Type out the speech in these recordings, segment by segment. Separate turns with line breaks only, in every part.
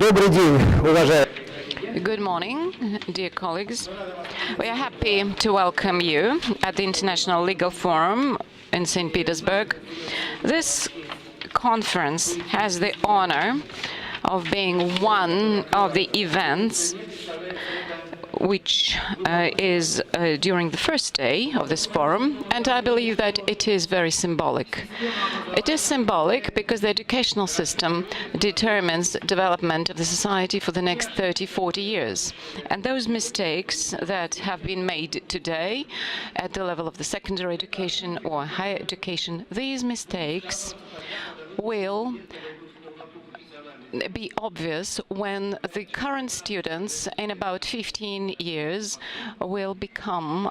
Добрый день, уважаемые.
Good morning, dear colleagues. We are happy to welcome you at the International Legal Forum in St. Petersburg. This conference has the honor of being one of the events which is during the first day of this forum, and I believe that it is very symbolic. It is symbolic because the educational system determines the development of the society for the next 30, 40 years. And those mistakes that have been made today at the level of the secondary education or higher education, these mistakes will be obvious when the current students in about 15 years will become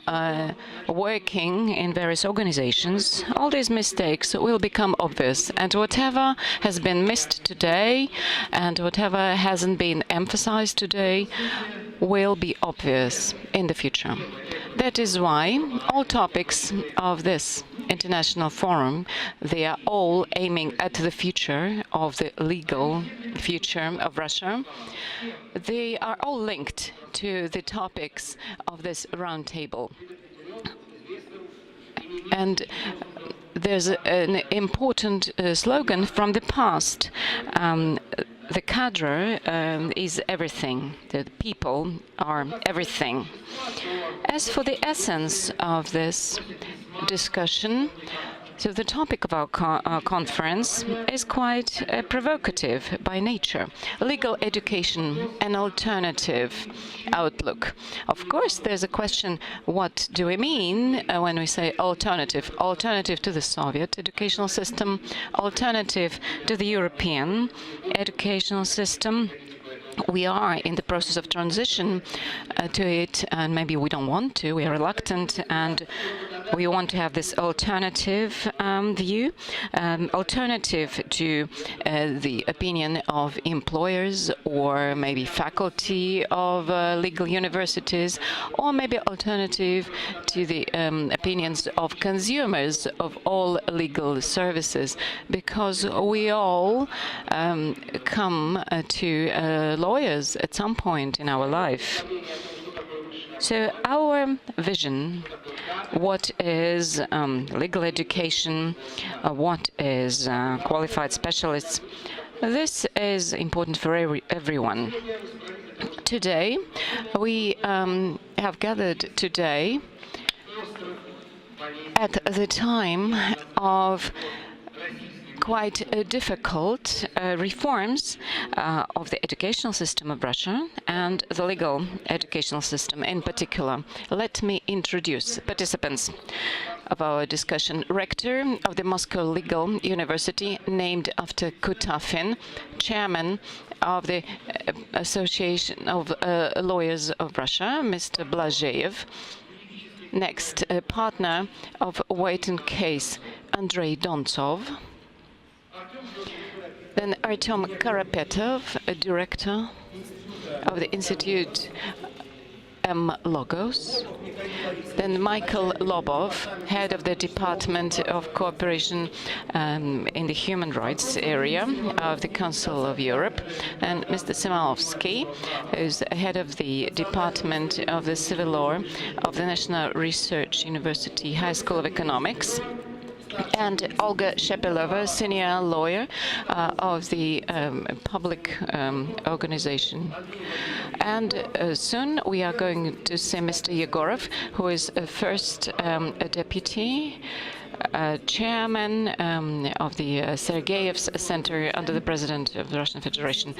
working in various organizations. All these mistakes will become obvious, and whatever has been missed today and whatever hasn't been emphasized today will be obvious in the future. That is why all topics of this international forum, they are all aiming at the future of the legal future of Russia. They are all linked to the topics of this roundtable. And there's an important slogan from the past. The cadre is everything. The people are everything. As for the essence of this discussion, so the topic of our conference is quite provocative by nature. Legal education, an alternative outlook. Of course, there's a question, what do we mean when we say alternative? Alternative to the Soviet educational system, alternative to the European educational system. We are in the process of transition to it, and maybe we don't want to, we are reluctant, and we want to have this alternative view, alternative to the opinion of employers or maybe faculty of legal universities, or maybe alternative to the opinions of consumers of all legal services, because we all come to lawyers at some point in our life. So our vision, what is legal education, what is qualified specialists, this is important for everyone. Today, we have gathered today at the time of quite difficult reforms of the educational system of Russia and the legal educational system in particular. Let me introduce participants of our discussion. Rector of the Moscow Legal University, named after Kutafin, chairman of the Association of Lawyers of Russia, Mr. Blazeev. Next, partner of White & Case, Andrei Dontsov. Then Artem Karapetov, a director of the Institute M. Logos. Then Michael Lobov, head of the Department of Cooperation in the Human Rights area of the Council of Europe. And Mr. Simalovsky, who's head of the Department of the Civil Law of the National Research University High School of Economics. And Olga Shepelova, senior lawyer of the public organization. And soon we are going to see Mr. Yegorov, who is first a deputy chairman of the Sergeyev's Center under the President of the Russian Federation.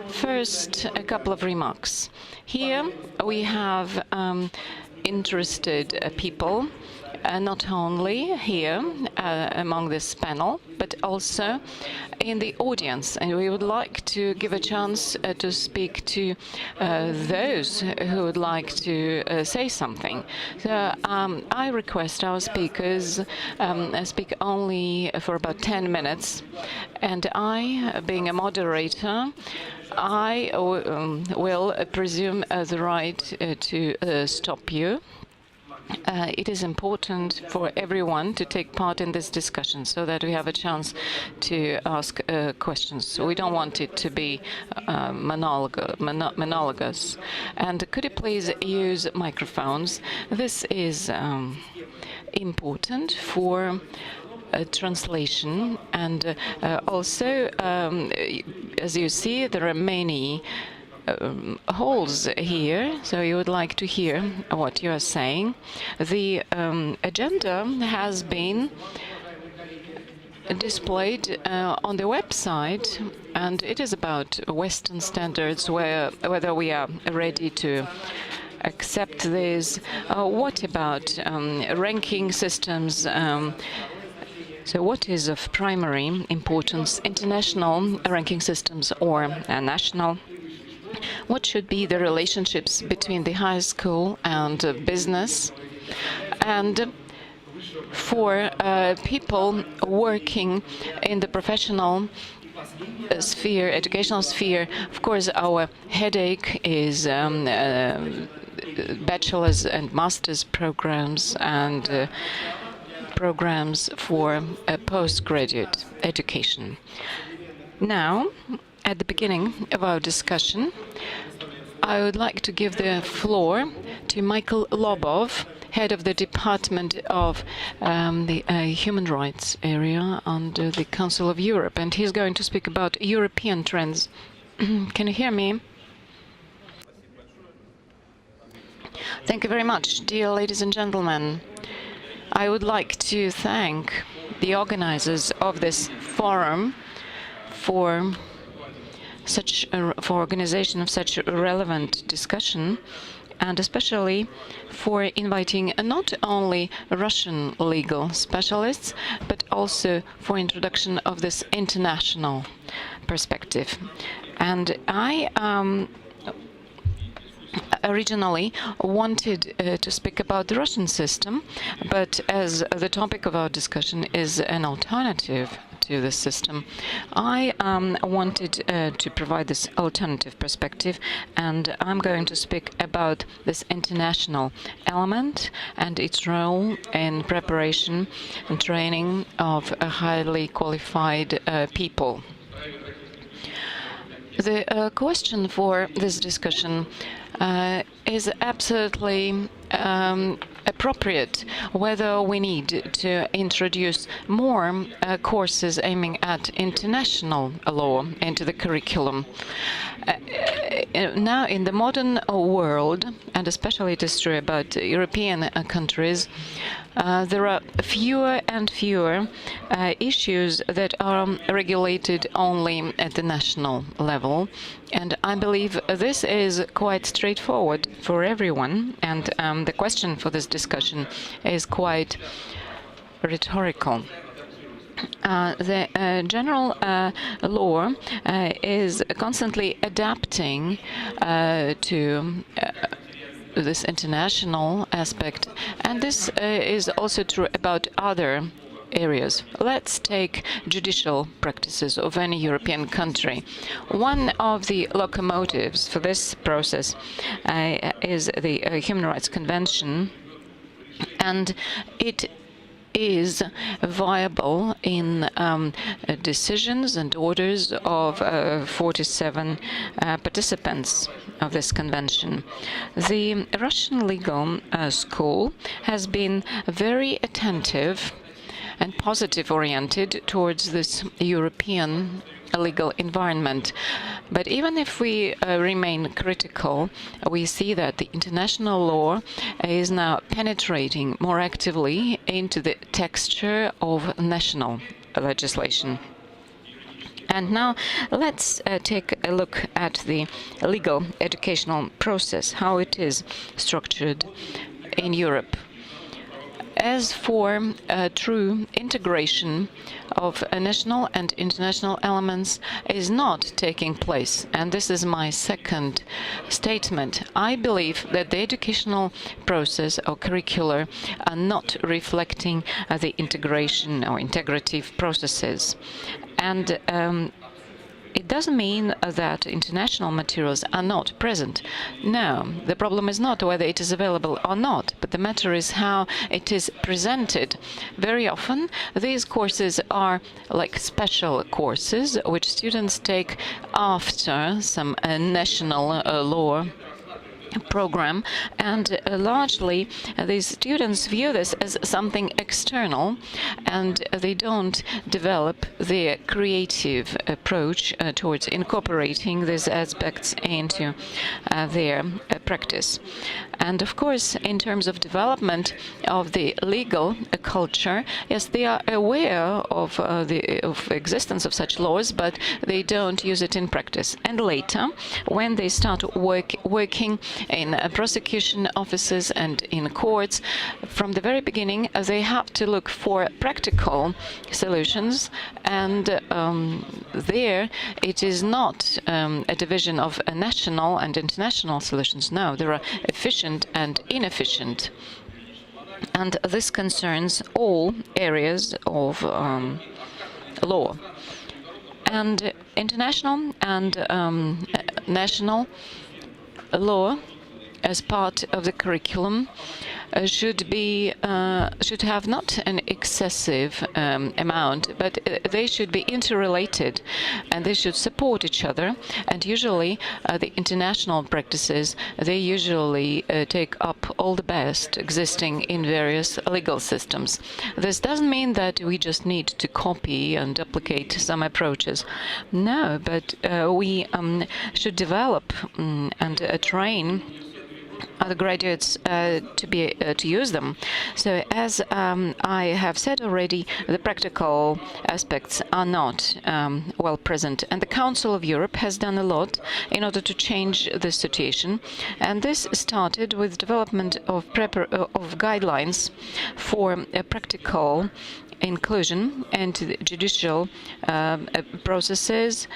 First, a couple of remarks. Here we have interested people, not only here among this panel, but also in the audience. And we would like to give a chance to speak to those who would like to say something. So I request our speakers speak only for about 10 minutes. And I, being a moderator, I will presume the right to stop you. It is important for everyone to take part in this discussion so that we have a chance to ask questions. So we don't want it to be monologues. And could you please use microphones? This is important for translation, and also, as you see, there are many holes here, so you would like to hear what you are saying. The agenda has been displayed on the website, and it is about Western standards, whether we are ready to accept this. What about ranking systems? So what is of primary importance, international ranking systems or national? What should be the relationships between the high school and business? And for people working in the professional sphere, educational sphere, of course, our headache is bachelor's and master's programs and programs for postgraduate education. Now, at the beginning of our discussion, I would like to give the floor to Michael Lobov, head of the Department of the Human Rights area under the Council of Europe, and he's going to speak about European trends. Can you hear me? Thank you very much, dear ladies and gentlemen. I would like to thank the organizers of this forum for organization of such a relevant discussion, and especially for inviting not only Russian legal specialists, but also for introduction of this international perspective. And I originally wanted to speak about the Russian system, but as the topic of our discussion is an alternative to the system, I wanted to provide this alternative perspective, and I'm going to speak about this international element and its role in preparation and training of a highly qualified people. The question for this discussion is absolutely appropriate, whether we need to introduce more courses aiming at international law into the curriculum. Now, in the modern world, and especially it is true about European countries, there are fewer and fewer issues that are regulated only at the national level. And I believe this is quite straightforward for everyone. And the question for this discussion is quite rhetorical. The general law is constantly adapting to this international aspect, and this is also true about other areas. Let's take judicial practices of any European country. One of the locomotives for this process is the Human Rights Convention, and it is viable in decisions and orders of 47 participants of this convention. The Russian legal school has been very attentive and positive-oriented towards this European legal environment. But even if we remain critical, we see that the international law is now penetrating more actively into the texture of national legislation. And now let's take a look at the legal educational process, how it is structured in Europe. As for true integration of national and international elements is not taking place, and this is my second statement. I believe that the educational process or curricula are not reflecting the integration or integrative processes. And it doesn't mean that international materials are not present. No, the problem is not whether it is available or not, but the matter is how it is presented. Very often, these courses are like special courses which students take after some national law program, and largely these students view this as something external, and they don't develop their creative approach towards incorporating these aspects into their practice. And of course, in terms of development of the legal culture, yes, they are aware of the existence of such laws, but they don't use it in practice. And later, when they start working in prosecution offices and in courts, from the very beginning, they have to look for practical solutions, and there it is not a division of national and international solutions. No, there are efficient and inefficient. And this concerns all areas of law. And international and national law, as part of the curriculum, should have not an excessive amount, but they should be interrelated, and they should support each other. And usually, the international practices, they usually take up all the best existing in various legal systems. This doesn't mean that we just need to copy and duplicate some approaches. No, but we should develop and train other graduates to use them. So, as I have said already, the practical aspects are not well present, and the Council of Europe has done a lot in order to change the situation. And this started with development of guidelines for practical inclusion into the judicial processes,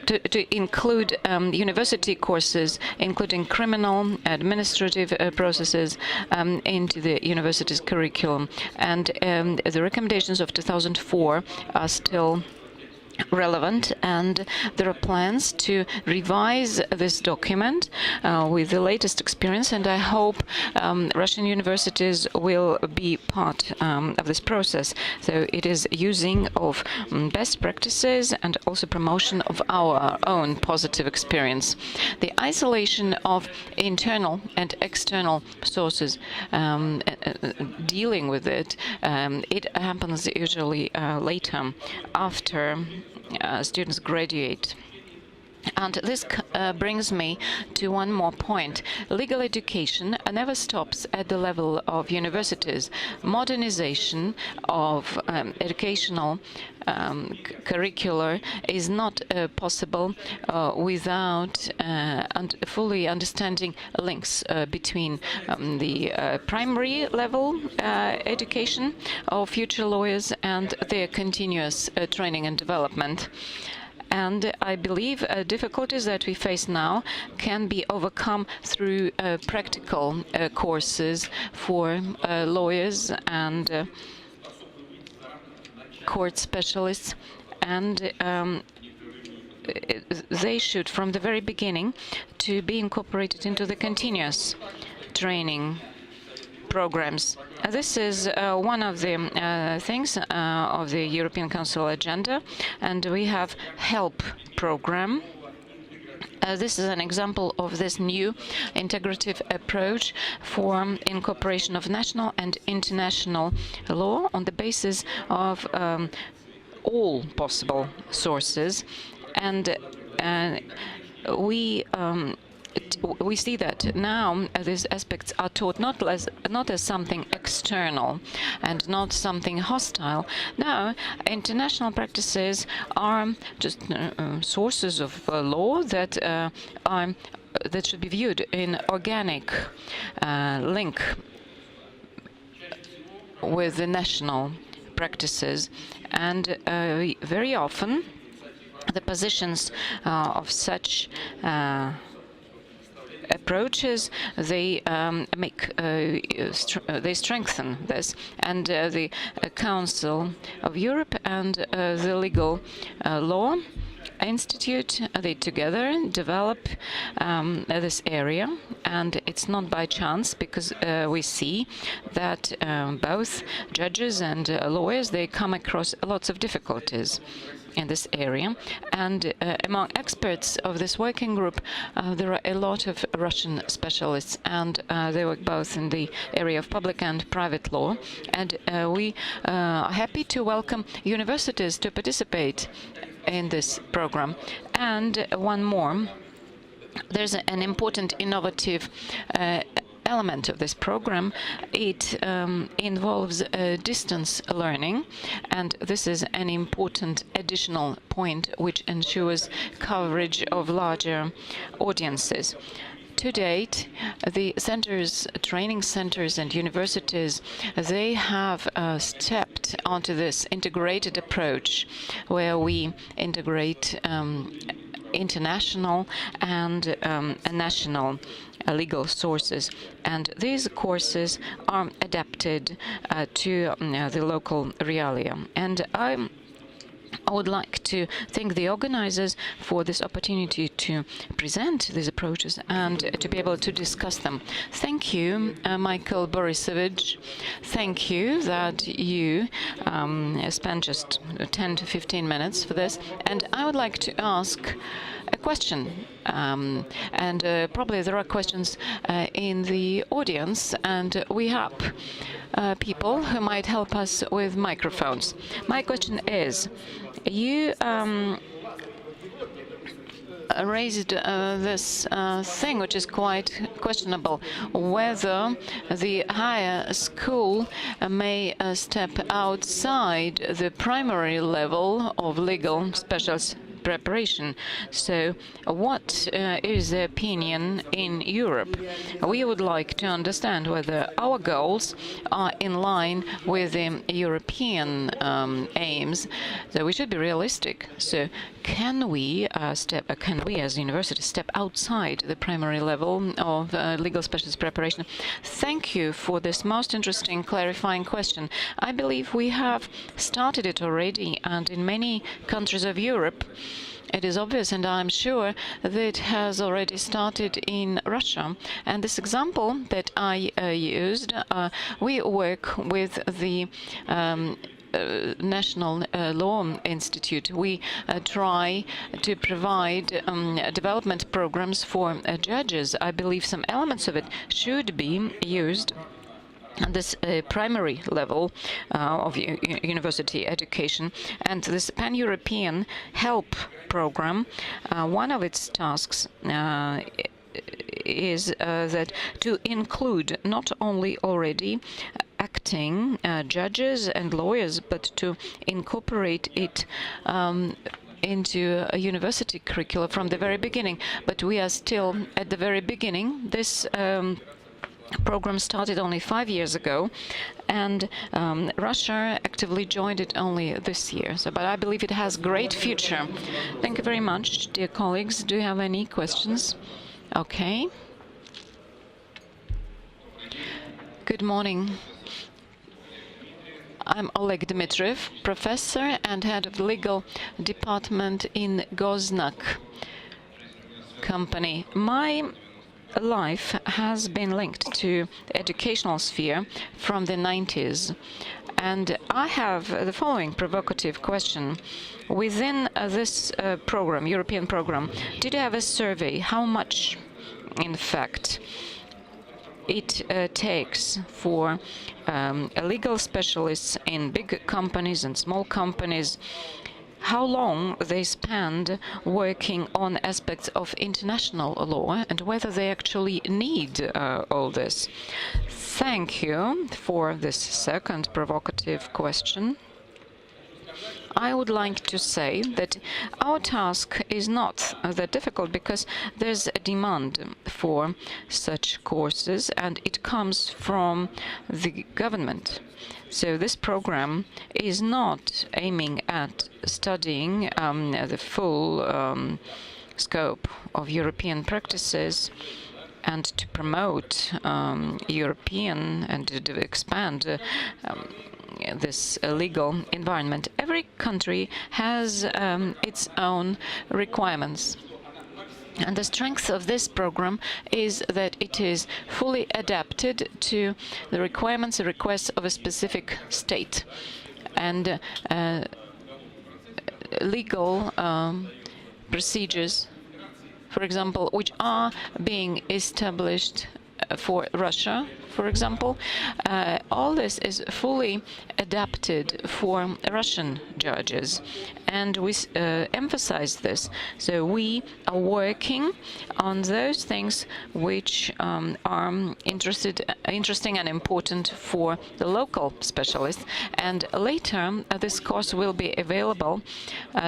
to include university courses, including criminal, administrative processes, into the university's curriculum. And the recommendations of 2004 are still relevant, and there are plans to revise this document with the latest experience, and I hope Russian universities will be part of this process. So it is using of best practices and also promotion of our own positive experience. The isolation of internal and external sources, dealing with it, it happens usually later, after students graduate. And this brings me to one more point. Legal education never stops at the level of universities. Modernization of educational curricula is not possible without fully understanding links between the primary level education of future lawyers and their continuous training and development. And I believe difficulties that we face now can be overcome through practical courses for lawyers and court specialists, and they should, from the very beginning, to be incorporated into the continuous training programs. This is one of the things of the European Council agenda, and we have HELP program. This is an example of this new integrative approach for incorporation of national and international law on the basis of all possible sources. And we see that now these aspects are taught not as something external and not something hostile. No, international practices are just sources of law that should be viewed in organic link with the national practices, and very often the positions of such approaches, they they strengthen this, and the Council of Europe and the legal law institute, they together develop this area, and it's not by chance, because we see that both judges and lawyers, they come across lots of difficulties in this area. And among experts of this working group, there are a lot of Russian specialists, and they work both in the area of public and private law. And we are happy to welcome universities to participate in this program. And one more, there's an important innovative element of this program. It involves distance learning, and this is an important additional point which ensures coverage of larger audiences. To date, the centers, training centers and universities, they have stepped onto this integrated approach where we integrate international and national legal sources, and these courses are adapted to the local realia. And I would like to thank the organizers for this opportunity to present these approaches and to be able to discuss them. Thank you, Michael Borisovich. Thank you that you spent just 10 to 15 minutes for this. And I would like to ask a question. And probably there are questions in the audience, and we have people who might help us with microphones. My question is, you raised this thing which is quite questionable, whether the higher school may step outside the primary level of legal specialist preparation. So what is the opinion in Europe? We would like to understand whether our goals are in line with the European aims. So we should be realistic. So can we as a university step outside the primary level of legal specialist preparation? Thank you for this most interesting clarifying question. I believe we have started it already, and in many countries of Europe it is obvious, and I'm sure that it has already started in Russia. And this example that I used, we work with the National Law Institute. We try to provide development programs for judges. I believe some elements of it should be used at this primary level of university education. And this pan-European help program, one of its tasks is that to include not only already acting judges and lawyers, but to incorporate it into a university curricula from the very beginning. But we are still at the very beginning. This program started only 5 years ago, and Russia actively joined it only this year. So, but I believe it has great future. Thank you very much, dear colleagues. Do you have any questions? Okay. Good morning. I'm Oleg Dmitriev, professor and head of the legal department in Goznak company. My life has been linked to the educational sphere from the 90s. And I have the following provocative question. Within this program, European program, did you have a survey how much, in fact, it takes for legal specialists in big companies and small companies, how long they spend working on aspects of international law, and whether they actually need all this? Thank you for this second provocative question. I would like to say that our task is not that difficult, because there's a demand for such courses, and it comes from the government. So this program is not aiming at studying the full scope of European practices and to promote European and to expand this legal environment. Every country has its own requirements. And the strength of this program is that it is fully adapted to the requirements and requests of a specific state. And legal procedures, for example, which are being established for Russia, for example, all this is fully adapted for Russian judges, and we emphasize this. So we are working on those things which are interesting and important for the local specialists. And later, this course will be available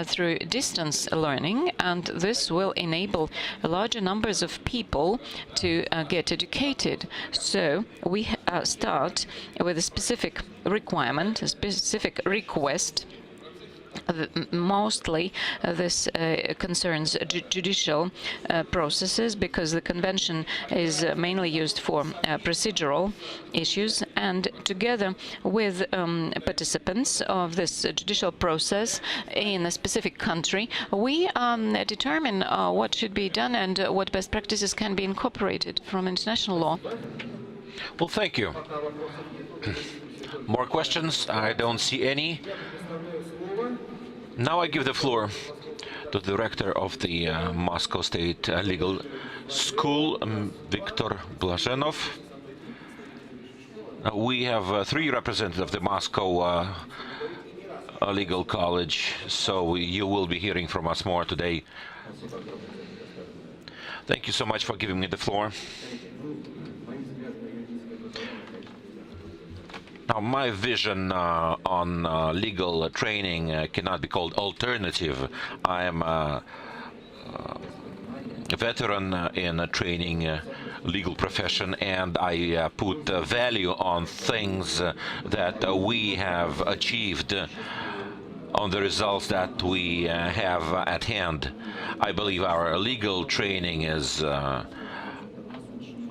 through distance learning, and this will enable larger numbers of people to get educated. So we start with a specific requirement, a specific request. Mostly this concerns judicial processes, because the convention is mainly used for procedural issues, and together with participants of this judicial process in a specific country, we determine what should be done and what best practices can be incorporated from international law.
Well, thank you. More questions? I don't see any. Now I give the floor to the director of the Moscow State Legal School, Viktor Blaženov. We have 3 representatives of the Moscow Legal College, so you will be hearing from us more today. Thank you so much for giving me the floor. Now, my vision on legal training cannot be called alternative. I am a veteran in training legal profession, and I put value on things that we have achieved, on the results that we have at hand. I believe our legal training is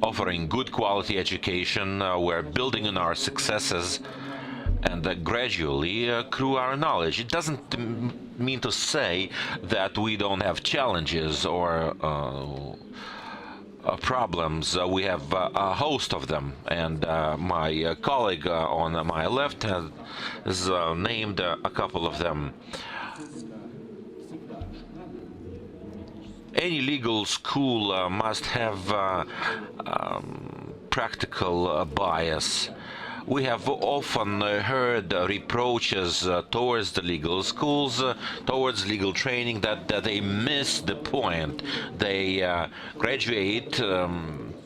offering good quality education. We're building on our successes and gradually accrue our knowledge. It doesn't mean to say that we don't have challenges or problems. We have a host of them, and my colleague on my left has named a couple of them. Any legal school must have practical bias. We have often heard reproaches towards the legal schools, towards legal training, that they miss the point. They graduate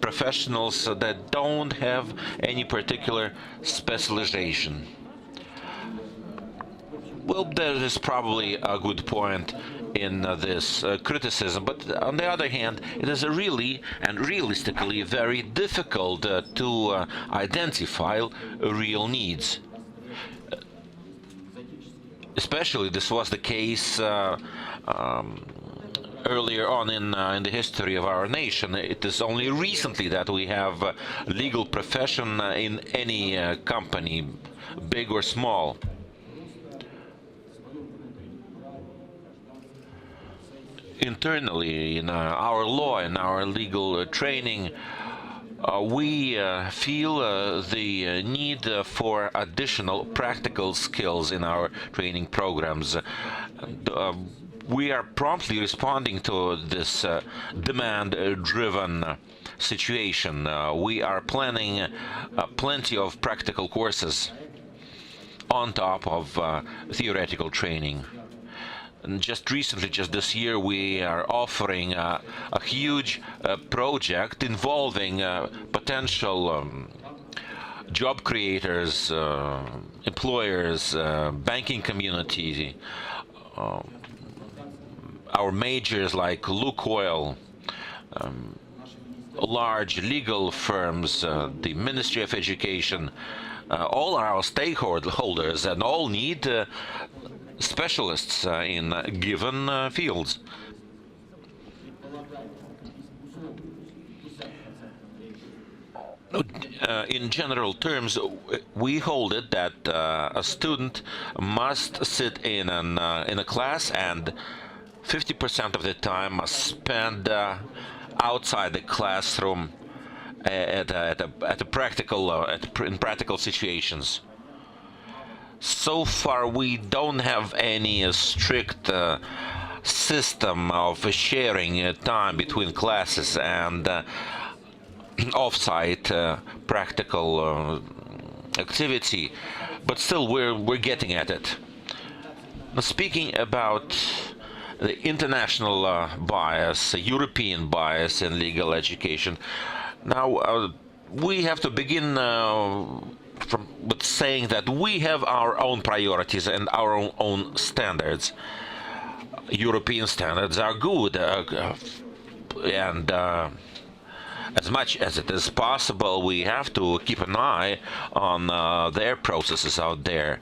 professionals that don't have any particular specialization. Well, there is probably a good point in this criticism, but on the other hand, it is really and realistically very difficult to identify real needs. Especially this was the case earlier on in the history of our nation. It is only recently that we have a legal profession in any company, big or small. Internally, in our law and our legal training, we feel the need for additional practical skills in our training programs. We are promptly responding to this demand-driven situation. We are planning plenty of practical courses on top of theoretical training. And just recently, just this year, we are offering a huge project involving potential job creators, employers, banking community, our majors like Lukoil, large legal firms, the Ministry of Education. All are our stakeholders and all need specialists in given fields. In general terms, we hold it that a student must sit in a class and 50% of the time must spend outside the classroom at a practical in practical situations. So far, we don't have any strict system of sharing time between classes and off-site practical activity, but still we're getting at it. Now, speaking about the international bias, European bias in legal education, now we have to begin with saying that we have our own priorities and our own standards. European standards are good, and as much as it is possible, we have to keep an eye on their processes out there.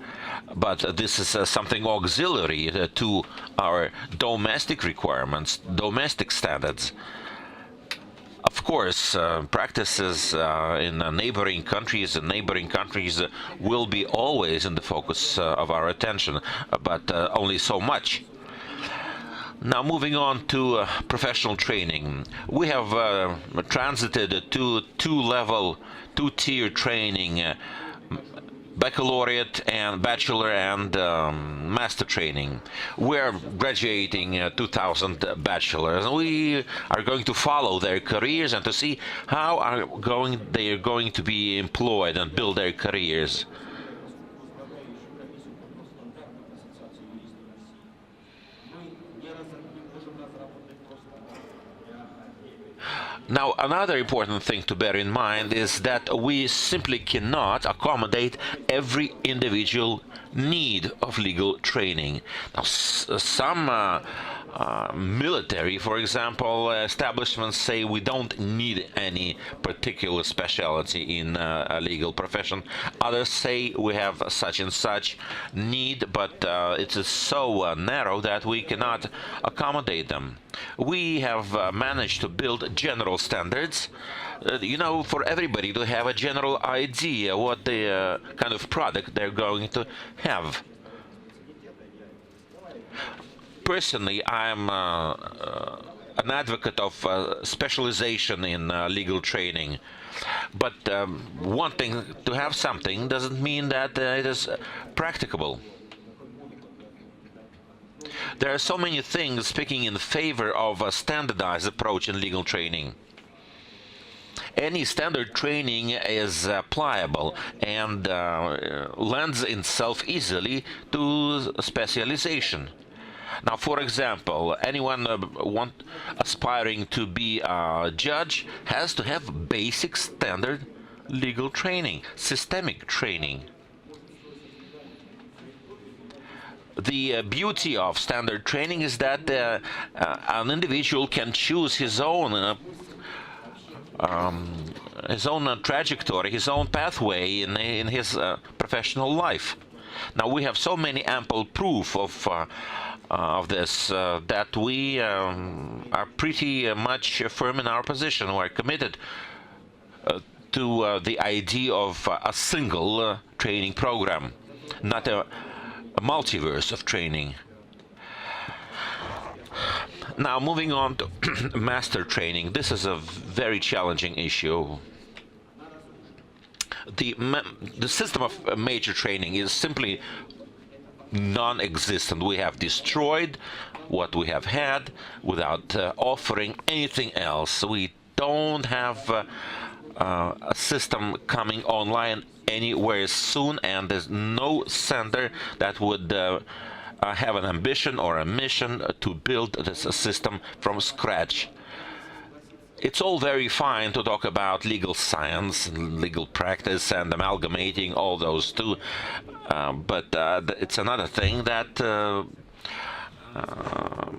But this is something auxiliary to our domestic requirements, domestic standards. Of course, practices in neighboring countries will be always in the focus of our attention, but only so much. Now, moving on to professional training, we have transited to two-tier training, baccalaureate and bachelor and master training. We're graduating 2,000 bachelors, and we are going to follow their careers and to see how they are going to be employed and build their careers. Now, another important thing to bear in mind is that we simply cannot accommodate every individual need of legal training. Now, some military, for example, establishments say we don't need any particular specialty in a legal profession. Others say we have such and such need, but it is so narrow that we cannot accommodate them. We have managed to build general standards, for everybody to have a general idea what the kind of product they're going to have. Personally, I'm an advocate of specialization in legal training. But wanting to have something doesn't mean that it is practicable. There are so many things speaking in favor of a standardized approach in legal training. Any standard training is pliable and lends itself easily to specialization. Now, for example, anyone aspiring to be a judge has to have basic standard legal training, systemic training. The beauty of standard training is that an individual can choose his own trajectory, his own pathway in his professional life. Now, we have so many ample proof of this that we are pretty much firm in our position. We're committed to the idea of a single training program, not a multiverse of training. Now, moving on to master training, this is a very challenging issue. The system of major training is simply non-existent. We have destroyed what we have had without offering anything else. We don't have a system coming online anywhere soon, and there's no center that would have an ambition or a mission to build this system from scratch. It's all very fine to talk about legal science, legal practice, and amalgamating all those two, but it's another thing that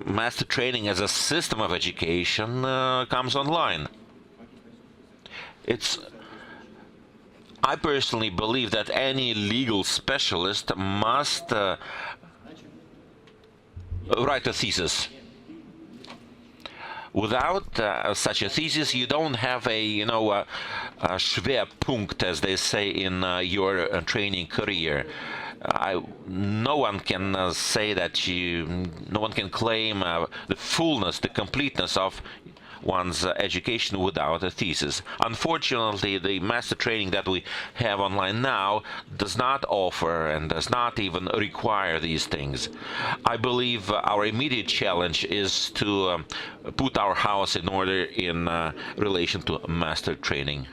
master training as a system of education comes online. I personally believe that any legal specialist must write a thesis. Without such a thesis, you don't have a Schwerpunkt, as they say in your training career. No one can say that no one can claim the fullness, the completeness of one's education without a thesis. Unfortunately, the master training that we have online now does not offer and does not even require these things. I believe our immediate challenge is to put our house in order in relation to master training.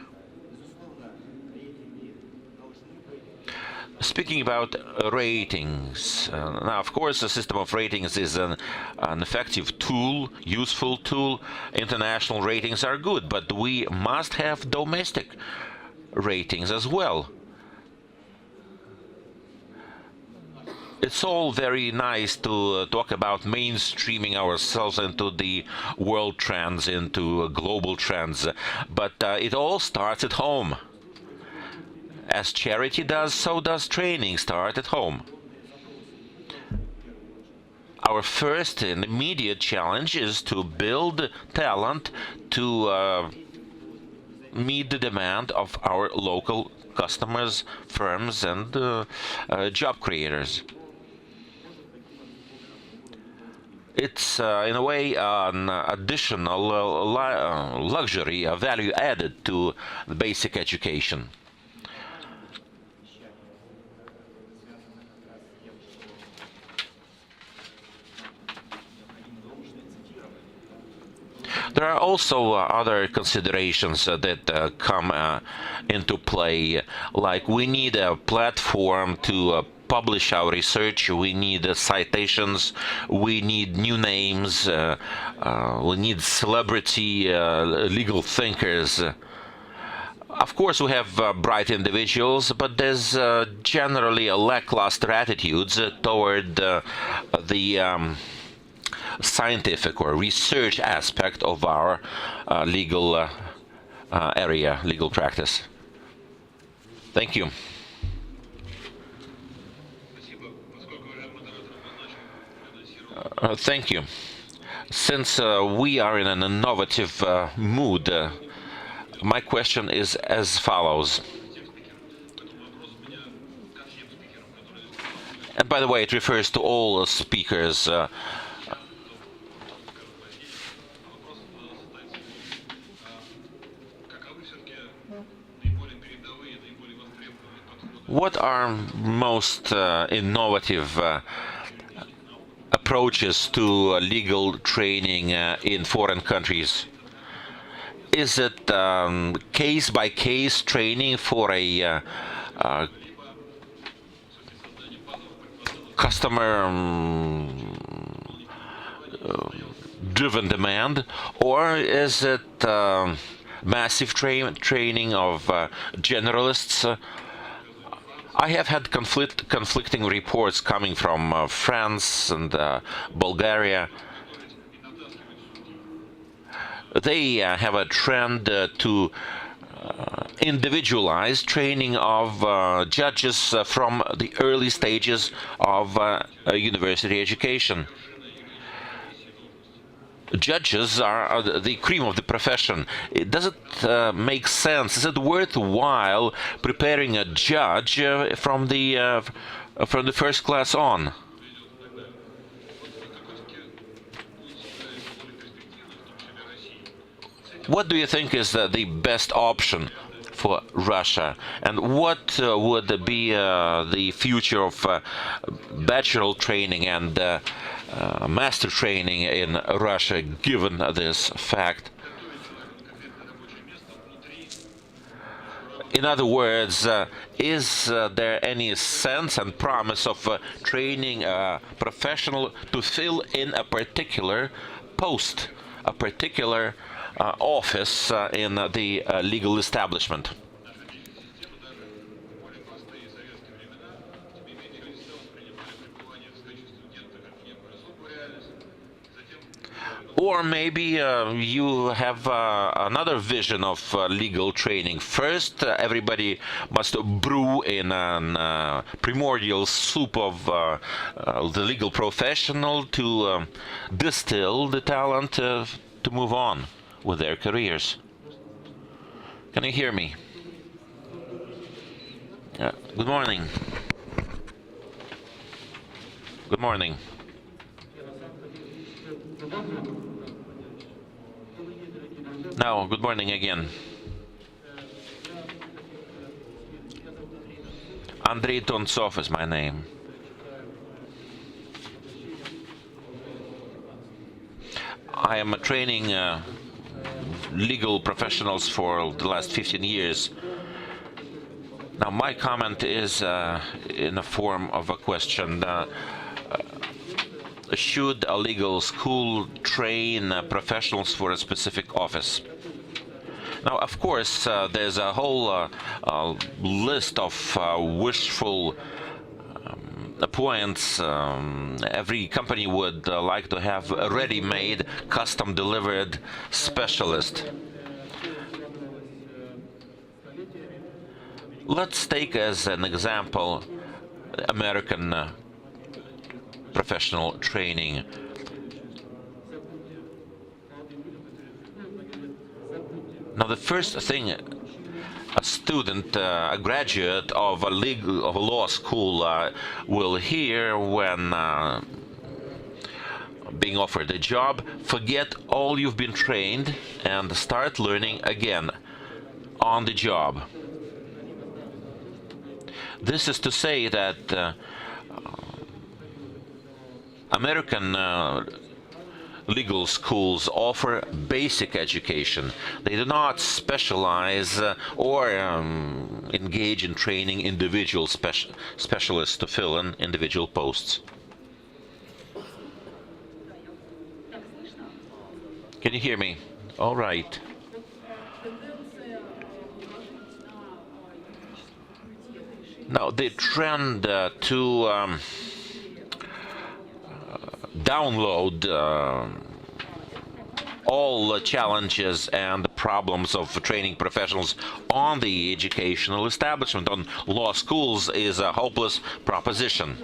Speaking about ratings, now of course the system of ratings is an effective tool, useful tool. International ratings are good, but we must have domestic ratings as well. It's all very nice to talk about mainstreaming ourselves into the world trends, into global trends, but it all starts at home. As charity does, so does training start at home. Our first and immediate challenge is to build talent to meet the demand of our local customers, firms, and job creators. It's, in a way, an additional luxury, a value added to the basic education. There are also other considerations that come into play, like we need a platform to publish our research, we need citations, we need new names, we need celebrity legal thinkers. Of course, we have bright individuals, but there's generally a lackluster attitudes toward the scientific or research aspect of our legal area, legal practice. Thank you. Thank you. Since we are in an innovative mood, my question is as follows. And by the way, it refers to all speakers. What are most innovative approaches to legal training in foreign countries? Is it case-by-case training for a customer-driven demand, or is it massive training of generalists? I have had conflicting reports coming from France and Bulgaria. They have a trend to individualize training of judges from the early stages of university education. Judges are the cream of the profession. Does it make sense? Is it worthwhile preparing a judge from the first class on? What do you think is the best option for Russia, and what would be the future of bachelor training and master training in Russia, given this fact? In other words, is there any sense and promise of training a professional to fill in a particular post, a particular office in the legal establishment? Or maybe you have another vision of legal training. First, everybody must brew in a primordial soup of the legal professional to distill the talent to to move on with their careers. Can you hear me? Good morning. Good morning. Now, good morning again. Andrei Tontsov is my name. I am training legal professionals for the last 15 years. Now, my comment is in the form of a question. Should a legal school train professionals for a specific office? Now, of course, there's a whole list of wishful points. Every company would like to have a ready-made, custom-delivered specialist. Let's take as an example American professional training. Now, the first thing a student, a graduate of a law school will hear when being offered a job: forget all you've been trained and start learning again on the job. This is to say that American legal schools offer basic education. They do not specialize or engage in training individual specialists to fill in individual posts. Can you hear me? All right. Now, the trend to download all the challenges and the problems of training professionals on the educational establishment, on law schools, is a hopeless proposition.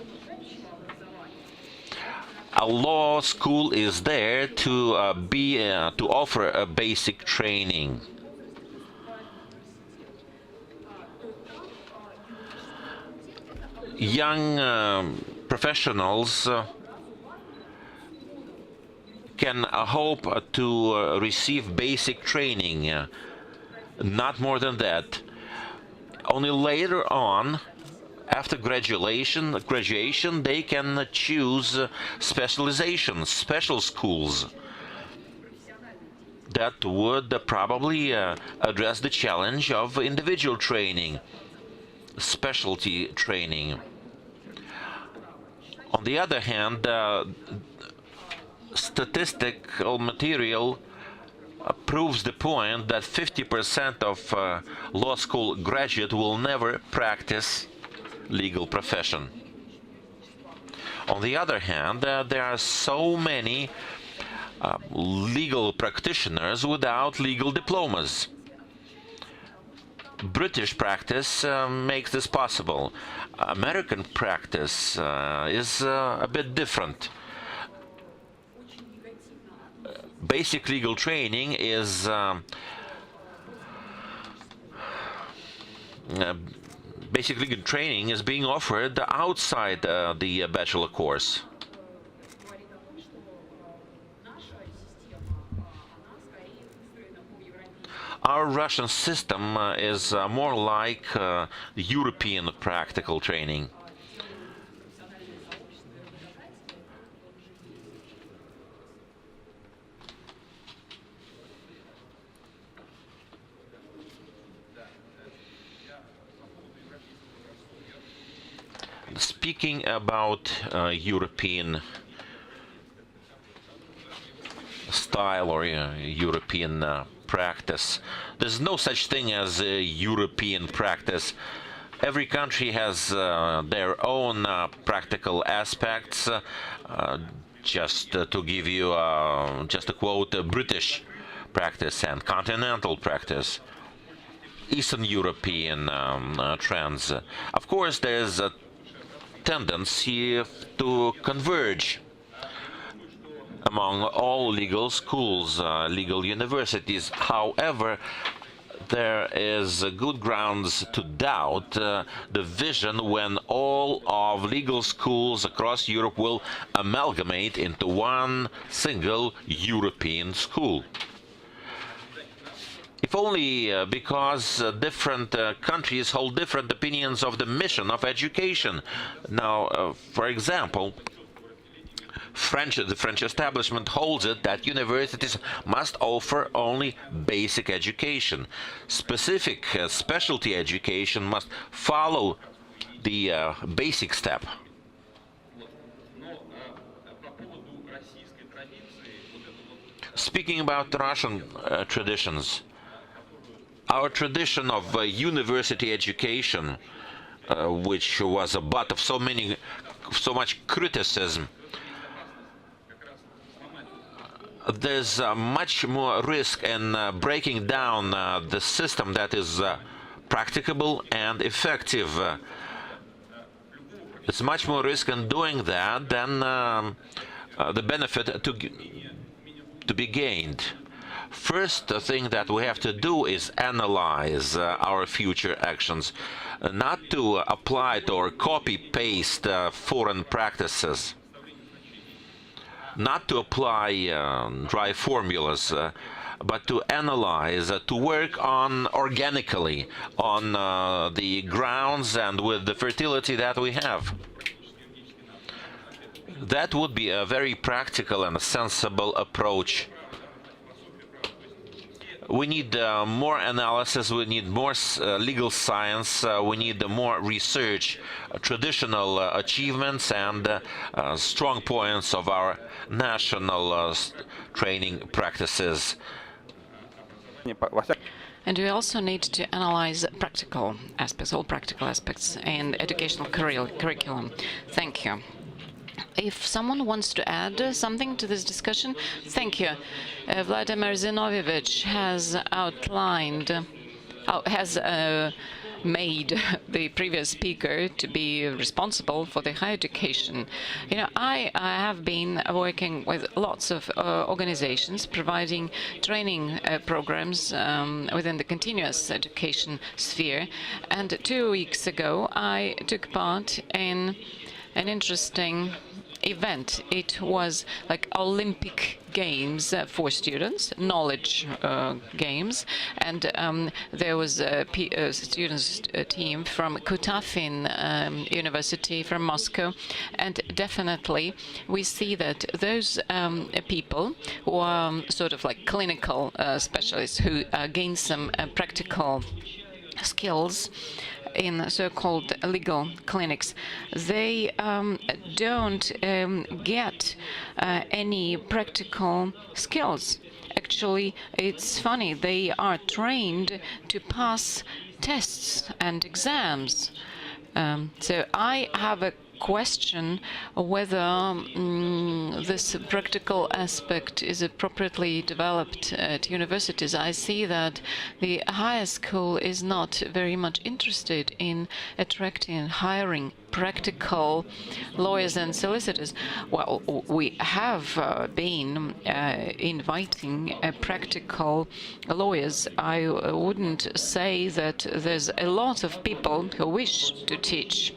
A law school is there to offer a basic training. Young professionals can hope to receive basic training, not more than that. Only later on, after graduation, they can choose specializations, special schools that would probably address the challenge of individual training, specialty training. On the other hand, statistical material proves the point that 50% of law school graduates will never practice legal profession. On the other hand, there are so many legal practitioners without legal diplomas. British practice makes this possible. American practice is a bit different. Basic legal training is being offered outside the bachelor course. Our Russian system is more like European practical training. Speaking about European style or European practice, there's no such thing as a European practice. Every country has their own practical aspects. Just to give you, just to quote, British practice and continental practice, Eastern European trends. Of course, there's a tendency to converge. among all legal schools, legal universities. However, there is good grounds to doubt the vision when all of legal schools across Europe will amalgamate into one single European school. If only because different countries hold different opinions of the mission of education. Now, for example, the French establishment holds it that universities must offer only basic education. Specific specialty education must follow the basic step. Speaking about the Russian traditions, our tradition of university education, which was a butt of so much criticism, there's much more risk in breaking down the system that is practicable and effective. It's much more risk in doing that than the benefit to be gained. First thing that we have to do is analyze our future actions, not to apply to or copy-paste foreign practices, not to apply dry formulas, but to analyze, to work on organically on the grounds and with the fertility that we have. That would be a very practical and sensible approach. We need more analysis, we need more legal science, we need more research, traditional achievements and strong points of our national training practices.
And we also need to analyze practical aspects, all practical aspects in educational curriculum. Thank you. If someone wants to add something to this discussion, thank you. Vladimir Zinovevich has outlined, made the previous speaker to be responsible for the higher education. You know, I have been working with lots of organizations providing training programs within the continuous education sphere. And 2 weeks ago, I took part in an interesting event. It was like Olympic Games for students, knowledge games, and there was a students team from Kutafin University from Moscow, and definitely we see that those people who are sort of like clinical specialists who gain some practical skills in so-called legal clinics, they don't get any practical skills. Actually, it's funny, they are trained to pass tests and exams. So I have a question whether this practical aspect is appropriately developed at universities. I see that the higher school is not very much interested in attracting and hiring practical lawyers and solicitors. Well, we have been inviting practical lawyers. I wouldn't say that there's a lot of people who wish to teach.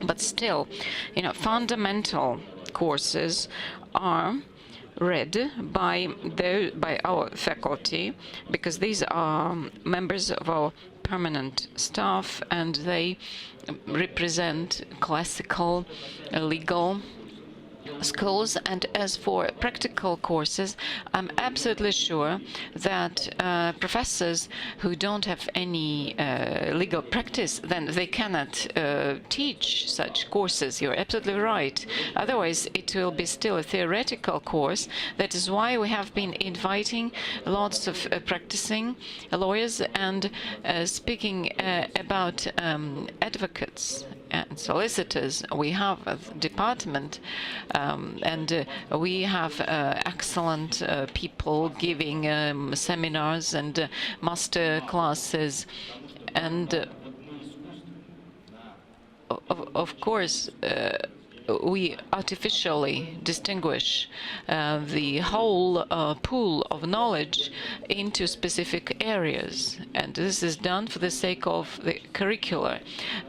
But still, you know, fundamental courses are read by our faculty, because these are members of our permanent staff, and they represent classical legal schools. And as for practical courses, I'm absolutely sure that professors who don't have any legal practice, then they cannot teach such courses. You're absolutely right. Otherwise, it will be still a theoretical course. That is why we have been inviting lots of practicing lawyers and speaking about advocates and solicitors. We have a department, and we have excellent people giving seminars and master classes, and of course we artificially distinguish the whole pool of knowledge into specific areas, and this is done for the sake of the curricula.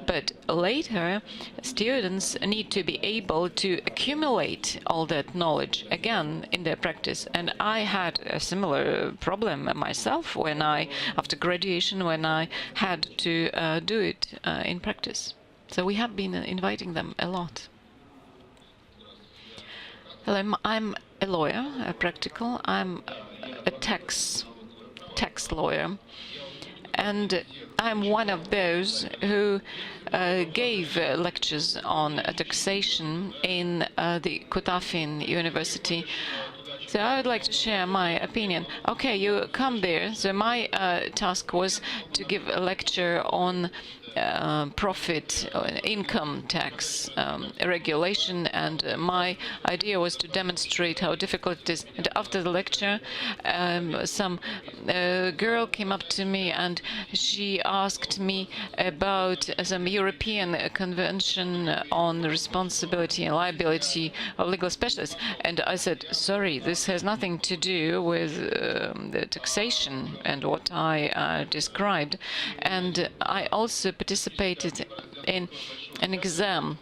But later, students need to be able to accumulate all that knowledge again in their practice. And I had a similar problem myself when after graduation, when I had to do it in practice. So we have been inviting them a lot. Hello, I'm a lawyer, a practical. I'm a tax lawyer, and I'm one of those who gave lectures on taxation in the Kutafin University. So I would like to share my opinion. Okay, you come there. So my task was to give a lecture on profit income tax regulation, and my idea was to demonstrate how difficult it is. And after the lecture, some girl came up to me and she asked me about some European convention on responsibility and liability of legal specialists, and I said, sorry, this has nothing to do with the taxation and what I described. And I also participated in an exam.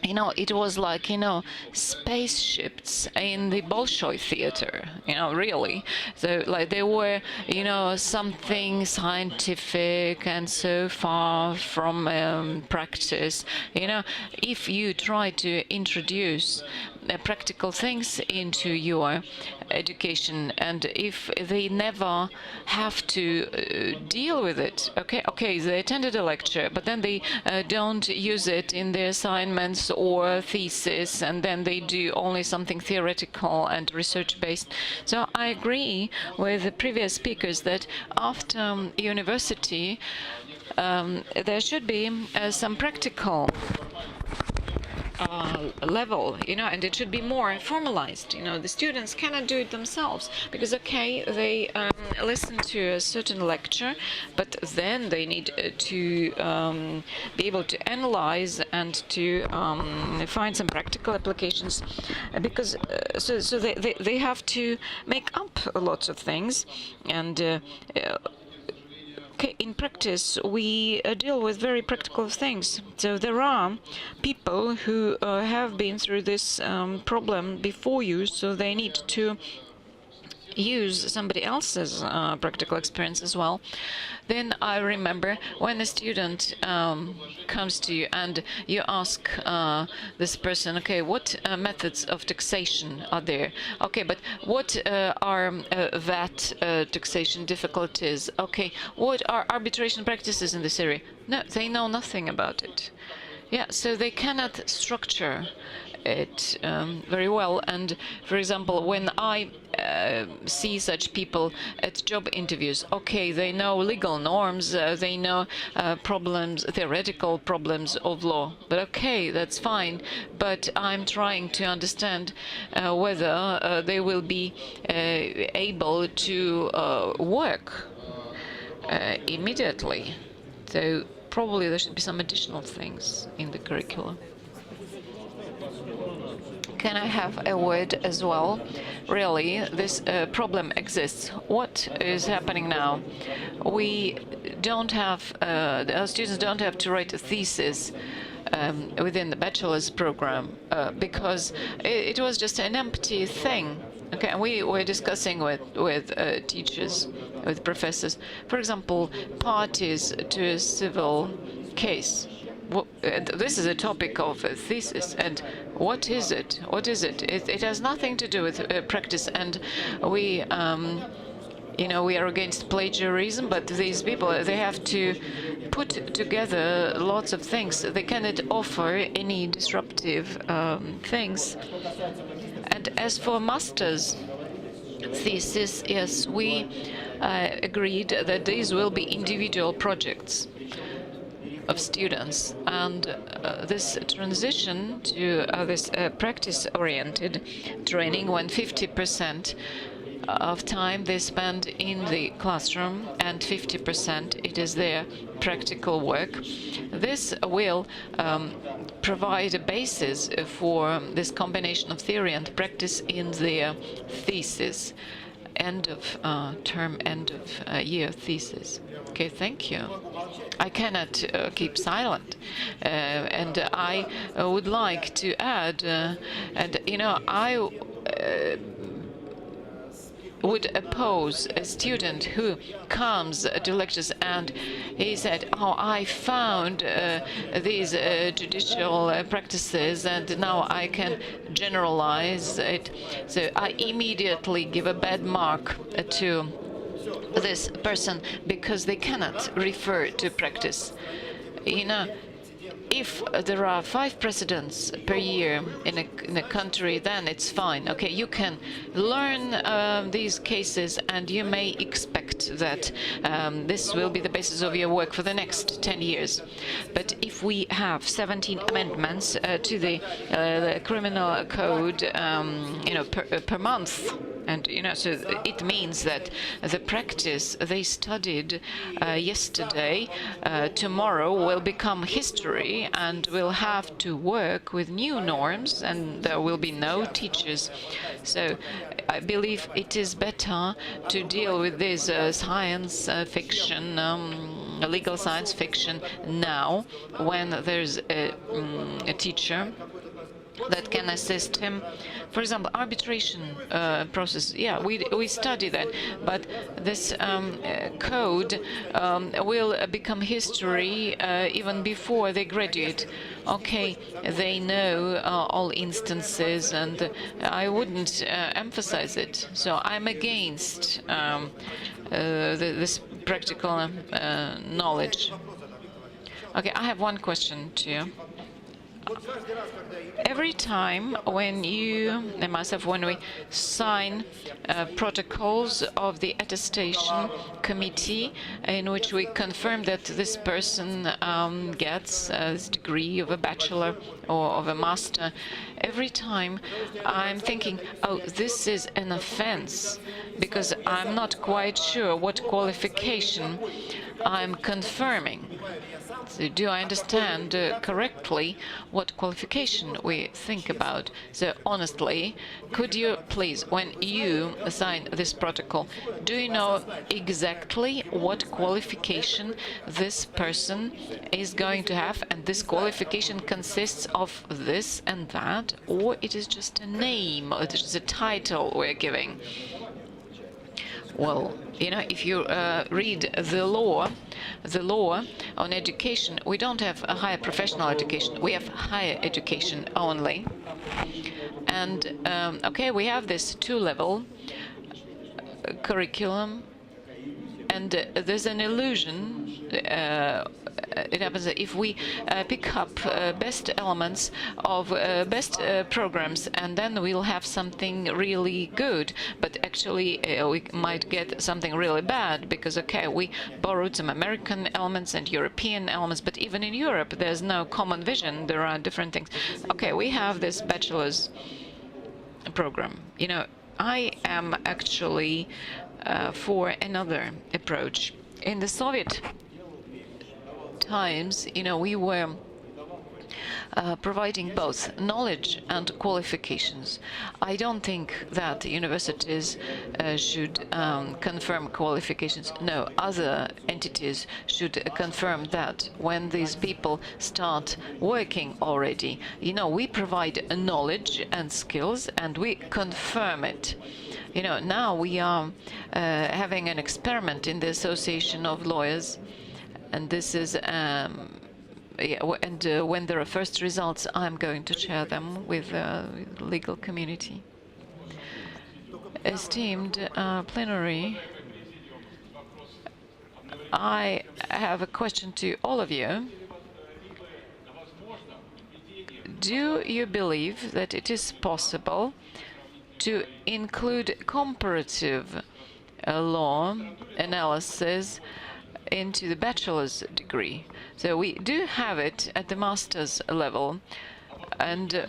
You know, it was like, you know, spaceships in the Bolshoi theater, you know, really. So, like, they were, you know, something scientific and so far from practice. You know, if you try to introduce practical things into your education, and if they never have to deal with it, okay, they attended a lecture, but then they don't use it in their assignments or thesis, and then they do only something theoretical and research-based. So I agree with the previous speakers that after university there should be some practical level, you know, and it should be more formalized. You know, the students cannot do it themselves because, okay, they listen to a certain lecture, but then they need to be able to analyze and to find some practical applications, because so they have to make up lots of things. And in practice, we deal with very practical things. So there are people who have been through this problem before you, so they need to use somebody else's practical experience as well. Then I remember when a student comes to you and you ask this person, okay, what methods of taxation are there? Okay, but what are VAT taxation difficulties? Okay, what are arbitration practices in this area? No, they know nothing about it. Yeah, so they cannot structure it very well. And for example, when I see such people at job interviews, okay, they know legal norms, they know problems, theoretical problems of law, but okay, that's fine, but I'm trying to understand whether they will be able to work immediately. So probably there should be some additional things in the curriculum. Can I have a word as well? Really, this problem exists. What is happening now? We don't have, our students don't have to write a thesis within the bachelor's program because it was just an empty thing. Okay, and we were discussing with teachers, with professors. For example, parties to a civil case. This is a topic of a thesis, and what is it? What is it? It has nothing to do with practice, and we, you know, we are against plagiarism, but these people, they have to put together lots of things. They cannot offer any disruptive things. And as for master's thesis, yes, we agreed that these will be individual projects of students, and this transition to this practice-oriented training, when 50% of time they spend in the classroom and 50% it is their practical work. This will provide a basis for this combination of theory and practice in their thesis, end of term, end of year thesis. Okay, thank you. I cannot keep silent, and I would like to add, and I would oppose a student who comes to lectures and he said, "Oh, I found these judicial practices and now I can generalize it." So I immediately give a bad mark to this person because they cannot refer to practice. If there are 5 presidents per year in a country, then it's fine. Okay, you can learn these cases and you may expect that this will be the basis of your work for the next 10 years. But if we have 17 amendments to the criminal code, per month, and so it means that the practice they studied yesterday, tomorrow will become history, and we'll have to work with new norms, and there will be no teachers. So I believe it is better to deal with this science fiction, legal science fiction now, when there's a teacher that can assist him. For example, arbitration process. Yeah, we study that, but this code will become history even before they graduate. Okay, they know all instances, and I wouldn't emphasize it. So I'm against this practical knowledge. Okay, I have one question to you. Every time when you and myself, when we sign protocols of the attestation committee in which we confirm that this person gets this degree of a bachelor or of a master, every time I'm thinking, oh, this is an offense, because I'm not quite sure what qualification I'm confirming. So do I understand correctly what qualification we think about? So honestly, could you please, when you sign this protocol, do you know exactly what qualification this person is going to have, and this qualification consists of this and that, or it is just a name, or it is a title we're giving? Well, if you read the law on education, we don't have a higher professional education. We have higher education only. And, okay, we have this 2-level curriculum, and there's an illusion. It happens that if we pick up best elements of best programs, and then we'll have something really good, but actually we might get something really bad, because okay, we borrowed some American elements and European elements, but even in Europe there's no common vision, there are different things. Okay, we have this bachelor's program. I am actually for another approach. In the Soviet times, we were providing both knowledge and qualifications. I don't think that universities should confirm qualifications. No, other entities should confirm that when these people start working already. We provide knowledge and skills, and we confirm it. Now we are having an experiment in the Association of Lawyers, and this is when there are first results, I'm going to share them with the legal community. Esteemed plenary, I have a question to all of you. Do you believe that it is possible to include comparative law analysis into the bachelor's degree? So we do have it at the master's level, and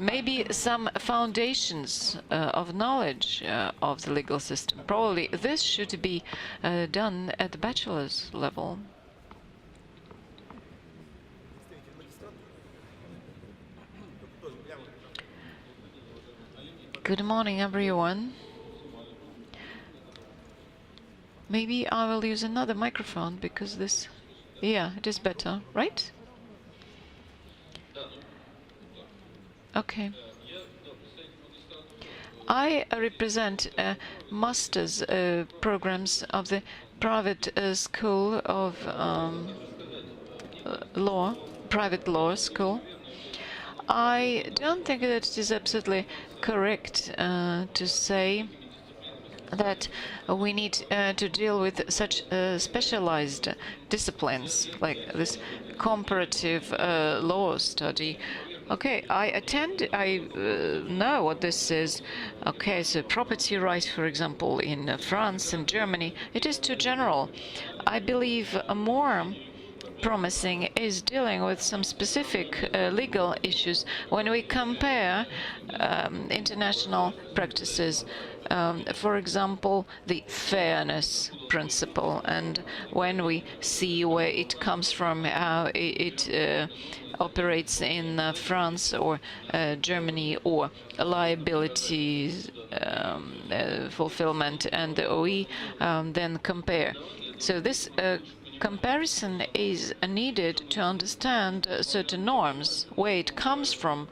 maybe some foundations of knowledge of the legal system. Probably this should be done at the bachelor's level. Good morning, everyone. Maybe I will use another microphone because this, yeah, it is better, right? Okay. I represent master's programs of the private school of law, private law school. I don't think that it is absolutely correct to say that we need to deal with such specialized disciplines like this comparative law study. Okay, I know what this is. Okay, so property rights, for example, in France and Germany, it is too general. I believe more promising is dealing with some specific legal issues when we compare international practices. For example, the fairness principle, and when we see where it comes from, how it operates in France or Germany, or liabilities fulfillment, and we then compare. So this comparison is needed to understand certain norms, where it comes from.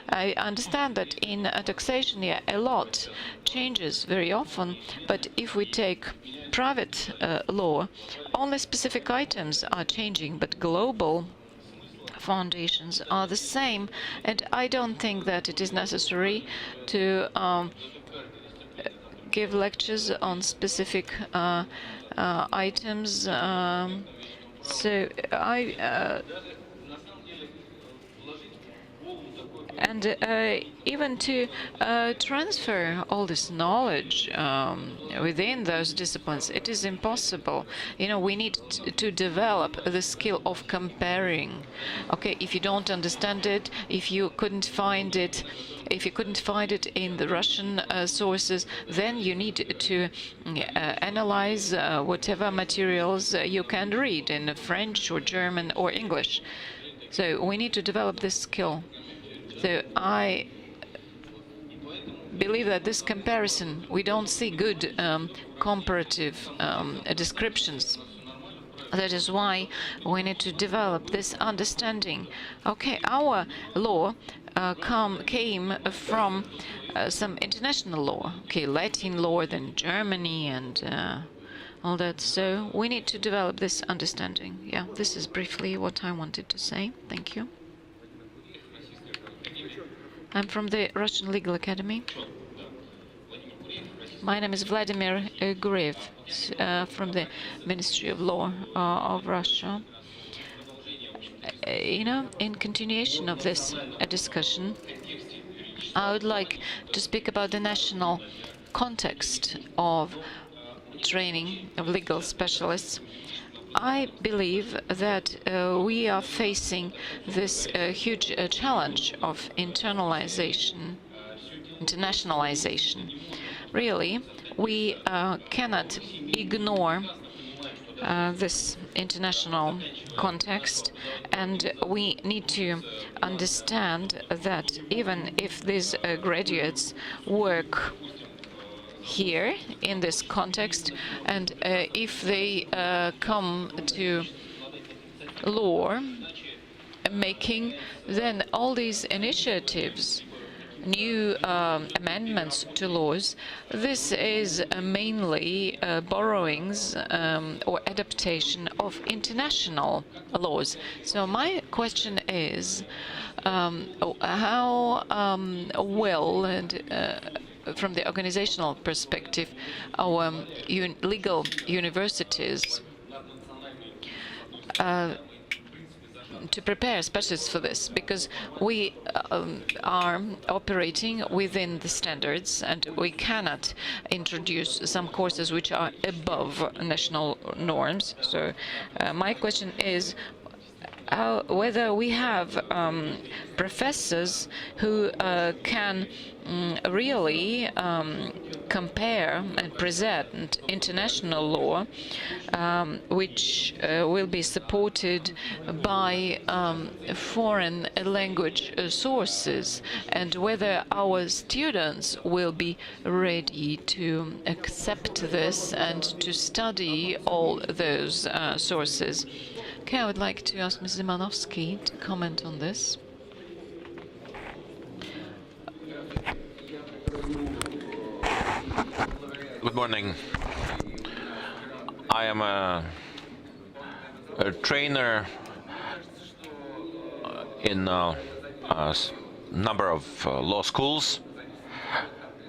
I understand that in taxation, yeah, a lot changes very often, but if we take private law, only specific items are changing, but global foundations are the same, and I don't think that it is necessary to give lectures on specific items. So I and even to transfer all this knowledge within those disciplines, it is impossible. You know, we need to develop the skill of comparing. Okay, if you don't understand it, if you couldn't find it, in the Russian sources, then you need to analyze whatever materials you can read in French or German or English. So we need to develop this skill. So I believe that this comparison, we don't see good comparative descriptions. That is why we need to develop this understanding. Okay, our law came from some international law. Okay, Latin law, then Germany, and all that. So we need to develop this understanding. Yeah, this is briefly what I wanted to say. Thank you. I'm from the Russian Legal Academy. My name is Vladimir Gurev, from the Ministry of Law of Russia. You know, in continuation of this discussion, I would like to speak about the national context of training of legal specialists. I believe that we are facing this huge challenge of internationalization. Really, we cannot ignore this international context, and we need to understand that even if these graduates work here in this context, and if they come to law making, then all these initiatives, new amendments to laws, this is mainly borrowings or adaptation of international laws. So my question is, how well, and from the organizational perspective, our legal universities to prepare specialists for this, because we are operating within the standards, and we cannot introduce some courses which are above national norms. So my question is, whether we have professors who can really compare and present international law, which will be supported by foreign language sources, and whether our students will be ready to accept this and to study all those sources. Okay, I would like to ask Ms. Zimanowski to comment on this.
Good morning. I am a trainer in a number of law schools.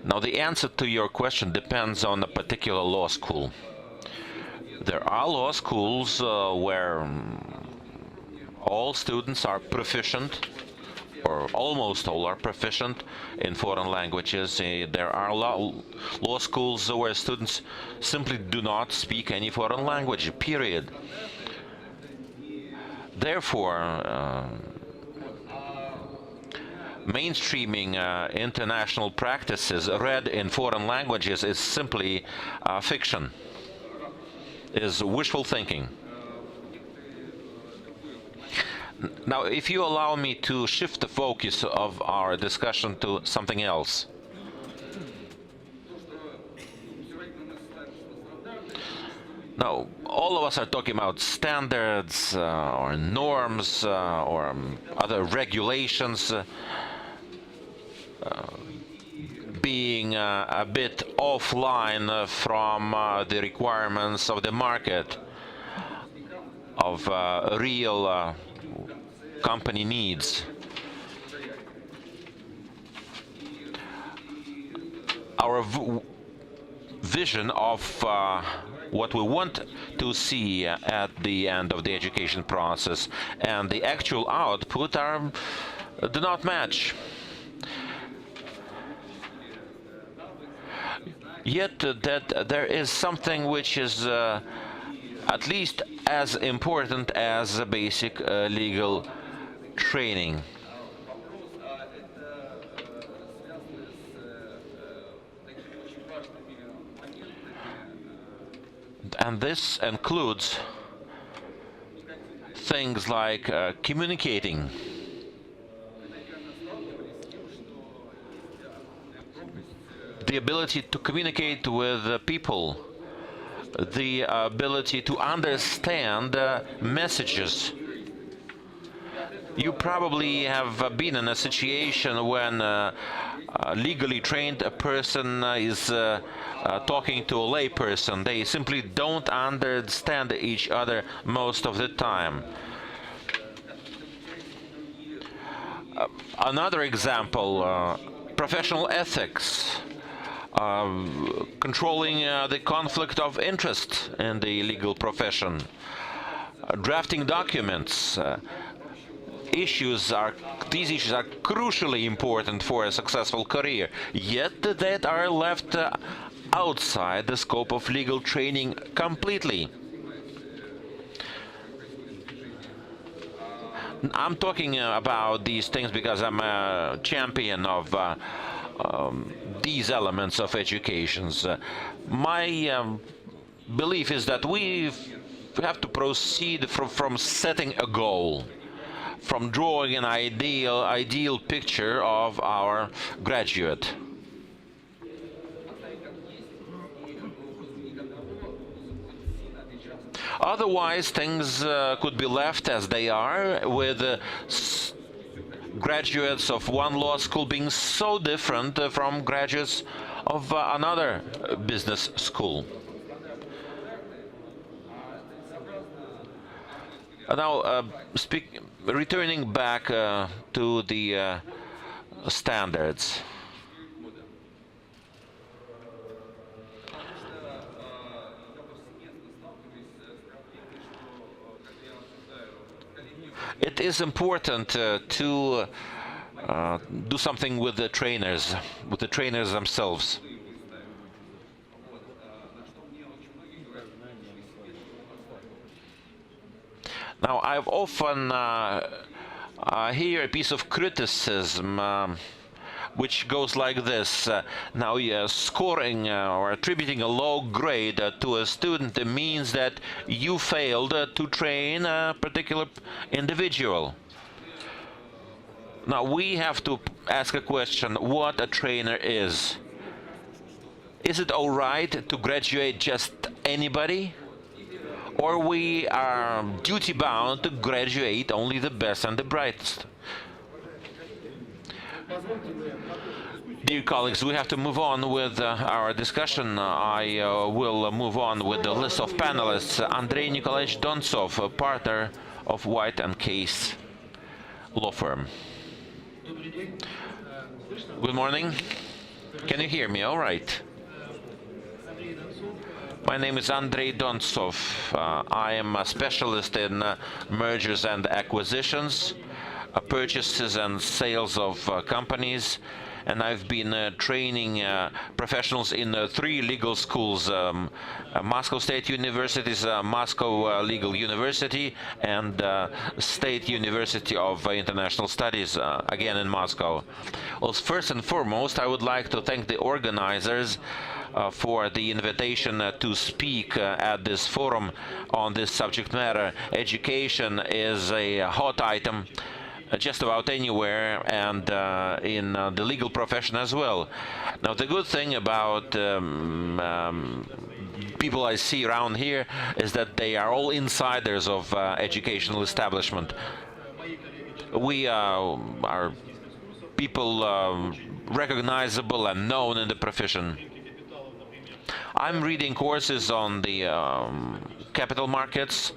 Now, the answer to your question depends on a particular law school. There are law schools where all students are proficient, or almost all are proficient in foreign languages. There are law schools where students simply do not speak any foreign language, period. Therefore, mainstreaming international practices read in foreign languages is simply fiction, is wishful thinking. Now, if you allow me to shift the focus of our discussion to something else. Now, all of us are talking about standards or norms or other regulations being a bit offline from the requirements of the market, of real company needs. Our vision of what we want to see at the end of the education process and the actual output do not match. Yet that there is something which is at least as important as a basic legal training. And this includes things like communicating. The ability to communicate with people, the ability to understand messages. You probably have been in a situation when a legally trained person is talking to a lay person. They simply don't understand each other most of the time. Another example, professional ethics. Controlling the conflict of interest in the legal profession, drafting documents. These issues are crucially important for a successful career, yet that are left outside the scope of legal training completely. I'm talking about these things because I'm a champion of these elements of education. My belief is that we have to proceed from setting a goal, from drawing an ideal picture of our graduate. Otherwise, things could be left as they are, with graduates of one law school being so different from graduates of another business school. Now, returning back to the standards. It is important to do something with the trainers themselves. Now, I've often hear a piece of criticism which goes like this. Now, scoring or attributing a low grade to a student means that you failed to train a particular individual. Now, we have to ask a question, what a trainer is. Is it all right to graduate just anybody? Or we are duty-bound to graduate only the best and the brightest? Dear colleagues, we have to move on with our discussion. I will move on with the list of panelists. Andrei Nikolaevich Dontsov, a partner of White & Case law firm. Good morning. Can you hear me? All right. My name is Andrei Dontsov. I am a specialist in mergers and acquisitions, purchases and sales of companies, and I've been training professionals in 3 legal schools, Moscow State University's Moscow Legal University and State University of International Studies, again in Moscow. Well, first and foremost, I would like to thank the organizers for the invitation to speak at this forum on this subject matter. Education is a hot item just about anywhere, and in the legal profession as well. Now, the good thing about people I see around here is that they are all insiders of educational establishment. We are people recognizable and known in the profession. I'm reading courses on the capital markets,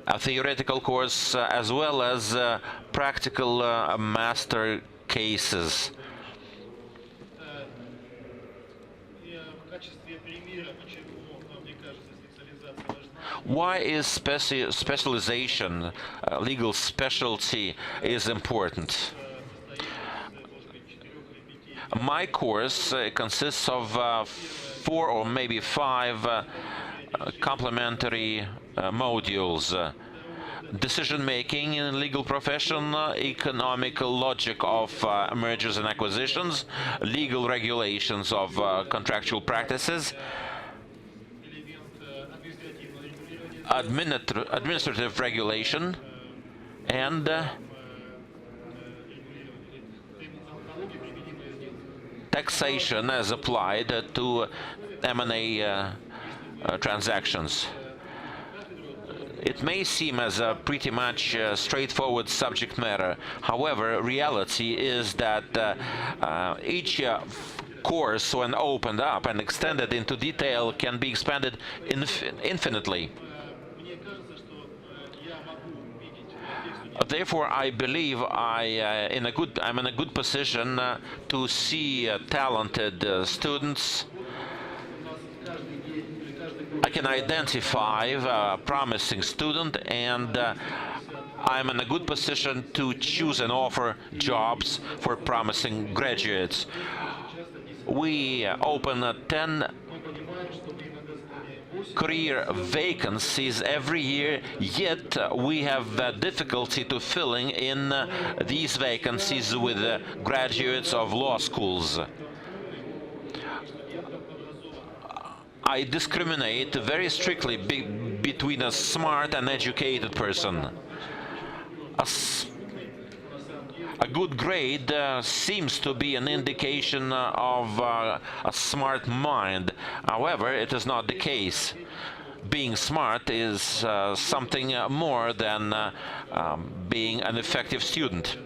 a theoretical course, as well as practical master cases. Why is specialization, legal specialty, is important? My course consists of 4 or maybe 5 complementary modules. Decision-making in the legal profession, economic logic of mergers and acquisitions, legal regulations of contractual practices, administrative regulation, and taxation as applied to M&A transactions. It may seem as a pretty much straightforward subject matter. However, reality is that each course, when opened up and extended into detail, can be expanded infinitely. Therefore, I believe I'm in a good position to see talented students. I can identify a promising student, and I'm in a good position to choose and offer jobs for promising graduates. We open 10 career vacancies every year, yet we have difficulty to filling in these vacancies with graduates of law schools. I discriminate very strictly between a smart and educated person. A good grade seems to be an indication of a smart mind. However, it is not the case. Being smart is something more than being an effective student.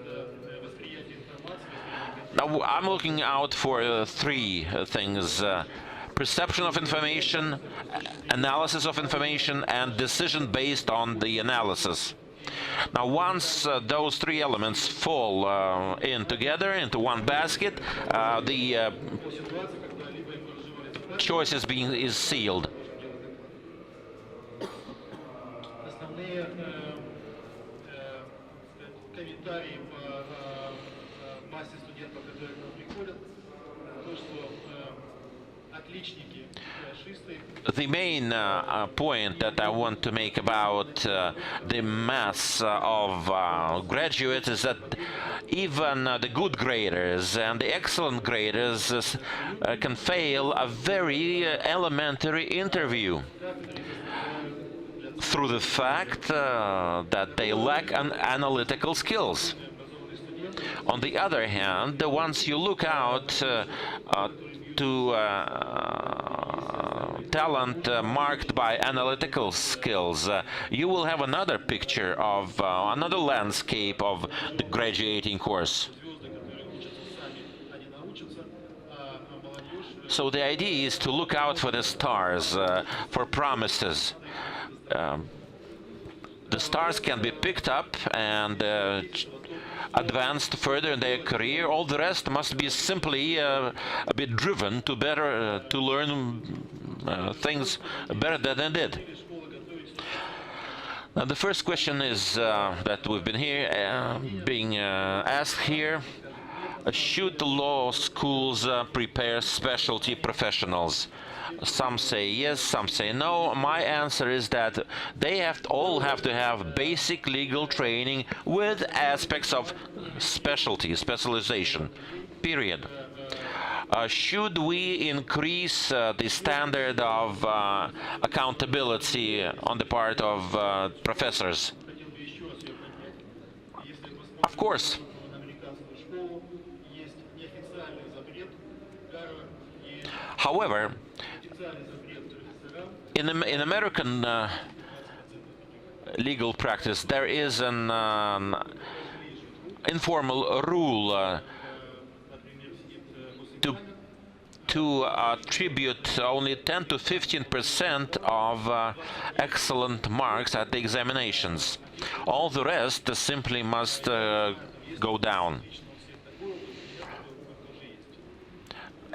Now, I'm looking out for 3 things. Perception of information, analysis of information, and decision based on the analysis. Now, once those 3 elements fall in together into one basket, the choice is sealed. The main point that I want to make about the mass of graduates is that even the good graders and the excellent graders can fail a very elementary interview through the fact that they lack analytical skills. On the other hand, once you look out to talent marked by analytical skills, you will have another picture of another landscape of the graduating course. So the idea is to look out for the stars, for promises. The stars can be picked up and advanced further in their career. All the rest must be simply a bit driven to better to learn things better than they did. Now, the first question is that we've been being asked here: should law schools prepare specialty professionals? Some say yes, some say no. My answer is that they all have to have basic legal training with aspects of specialization, period. Should we increase the standard of accountability on the part of professors? Of course. However, in American legal practice, there is an informal rule to attribute only 10 to 15% of excellent marks at the examinations. All the rest simply must go down.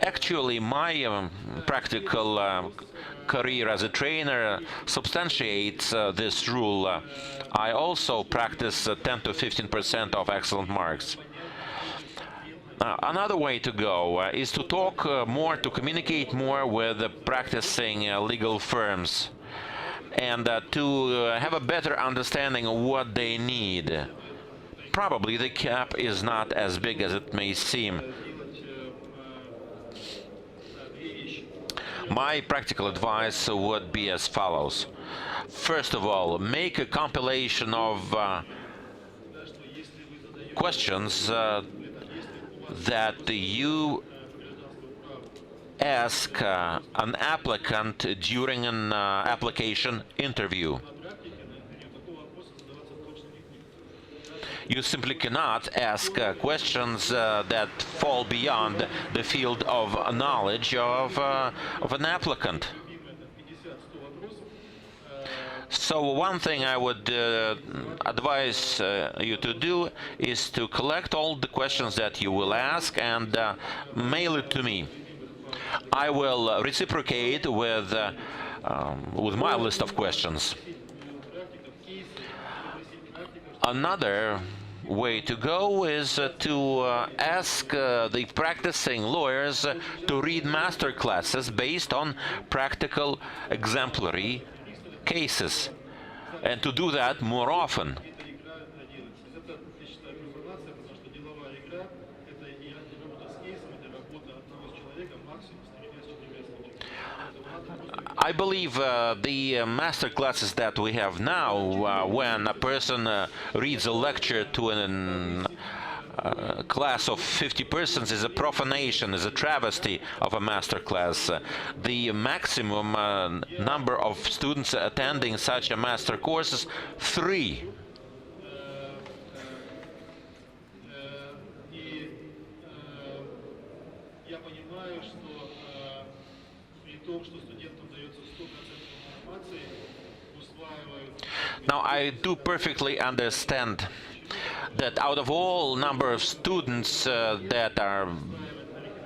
Actually, my practical career as a trainer substantiates this rule. I also practice 10 to 15% of excellent marks. Another way to go is to talk more, to communicate more with the practicing legal firms, and to have a better understanding of what they need. Probably the gap is not as big as it may seem. My practical advice would be as follows. First of all, make a compilation of questions that you ask an applicant during an application interview. You simply cannot ask questions that fall beyond the field of knowledge of an applicant. So one thing I would advise you to do is to collect all the questions that you will ask and mail it to me. I will reciprocate with my list of questions. Another way to go is to ask the practicing lawyers to read master classes based on practical exemplary cases, and to do that more often. I believe the master classes that we have now, when a person reads a lecture to a class of 50 persons, is a profanation, is a travesty of a master class. The maximum number of students attending such a master course is 3. Now, I do perfectly understand that out of all number of students that are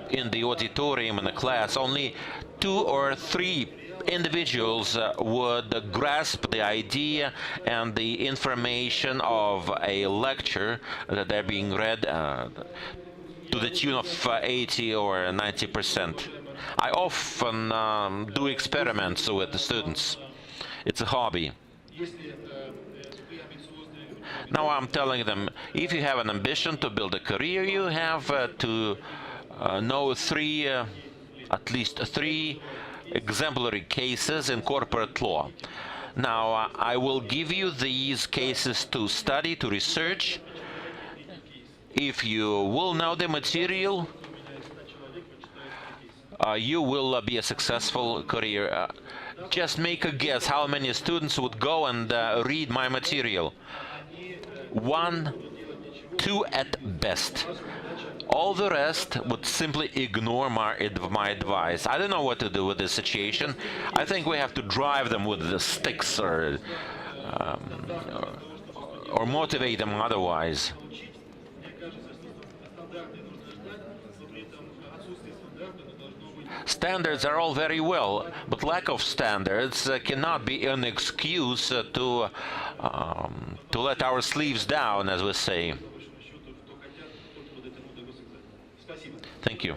in the auditorium in a class, only 2 or 3 individuals would grasp the idea and the information of a lecture that they're being read to the tune of 80 or 90%. I often do experiments with the students. It's a hobby. Now I'm telling them, if you have an ambition to build a career, you have to know at least three exemplary cases in corporate law. Now, I will give you these cases to study, to research. If you will know the material, you will be a successful career. Just make a guess how many students would go and read my material. 1, 2 at best. All the rest would simply ignore my advice. I don't know what to do with this situation. I think we have to drive them with the sticks or motivate them otherwise. Standards are all very well, but lack of standards cannot be an excuse to let our sleeves down, as we say. Thank you.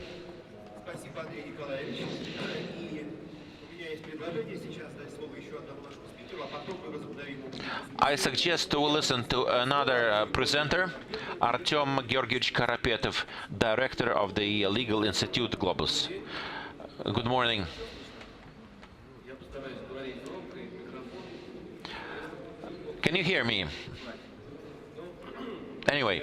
I suggest to listen to another presenter, Artem Georgievich Karapetov, director of the Legal Institute Globus. Good morning. Can you hear me? Anyway,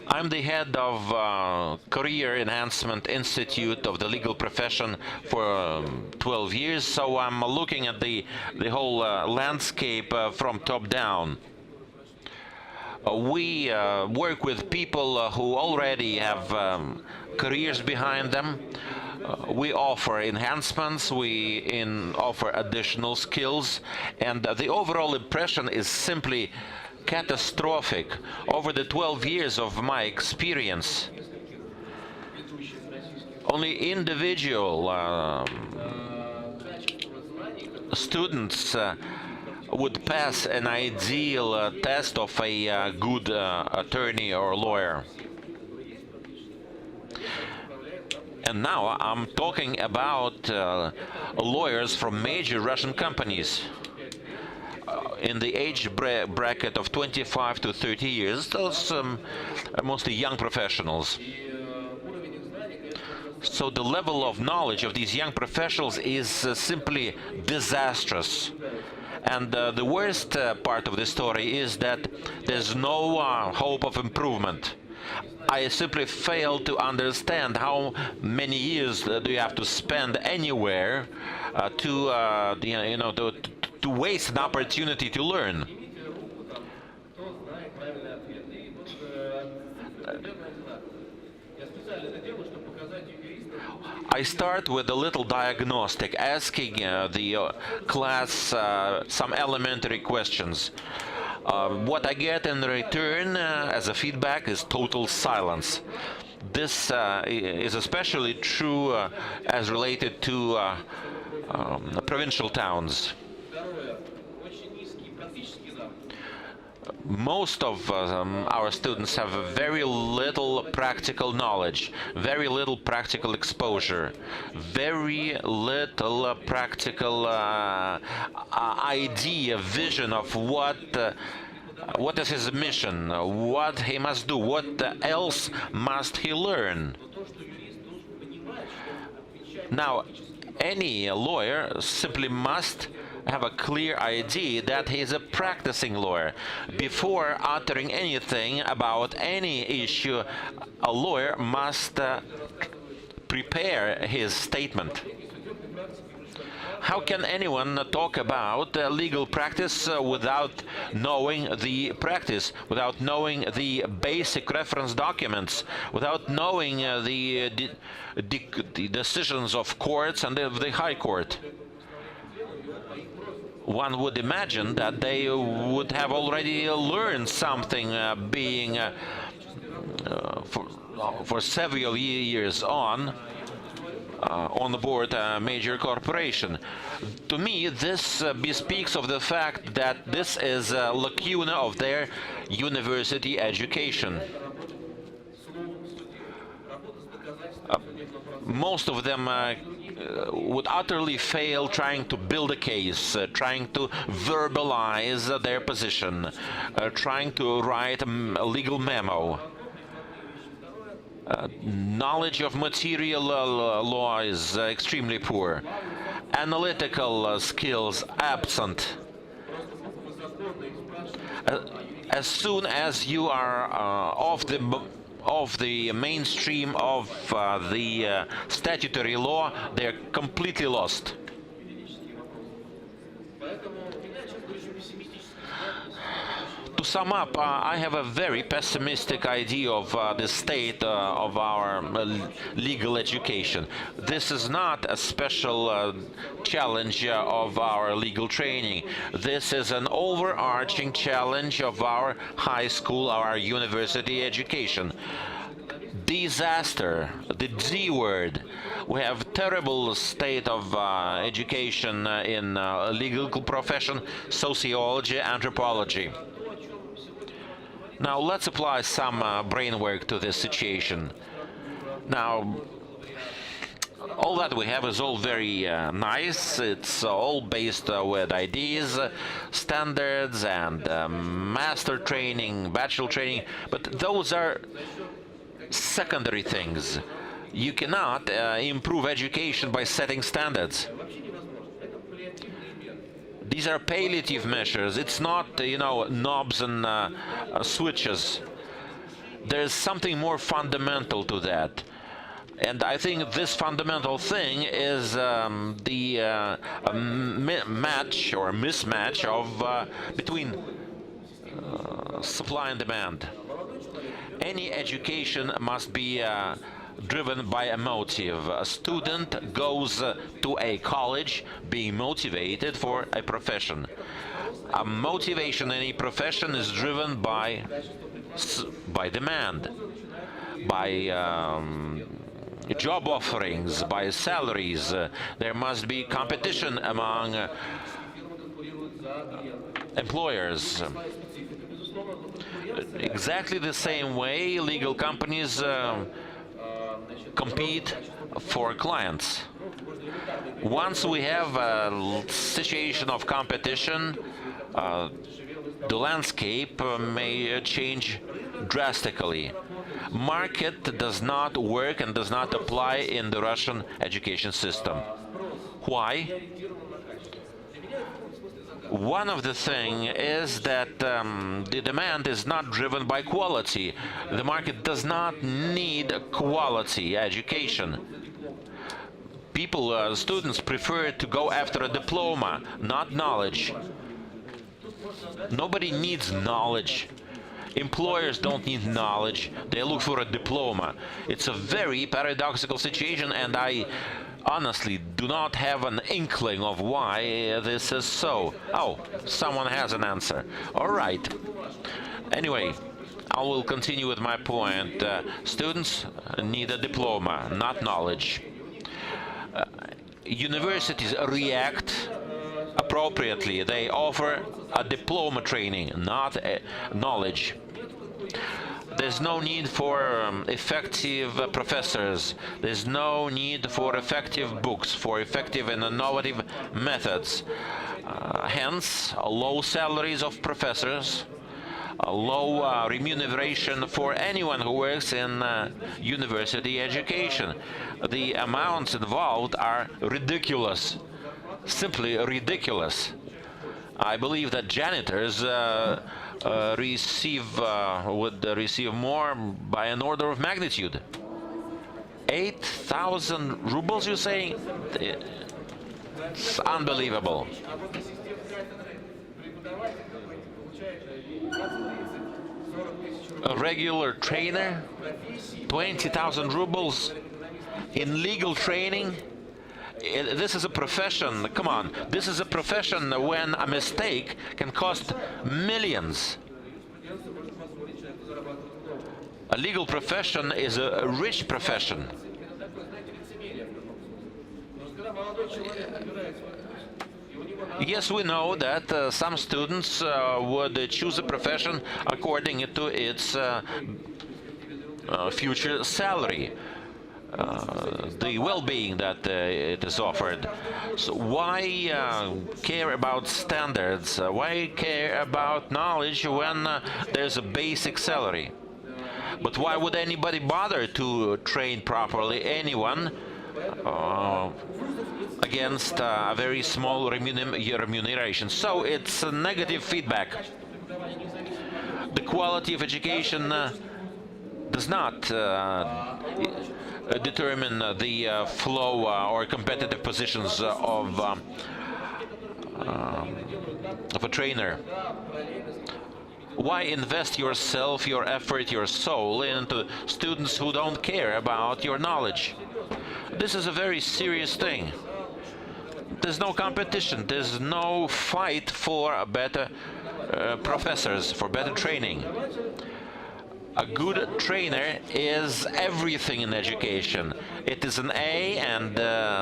I'm the head of Career Enhancement Institute of the legal profession for 12 years, so I'm looking at the whole landscape from top down. We work with people who already have careers behind them. We offer enhancements, we offer additional skills, and the overall impression is simply catastrophic. Over the 12 years of my experience, only individual students would pass an ideal test of a good attorney or lawyer. And now I'm talking about lawyers from major Russian companies in the age bracket of 25 to 30 years. Those are mostly young professionals. So the level of knowledge of these young professionals is simply disastrous. And the worst part of the story is that there's no hope of improvement. I simply fail to understand how many years do you have to spend anywhere to waste an opportunity to learn. I start with a little diagnostic, asking the class some elementary questions. What I get in return as a feedback is total silence. This is especially true as related to provincial towns. Most of our students have very little practical knowledge, very little practical exposure, very little practical idea, vision of what is his mission, what he must do, what else must he learn. Now, any lawyer simply must have a clear idea that he is a practicing lawyer. Before uttering anything about any issue, a lawyer must prepare his statement. How can anyone talk about legal practice without knowing the practice, without knowing the basic reference documents, without knowing the decisions of courts and of the High Court? One would imagine that they would have already learned something being for several years on the board a major corporation. To me, this bespeaks of the fact that this is a lacuna of their university education. most of them would utterly fail trying to build a case, trying to verbalize their position, trying to write a legal memo. Knowledge of material law is extremely poor. Analytical skills absent. As soon as you are off the mainstream of the statutory law, they're completely lost. To sum up, I have a very pessimistic idea of the state of our legal education. This is not a special challenge of our legal training. This is an overarching challenge of our high school, our university education. Disaster, the D word. We have terrible state of education in legal profession, sociology, anthropology. Now let's apply some brain work to this situation. Now, all that we have is all very nice. It's all based with ideas, standards, and master training, bachelor training, but those are secondary things. You cannot improve education by setting standards. These are palliative measures. It's not, knobs and switches. There's something more fundamental to that. And I think this fundamental thing is the match or mismatch of between supply and demand. Any education must be driven by a motive. A student goes to a college being motivated for a profession. A motivation in a profession is driven by demand, by job offerings, by salaries. There must be competition among employers. Exactly the same way legal companies compete for clients. Once we have a situation of competition, the landscape may change drastically. Market does not work and does not apply in the Russian education system. Why? One of the things is that the demand is not driven by quality. The market does not need quality education. People, students prefer to go after a diploma, not knowledge. Nobody needs knowledge. Employers don't need knowledge. They look for a diploma. It's a very paradoxical situation, and I honestly do not have an inkling of why this is so. Oh, someone has an answer. All right. Anyway, I will continue with my point. Students need a diploma, not knowledge. Universities react appropriately. They offer a diploma training, not knowledge. There's no need for effective professors. There's no need for effective books, for effective and innovative methods. Hence, low salaries of professors, low remuneration for anyone who works in university education. The amounts involved are ridiculous, simply ridiculous. I believe that janitors would receive more by an order of magnitude. 8,000 rubles, you're saying? It's unbelievable. A regular trainer, 20,000 rubles in legal training. This is a profession, come on, this is a profession when a mistake can cost millions. A legal profession is a rich profession. Yes, we know that some students would choose a profession according to its future salary. the well-being that it is offered. So why care about standards? Why care about knowledge when there's a basic salary? But why would anybody bother to train properly anyone against a very small remuneration? So it's a negative feedback. The quality of education does not determine the flow or competitive positions of a trainer. Why invest yourself, your effort, your soul into students who don't care about your knowledge? This is a very serious thing. There's no competition, there's no fight for better professors, for better training. A good trainer is everything in education. It is an A and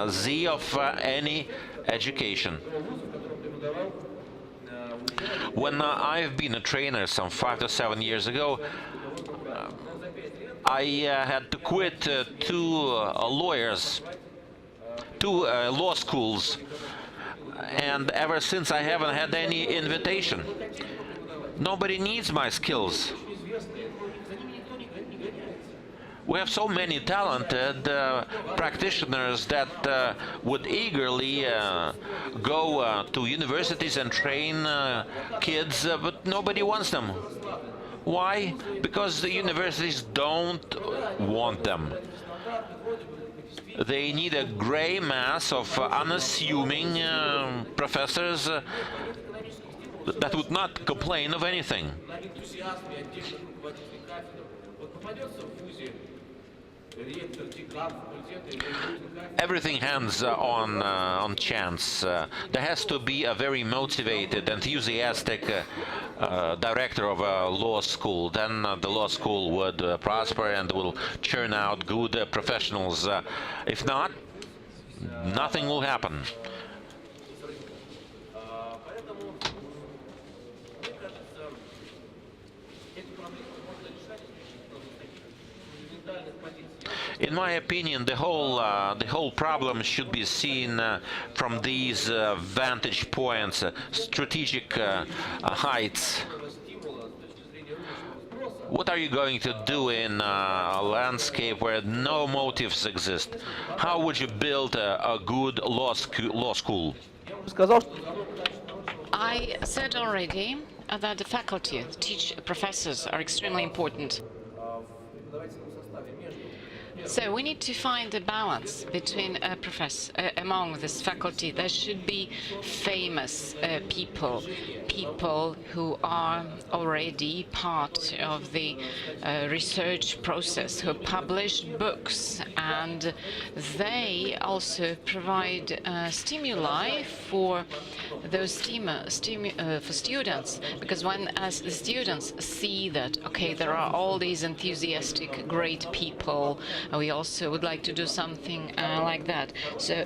Z of any education. When I've been a trainer some 5 to 7 years ago, I had to quit two law schools, and ever since I haven't had any invitation. Nobody needs my skills. We have so many talented practitioners that would eagerly go to universities and train kids, but nobody wants them. Why? Because the universities don't want them. They need a gray mass of unassuming professors that would not complain of anything. Everything hangs on chance. There has to be a very motivated, enthusiastic director of a law school. Then the law school would prosper and will churn out good professionals. If not, nothing will happen. In my opinion, the whole problem should be seen from these vantage points, strategic heights. What are you going to do in a landscape where no motives exist? How would you build a good law school?
I said already that the faculty, professors are extremely important. So we need to find a balance between among this faculty. There should be famous people who are already part of the research process, who publish books, and they also provide stimuli for those for students. Because as the students see that, okay, there are all these enthusiastic, great people, we also would like to do something like that. So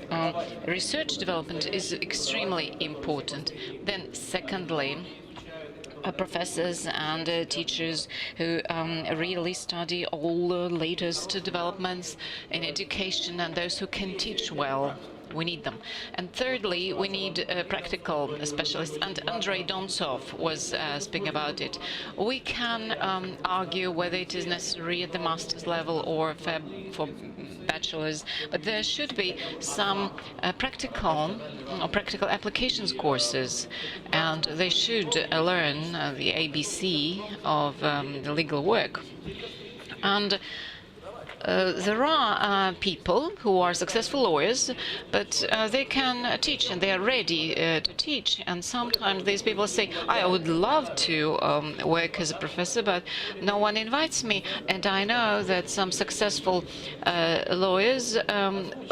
research development is extremely important. Then secondly, professors and teachers who really study all the latest developments in education, and those who can teach well. We need them. And thirdly, we need practical specialists. And Andrei Dontsov was speaking about it. We can argue whether it is necessary at the master's level or for bachelors, but there should be some practical applications courses, and they should learn the ABC of legal work. And there are people who are successful lawyers, but they can teach, and they are ready to teach. And sometimes these people say, I would love to work as a professor, but no one invites me. And I know that some successful lawyers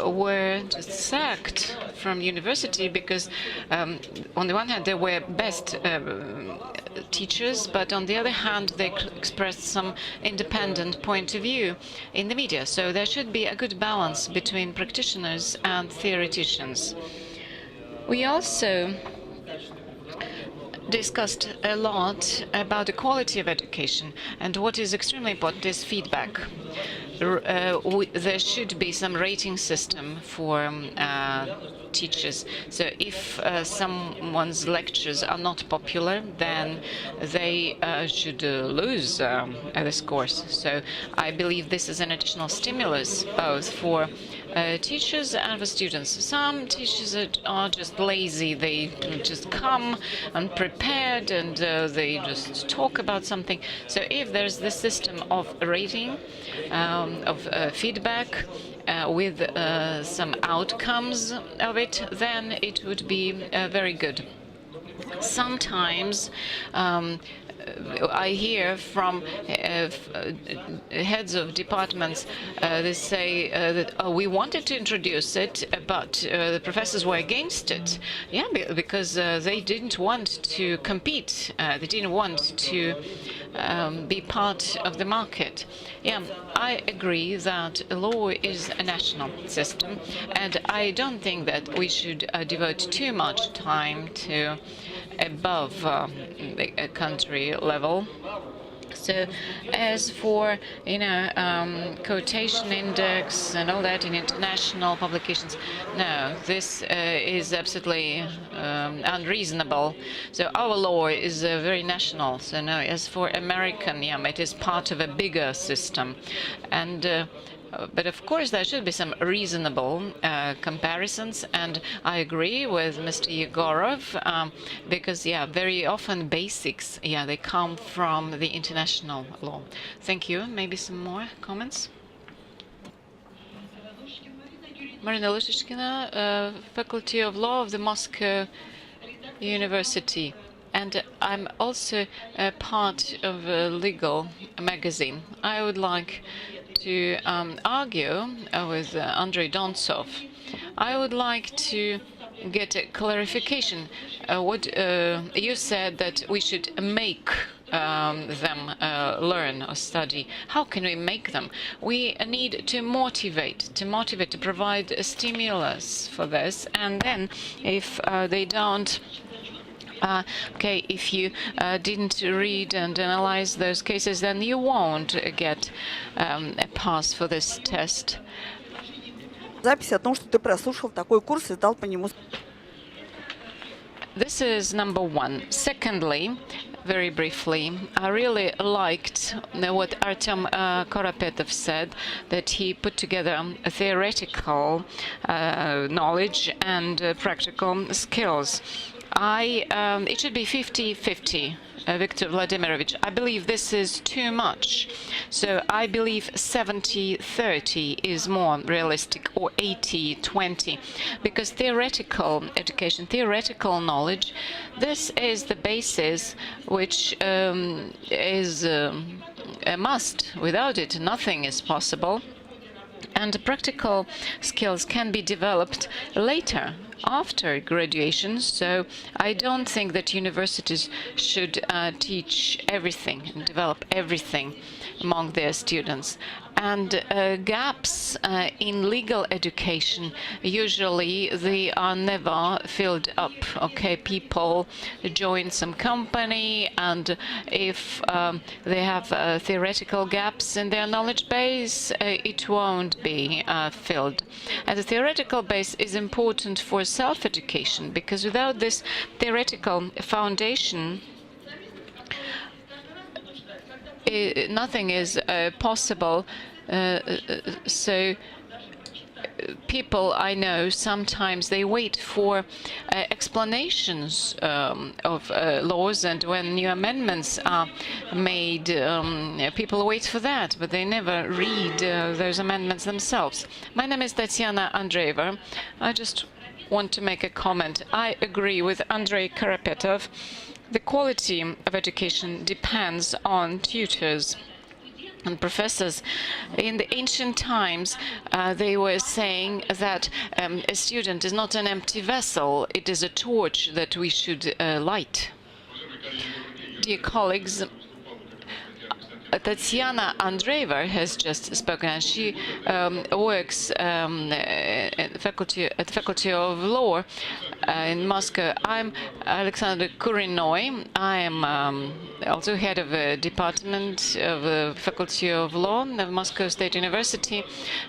were just sacked from university because, on the one hand, they were best teachers, but on the other hand, they expressed some independent point of view in the media. So there should be a good balance between practitioners and theoreticians. We also discussed a lot about the quality of education, and what is extremely important is feedback. there should be some rating system for teachers. So if someone's lectures are not popular, then they should lose this course. So I believe this is an additional stimulus both for teachers and for students. Some teachers are just lazy. They just come unprepared and they just talk about something. So if there's this system of rating, of feedback, with some outcomes of it, then it would be very good. Sometimes I hear from heads of departments, they say that we wanted to introduce it, but the professors were against it. Yeah, because they didn't want to compete. They didn't want to be part of the market. Yeah, I agree that law is a national system, and I don't think that we should devote too much time to above the country level. So as for, quotation index and all that in international publications, no, this is absolutely unreasonable. So our law is very national. So no, as for American, yeah, it is part of a bigger system. And but of course, there should be some reasonable comparisons, and I agree with Mr. Yegorov, because, yeah, very often basics, yeah, they come from the international law. Thank you. Maybe some more comments? Marina Lushishkina, Faculty of Law of the Moscow University. And I'm also a part of a legal magazine. I would like to argue with Andrei Dontsov. I would like to get a clarification. What you said that we should make them learn or study. How can we make them? We need to motivate, to provide a stimulus for this. And then if they don't, okay, if you didn't read and analyze those cases, then you won't get a pass for this test.
Запись о том, что ты прослушал такой курс и сдал по нему.
This is number one. Secondly, very briefly, I really liked what Artem Korapetov said, that he put together a theoretical knowledge and practical skills. It should be 50-50, Viktor Vladimirovich. I believe this is too much. So I believe 70-30 is more realistic, or 80-20, because theoretical education, theoretical knowledge, this is the basis which is a must. Without it, nothing is possible. And practical skills can be developed later, after graduation. So I don't think that universities should teach everything and develop everything among their students. And gaps in legal education, usually they are never filled up. Okay, people join some company, and if they have theoretical gaps in their knowledge base, it won't be filled. And the theoretical base is important for self-education, because without this theoretical foundation, nothing is possible. So people I know, sometimes they wait for explanations of laws, and when new amendments are made, people wait for that, but they never read those amendments themselves. My name is Tatiana Andreeva. I just want to make a comment. I agree with Andrei Karapetov. The quality of education depends on tutors and professors. In the ancient times, they were saying that a student is not an empty vessel, it is a torch that we should light. Dear colleagues, Tatiana Andreeva has just spoken, and she works at the Faculty of Law in Moscow. I'm Alexander Kurinoy. I am also head of a department of the Faculty of Law of Moscow State University,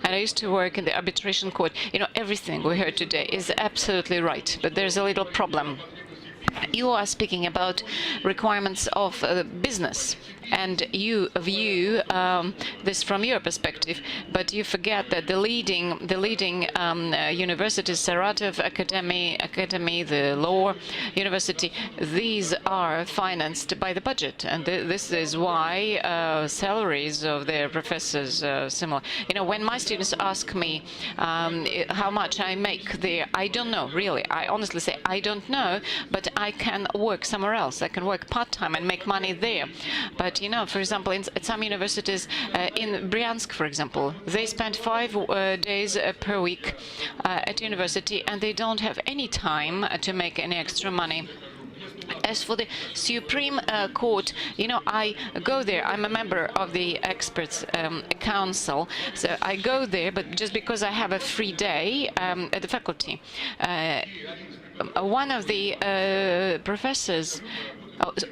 and I used to work in the arbitration court. You know, everything we heard today is absolutely right, but there's a little problem. You are speaking about requirements of business, and you view this from your perspective, but you forget that the leading universities, Saratov Academy, the Law University, these are financed by the budget, and this is why salaries of their professors are similar. You know, when my students ask me how much I make there, I don't know, really. I honestly say I don't know, but I can work somewhere else. I can work part-time and make money there. But you know, for example, at some universities, in Bryansk, for example, they spend 5 days per week at university, and they don't have any time to make any extra money. As for the Supreme Court, you know, I go there. I'm a member of the Experts Council, so I go there, but just because I have a free day at the faculty. One of the professors,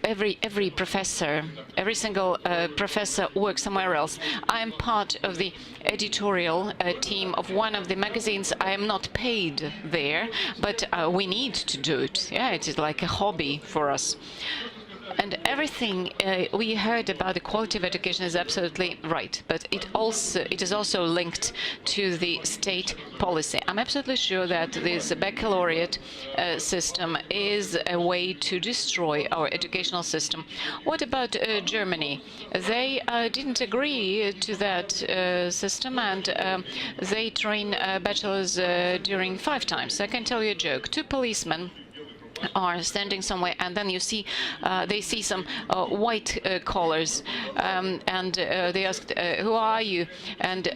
every professor, every single professor works somewhere else. I am part of the editorial team of one of the magazines. I am not paid there, but we need to do it. Yeah, it is like a hobby for us. And everything we heard about the quality of education is absolutely right, but it is also linked to the state policy. I'm absolutely sure that this baccalaureate system is a way to destroy our educational system. What about Germany? They didn't agree to that system, and they train bachelors during 5 times. I can tell you a joke. 2 policemen are standing somewhere, and then you see they see some white collars, and they asked, who are you? And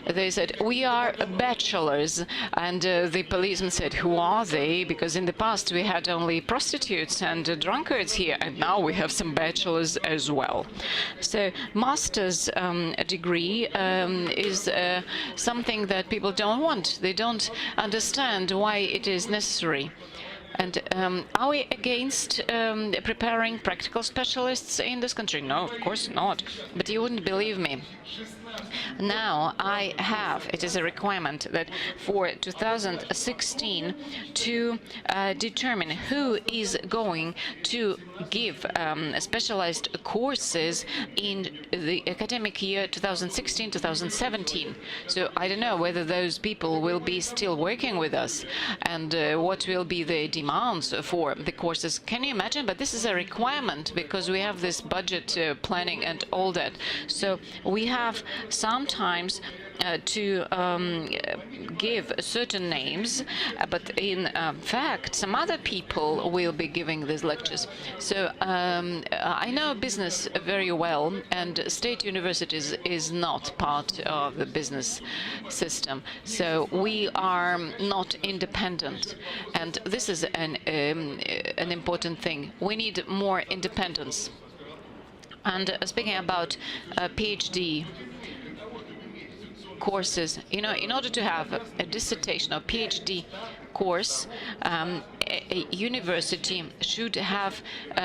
they said, we are bachelors. And the policeman said, who are they? Because in the past we had only prostitutes and drunkards here, and now we have some bachelors as well. So master's degree is something that people don't want. They don't understand why it is necessary. And are we against preparing practical specialists in this country? No, of course not. But you wouldn't believe me. Now it is a requirement that for 2016 to determine who is going to give specialized courses in the academic year 2016-2017. So I don't know whether those people will be still working with us, and what will be the demands for the courses. Can you imagine? But this is a requirement because we have this budget planning and all that. So we have sometimes to give certain names, but in fact some other people will be giving these lectures. So I know business very well, and state universities is not part of the business system. So we are not independent, and this is an important thing. We need more independence. And speaking about PhD courses, you know, in order to have a dissertation or PhD course, a university should have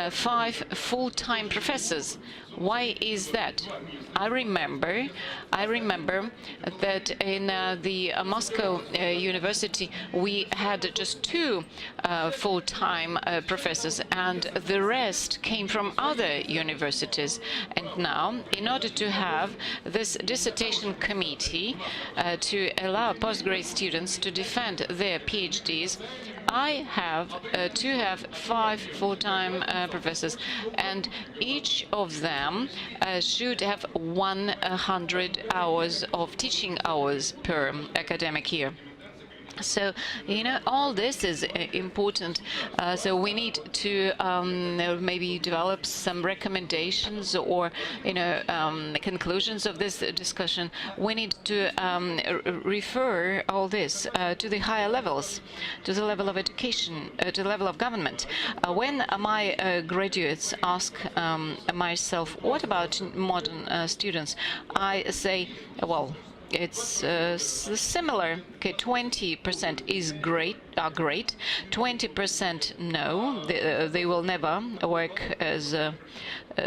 5 full-time professors. Why is that? I remember that in the Moscow University we had just 2 full-time professors, and the rest came from other universities. And now, in order to have this dissertation committee to allow postgraduate students to defend their PhDs, I have to have 5 full-time professors, and each of them should have 100 hours of teaching hours per academic year. So, all this is important. So we need to maybe develop some recommendations or, conclusions of this discussion. We need to refer all this to the higher levels, to the level of education, to the level of government. When my graduates ask myself, what about modern students? I say, well, it's similar. Okay, 20% is great, 20% no, they will never work as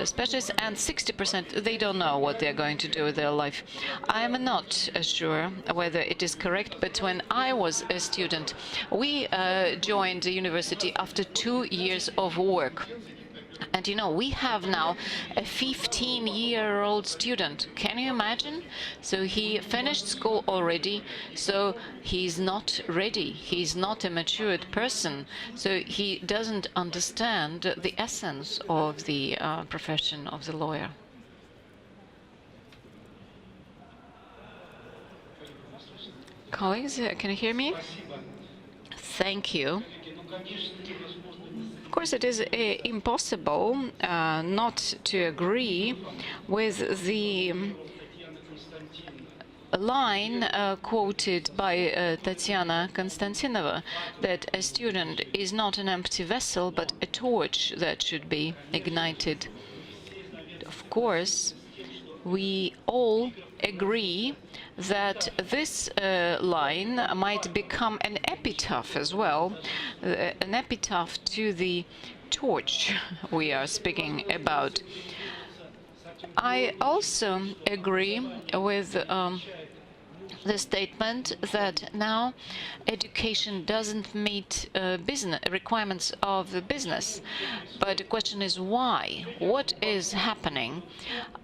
specialists, and 60% they don't know what they're going to do with their life. I'm not sure whether it is correct, but when I was a student, we joined the university after 2 years of work. And we have now a 15-year-old student. Can you imagine? So he finished school already, so he's not ready. He's not a matured person, so he doesn't understand the essence of the profession of the lawyer. Colleagues, can you hear me? Thank you. Of course, it is impossible not to agree with the line quoted by Tatiana Konstantinova, that a student is not an empty vessel, but a torch that should be ignited. Of course, we all agree that this line might become an epitaph as well, an epitaph to the torch we are speaking about. I also agree with the statement that now education doesn't meet business requirements of the business. But the question is why? What is happening?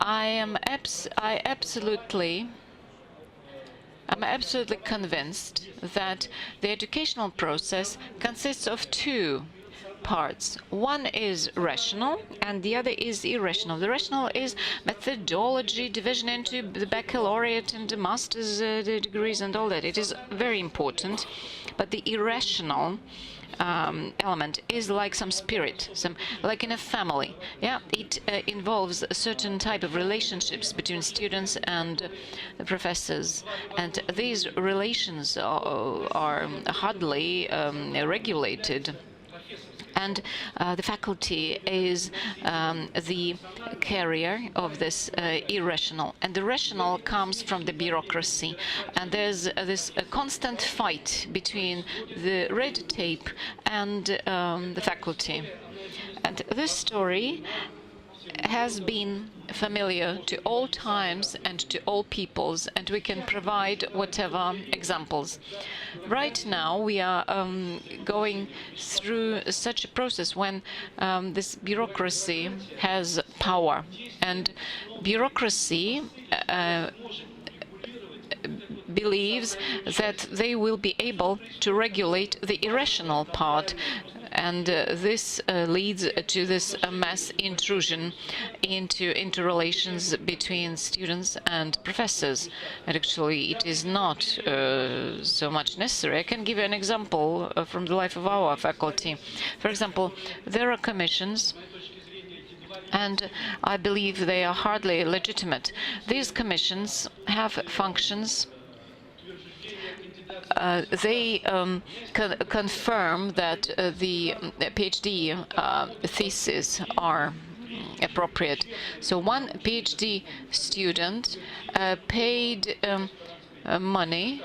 I'm absolutely convinced that the educational process consists of two parts. One is rational and the other is irrational. The rational is methodology, division into the baccalaureate and the master's degrees and all that. It is very important, but the irrational element is like some spirit, like in a family. Yeah, it involves a certain type of relationships between students and the professors, and these relations are hardly regulated. And the faculty is the carrier of this irrational. And the rational comes from the bureaucracy. And there's this constant fight between the red tape and the faculty. And this story has been familiar to all times and to all peoples, and we can provide whatever examples. Right now, we are going through such a process when this bureaucracy has power, and bureaucracy believes that they will be able to regulate the irrational part. And this leads to this mass intrusion into relations between students and professors. And actually, it is not so much necessary. I can give you an example from the life of our faculty. For example, there are commissions, and I believe they are hardly legitimate. These commissions have functions. They confirm that the PhD theses are appropriate. So one PhD student paid money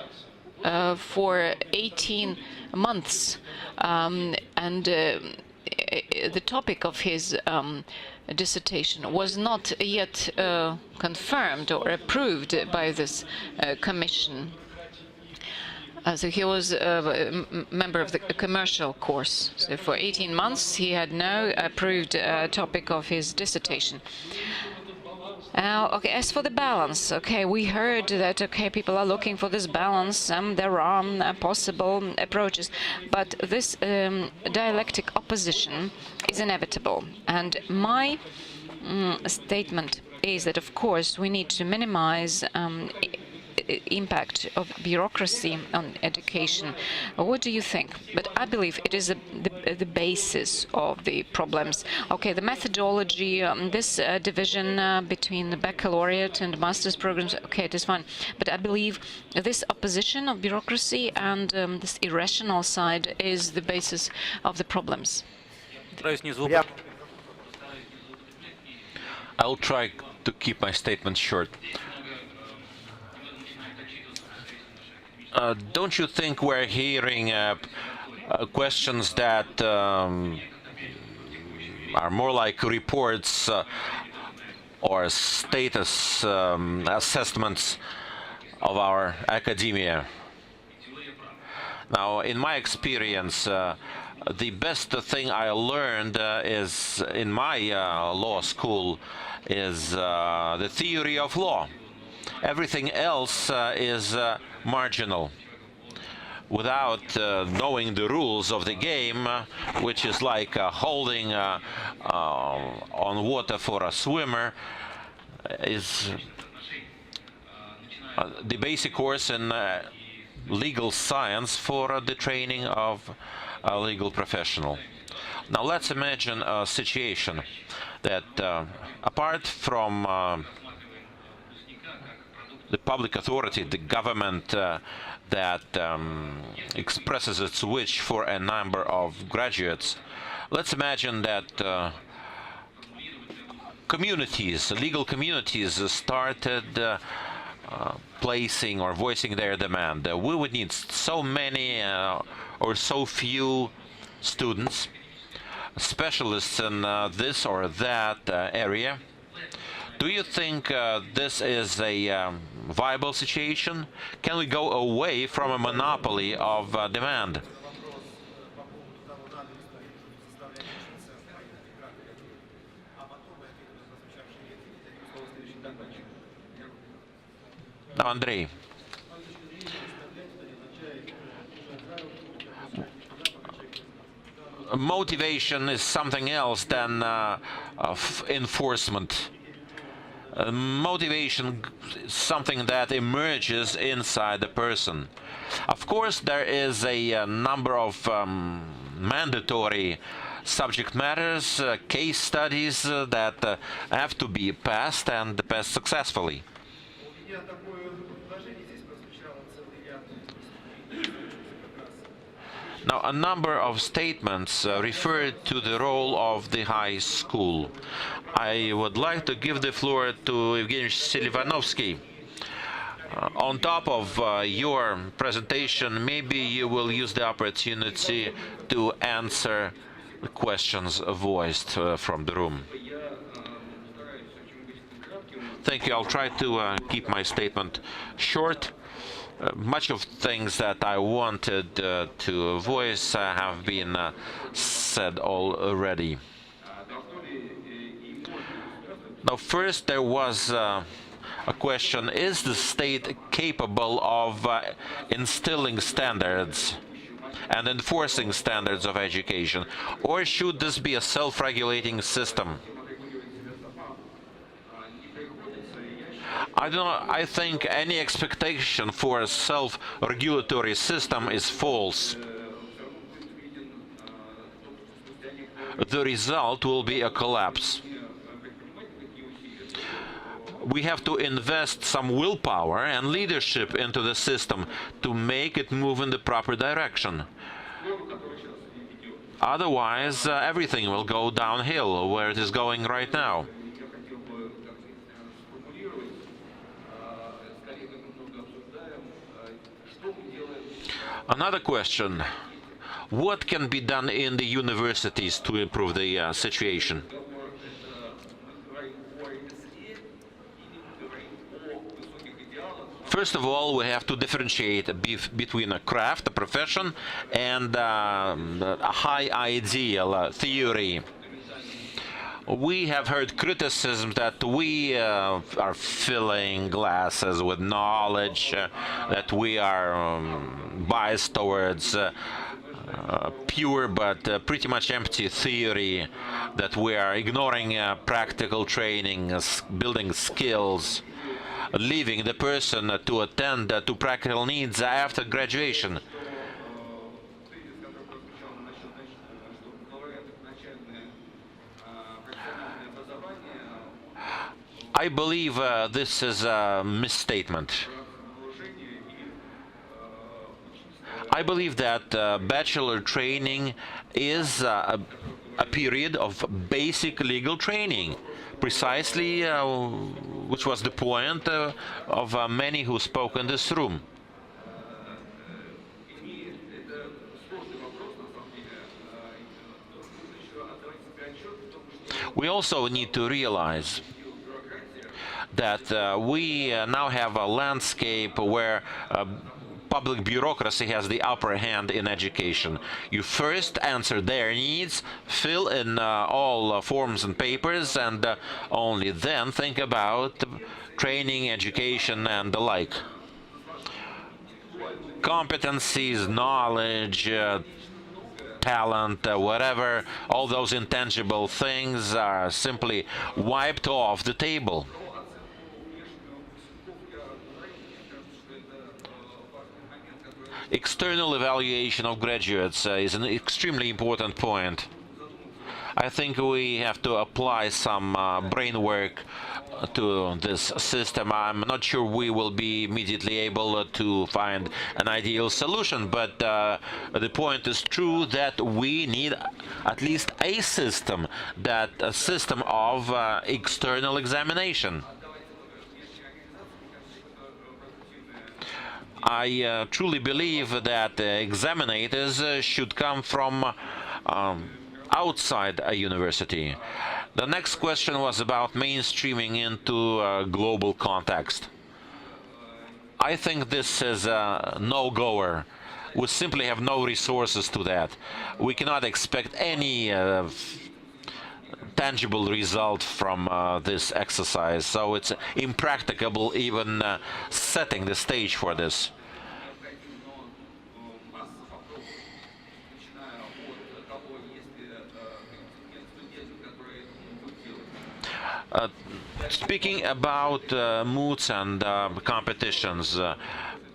for 18 months, and the topic of his dissertation was not yet confirmed or approved by this commission. So he was a member of the commercial course. So for 18 months, he had no approved topic of his dissertation. Okay, as for the balance, okay, we heard that, okay, people are looking for this balance, and there are possible approaches, but this dialectic opposition is inevitable. And my statement is that, of course, we need to minimize impact of bureaucracy on education. What do you think? But I believe it is the basis of the problems. Okay, the methodology, this division between the baccalaureate and master's programs, okay, it is fine. But I believe this opposition of bureaucracy and this irrational side is the basis of the problems.
I'll try to keep my statement short. Don't you think we're hearing questions that are more like reports or status assessments of our academia? Now, in my experience, the best thing I learned is in my law school is the theory of law. Everything else is marginal. Without knowing the rules of the game, which is like holding on water for a swimmer, is the basic course in legal science for the training of a legal professional. Now let's imagine a situation that apart from the public authority, the government that expresses its wish for a number of graduates, let's imagine that communities, legal communities started placing or voicing their demand. We would need so many or so few students, specialists in this or that area. Do you think this is a viable situation? Can we go away from a monopoly of demand? Now, Andrei. Motivation is something else than enforcement. Motivation is something that emerges inside the person. Of course, there is a number of mandatory subject matters, case studies that have to be passed and passed successfully. Now, a number of statements referred to the role of the high school. I would like to give the floor to Evgeny Silivanovsky. On top of your presentation, maybe you will use the opportunity to answer the questions voiced from the room. Thank you. I'll try to keep my statement short. Much of things that I wanted to voice have been said already. Now, first there was a question: is the state capable of instilling standards and enforcing standards of education, or should this be a self-regulating system? I think any expectation for a self-regulatory system is false. The result will be a collapse. We have to invest some willpower and leadership into the system to make it move in the proper direction. Otherwise, everything will go downhill where it is going right now. Another question: what can be done in the universities to improve the situation? First of all, we have to differentiate between a craft, a profession, and a high ideal theory. We have heard criticism that we are filling glasses with knowledge, that we are biased towards pure but pretty much empty theory, that we are ignoring practical training, building skills. leaving the person to attend to practical needs after graduation. I believe this is a misstatement. I believe that bachelor training is a period of basic legal training, precisely which was the point of many who spoke in this room. We also need to realize that we now have a landscape where public bureaucracy has the upper hand in education. You first answer their needs, fill in all forms and papers, and only then think about training, education, and the like. Competencies, knowledge, talent, whatever, all those intangible things are simply wiped off the table. External evaluation of graduates is an extremely important point. I think we have to apply some brain work to this system. I'm not sure we will be immediately able to find an ideal solution, but the point is true that we need at least a system, that a system of external examination. I truly believe that examinators should come from outside a university. The next question was about mainstreaming into a global context. I think this is a no-goer. We simply have no resources to that. We cannot expect any tangible result from this exercise, so it's impracticable even setting the stage for this. Speaking about moods and competitions,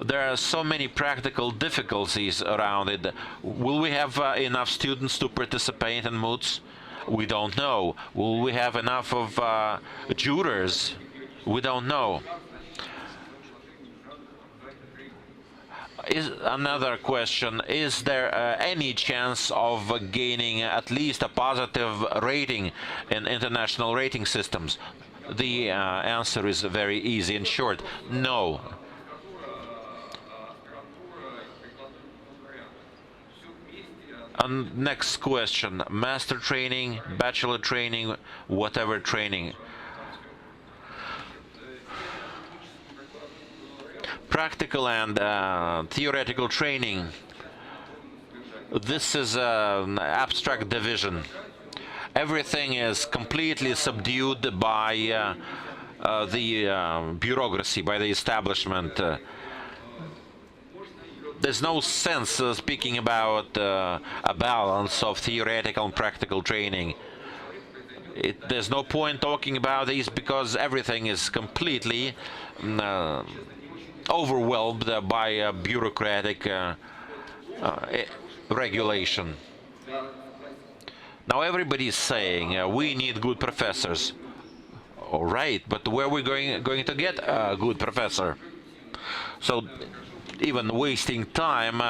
there are so many practical difficulties around it. Will we have enough students to participate in moods? We don't know. Will we have enough of tutors? We don't know. Another question, is there any chance of gaining at least a positive rating in international rating systems? The answer is very easy and short: no. And next question, master training, bachelor training, whatever training. Practical and theoretical training. This is an abstract division. Everything is completely subdued by the bureaucracy, by the establishment. There's no sense speaking about a balance of theoretical and practical training. There's no point talking about these because everything is completely overwhelmed by bureaucratic regulation. Now everybody is saying we need good professors. All right, but where are we going to get a good professor? So even wasting time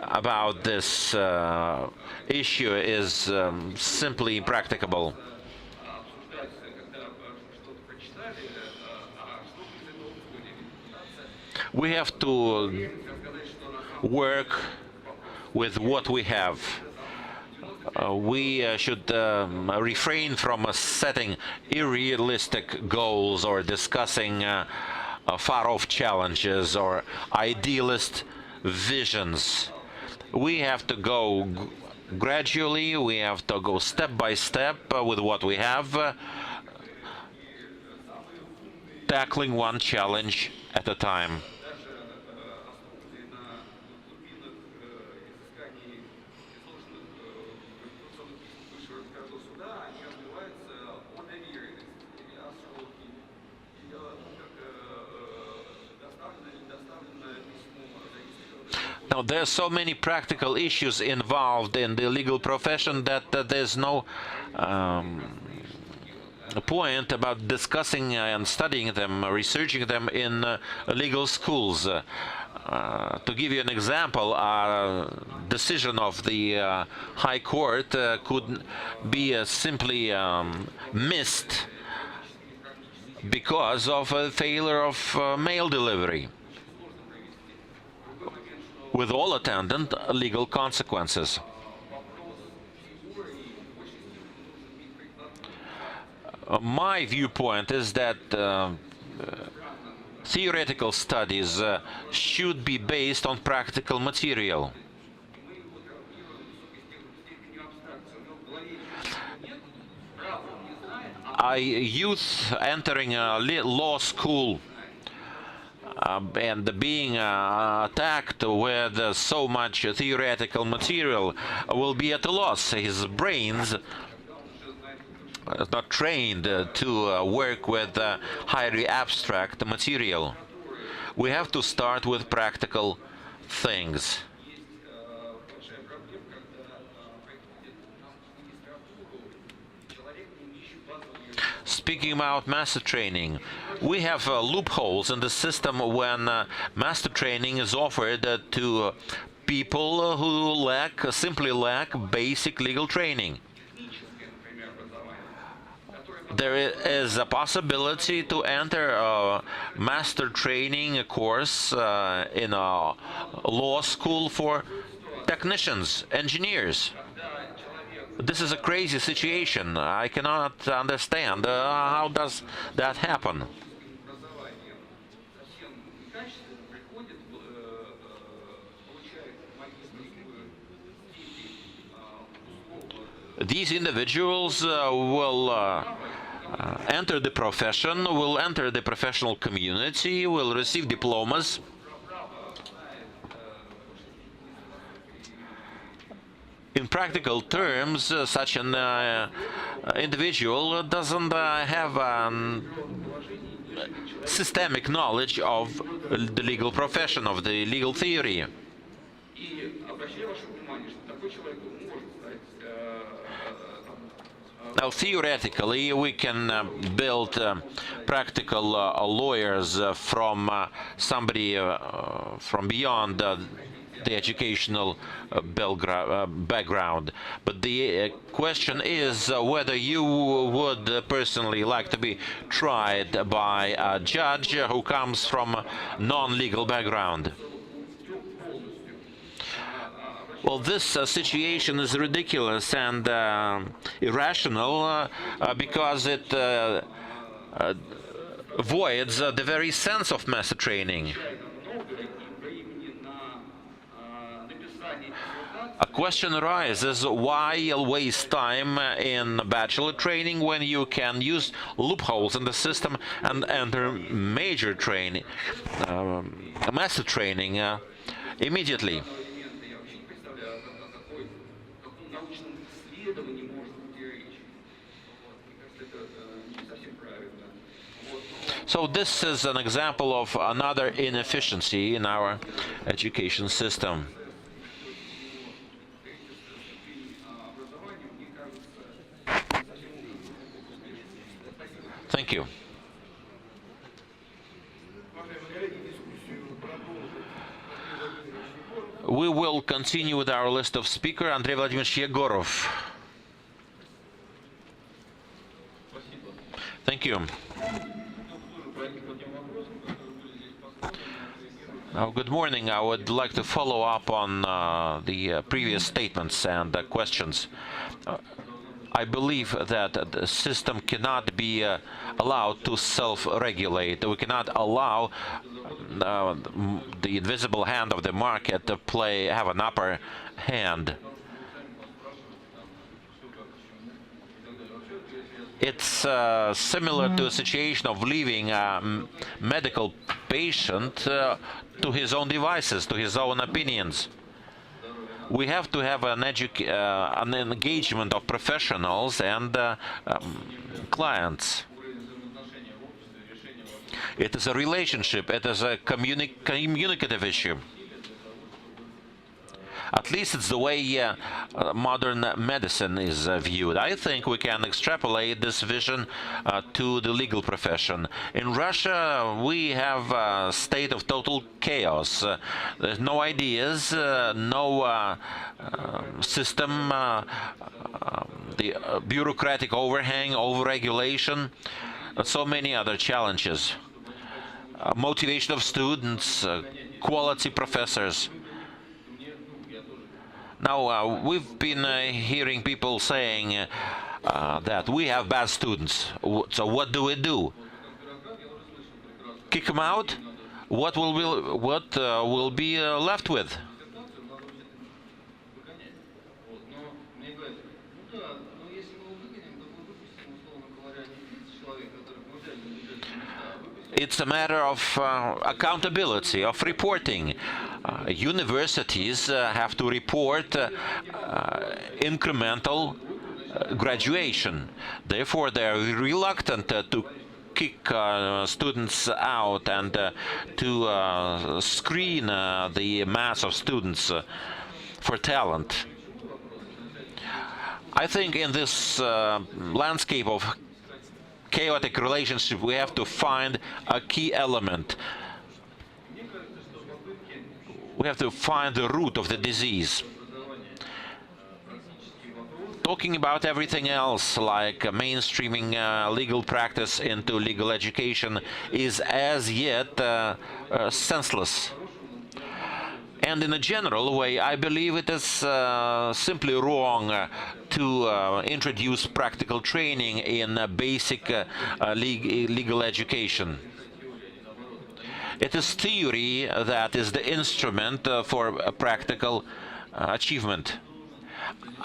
about this issue is simply impracticable. We have to work with what we have. We should refrain from setting unrealistic goals or discussing far-off challenges or idealist visions. We have to go gradually, we have to go step by step with what we have, tackling one challenge at a time. Now, there are so many practical issues involved in the legal profession that there's no point about discussing and studying them, researching them in legal schools. To give you an example, a decision of the High Court could be simply missed because of a failure of mail delivery, with all attendant legal consequences. My viewpoint is that theoretical studies should be based on practical material. A youth entering a law school and being attacked with so much theoretical material will be at a loss. His brains not trained to work with highly abstract material. We have to start with practical things. Speaking about master training, we have loopholes in the system when master training is offered to people who simply lack basic legal training. There is a possibility to enter a master training course in a law school for technicians, engineers. This is a crazy situation. I cannot understand how does that happen. These individuals will enter the profession, will enter the professional community, will receive diplomas. In practical terms, such an individual doesn't have systemic knowledge of the legal profession, of the legal theory. Now, theoretically, we can build practical lawyers from somebody from beyond the educational background. But the question is whether you would personally like to be tried by a judge who comes from a non-legal background. Well, this situation is ridiculous and irrational because it voids the very sense of master training. A question arises, why waste time in bachelor training when you can use loopholes in the system and enter major training, master training immediately? So this is an example of another inefficiency in our education system. Thank you. We will continue with our list of speakers. Andrei Vladimirovich Yegorov. Thank you. Now, good morning. I would like to follow up on the previous statements and questions. I believe that the system cannot be allowed to self-regulate. We cannot allow the invisible hand of the market to have an upper hand. It's similar to a situation of leaving a medical patient to his own devices, to his own opinions. We have to have an engagement of professionals and clients. It is a relationship. It is a communicative issue. At least it's the way modern medicine is viewed. I think we can extrapolate this vision to the legal profession. In Russia, we have a state of total chaos. There's no ideas, no system, the bureaucratic overhang, overregulation, so many other challenges. Motivation of students, quality professors. Now, we've been hearing people saying that we have bad students. So what do we do? Kick them out? What will be left with? It's a matter of accountability, of reporting. Universities have to report incremental graduation. Therefore, they're reluctant to kick students out and to screen the mass of students for talent. I think in this landscape of chaotic relationship, we have to find a key element. We have to find the root of the disease. Talking about everything else, like mainstreaming legal practice into legal education, is as yet senseless. And in a general way, I believe it is simply wrong to introduce practical training in basic legal education. It is theory that is the instrument for practical achievement.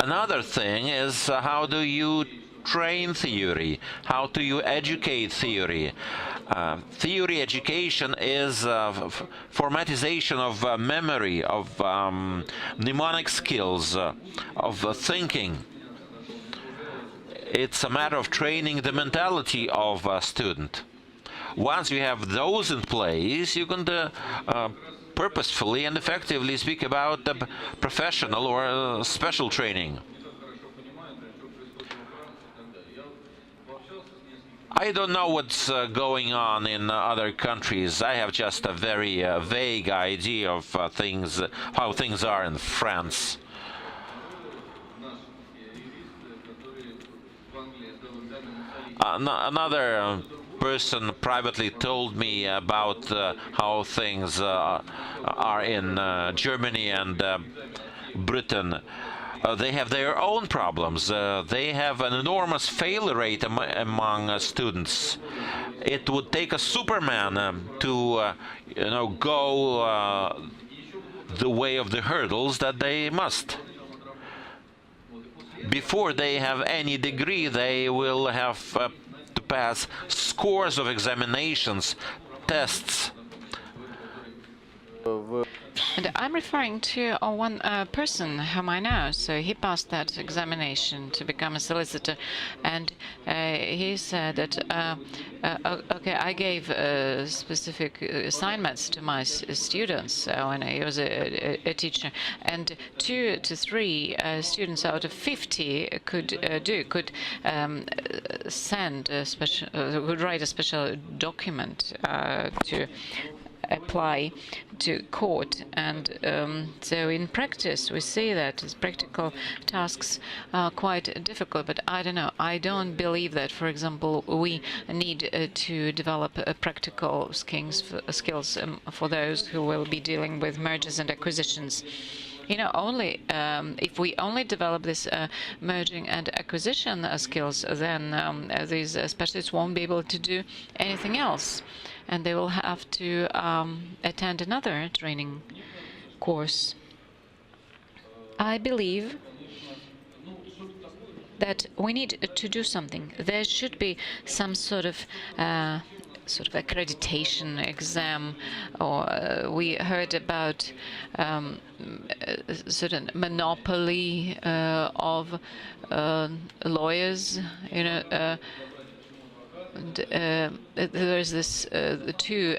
Another thing is how do you train theory? How do you educate theory? Theory education is formatization of memory, of mnemonic skills, of thinking. It's a matter of training the mentality of a student. Once you have those in place, you can purposefully and effectively speak about professional or special training. I don't know what's going on in other countries. I have just a very vague idea of how things are in France. Another person privately told me about how things are in Germany and Britain. They have their own problems. They have an enormous failure rate among students. It would take a Superman to, go the way of the hurdles that they must. Before they have any degree, they will have to pass scores of examinations, tests.
And I'm referring to one person whom I know. So he passed that examination to become a solicitor, and he said that, okay, I gave specific assignments to my students when he was a teacher, and 2 to 3 students out of 50 could send a special, would write a special document to apply to court. And so in practice we see that these practical tasks are quite difficult, but I don't know, I don't believe that, for example, we need to develop practical skills for those who will be dealing with mergers and acquisitions. Only if we only develop this merging and acquisition skills, then these specialists won't be able to do anything else, and they will have to attend another training course. I believe that we need to do something. There should be some sort of accreditation exam, or we heard about certain monopoly of lawyers. There's this to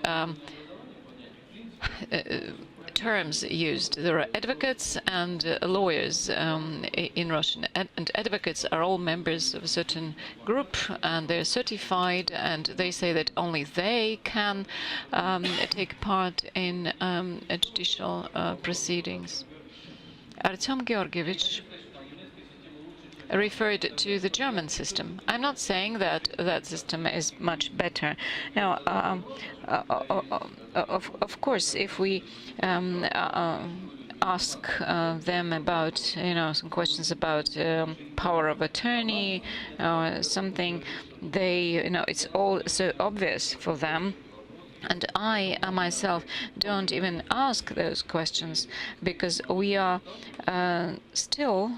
terms used. There are advocates and lawyers in Russian, and advocates are all members of a certain group, and they're certified, and they say that only they can take part in judicial proceedings. Artyom Georgievich referred to the German system. I'm not saying that that system is much better. Now, of course, if we ask them about, some questions about power of attorney or something, they, it's all so obvious for them. And I myself don't even ask those questions because we are still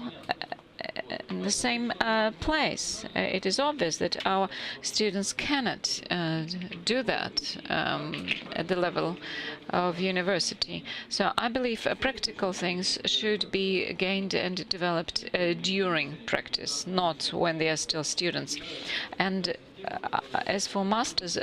in the same place. It is obvious that our students cannot do that at the level of university. So I believe practical things should be gained and developed during practice, not when they are still students. And as for master's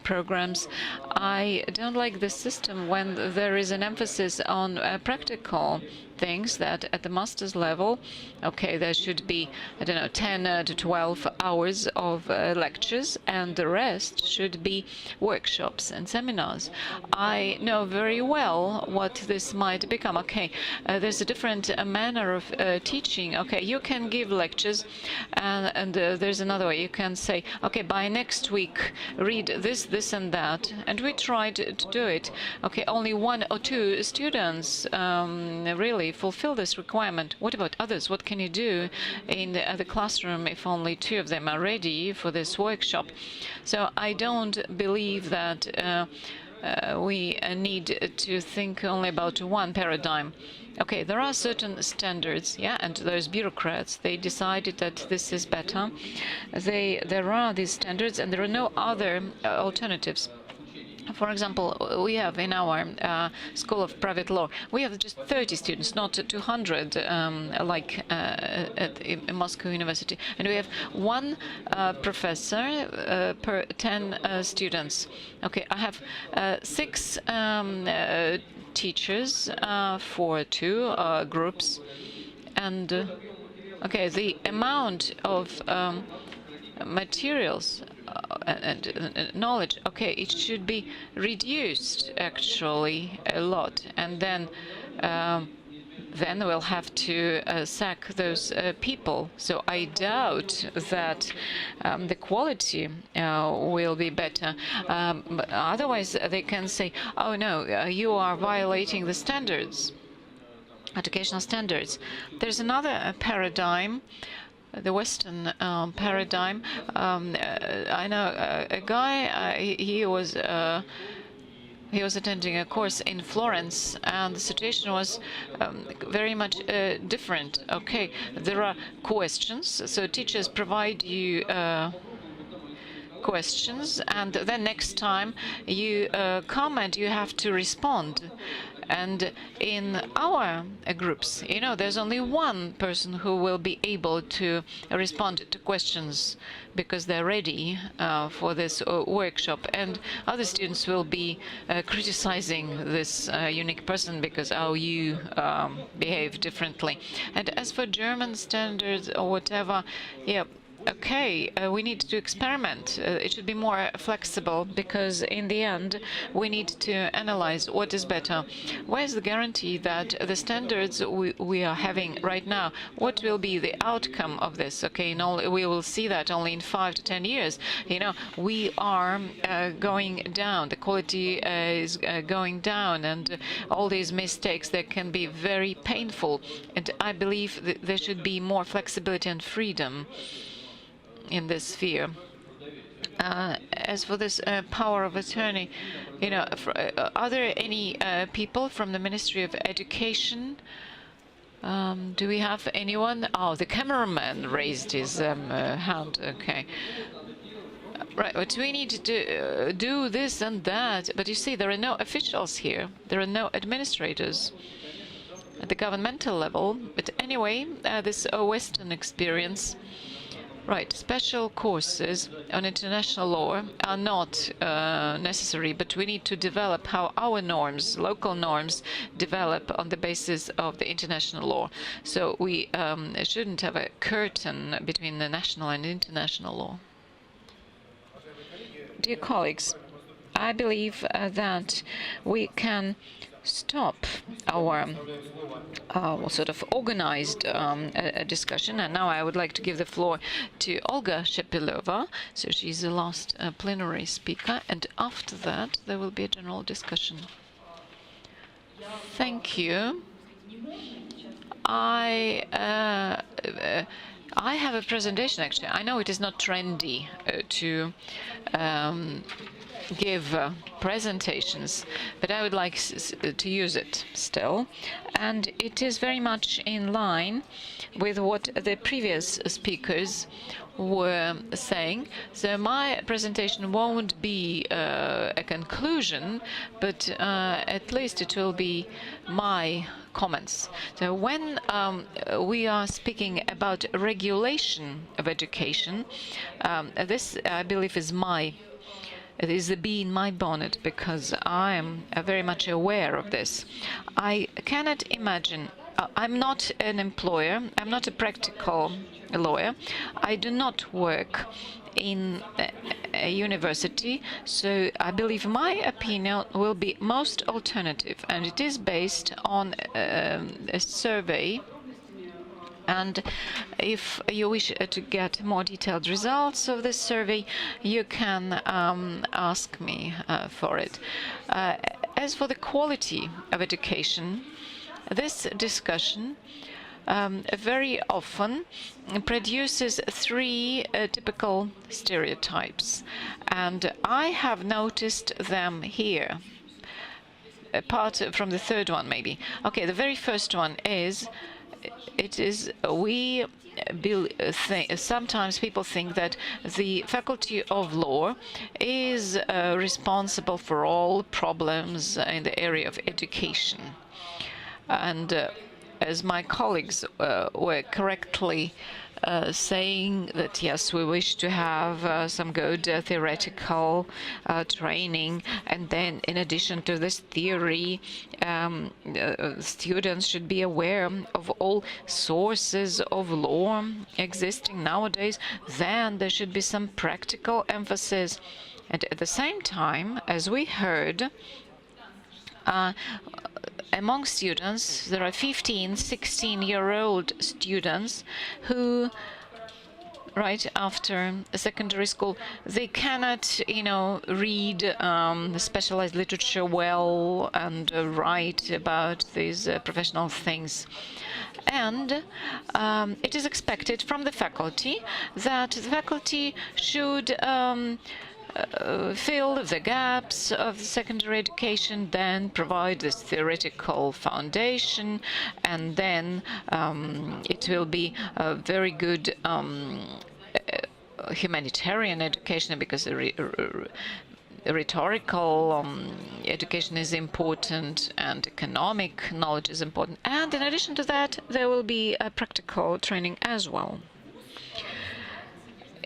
programs, I don't like the system when there is an emphasis on practical things, that at the master's level, okay, there should be, 10 to 12 hours of lectures, and the rest should be workshops and seminars. I know very well what this might become. Okay, there's a different manner of teaching. Okay, you can give lectures, and there's another way. You can say, okay, by next week, read this, this, and that. And we tried to do it. Okay, only 1 or 2 students really fulfill this requirement. What about others? What can you do in the classroom if only 2 of them are ready for this workshop? So I don't believe that we need to think only about one paradigm. Okay, there are certain standards, yeah, and those bureaucrats, they decided that this is better. There are these standards, and there are no other alternatives. For example, we have in our School of Private Law, we have just 30 students, not 200 like at Moscow University. And we have 1 professor per 10 students. Okay, I have 6 teachers for 2 groups. And, okay, the amount of materials and knowledge, okay, it should be reduced actually a lot, and then we'll have to sack those people. So I doubt that the quality will be better. But otherwise, they can say, oh no, you are violating the standards, educational standards. There's another paradigm, the Western paradigm. I know a guy. He was attending a course in Florence, and the situation was very much different. Okay, there are questions, so teachers provide you questions, and then next time you come and you have to respond. And in our groups, there's only 1 person who will be able to respond to questions because they're ready for this workshop, and other students will be criticizing this unique person because, oh, you behave differently. And as for German standards or whatever, yeah, okay, we need to experiment. It should be more flexible because in the end we need to analyze what is better. Where is the guarantee that the standards we are having right now, what will be the outcome of this? Okay, we will see that only in 5 to 10 years. We are going down. The quality is going down, and all these mistakes that can be very painful. And I believe that there should be more flexibility and freedom in this sphere. As for this power of attorney, are there any people from the Ministry of Education? Do we have anyone? Oh, the cameraman raised his hand. Okay. Right, but we need to do this and that. But you see, there are no officials here. There are no administrators at the governmental level. But anyway, this Western experience, Right, special courses on international law are not necessary, but we need to develop how our norms, local norms, develop on the basis of the international law. So we shouldn't have a curtain between the national and international law. Dear colleagues, I believe that we can stop our sort of organized discussion. And now I would like to give the floor to Olga Shepilova. So she's the last plenary speaker. And after that, there will be a general discussion. Thank you. I have a presentation, actually. I know it is not trendy to give presentations, but I would like to use it still. And it is very much in line with what the previous speakers were saying. So my presentation won't be a conclusion, but at least it will be my comments. So when we are speaking about regulation of education, this, I believe, it is a bee in my bonnet, because I am very much aware of this. I cannot imagine, I'm not an employer, I'm not a practical lawyer, I do not work in a university, so I believe my opinion will be most alternative, and it is based on a survey. And if you wish to get more detailed results of this survey, you can ask me for it. As for the quality of education, this discussion very often produces three typical stereotypes, and I have noticed them here, apart from the third one maybe. Okay, the very first one is, sometimes people think that the Faculty of Law is responsible for all problems in the area of education. And as my colleagues were correctly saying that, yes, we wish to have some good theoretical training, and then in addition to this theory, students should be aware of all sources of law existing nowadays. Then there should be some practical emphasis. And at the same time, as we heard, among students, there are 15, 16-year-old students who, right after secondary school, they cannot, read specialized literature well and write about these professional things. And it is expected from the faculty that the faculty should fill the gaps of secondary education, then provide this theoretical foundation, and then it will be a very good humanitarian education, because rhetorical education is important, and economic knowledge is important. And in addition to that, there will be a practical training as well.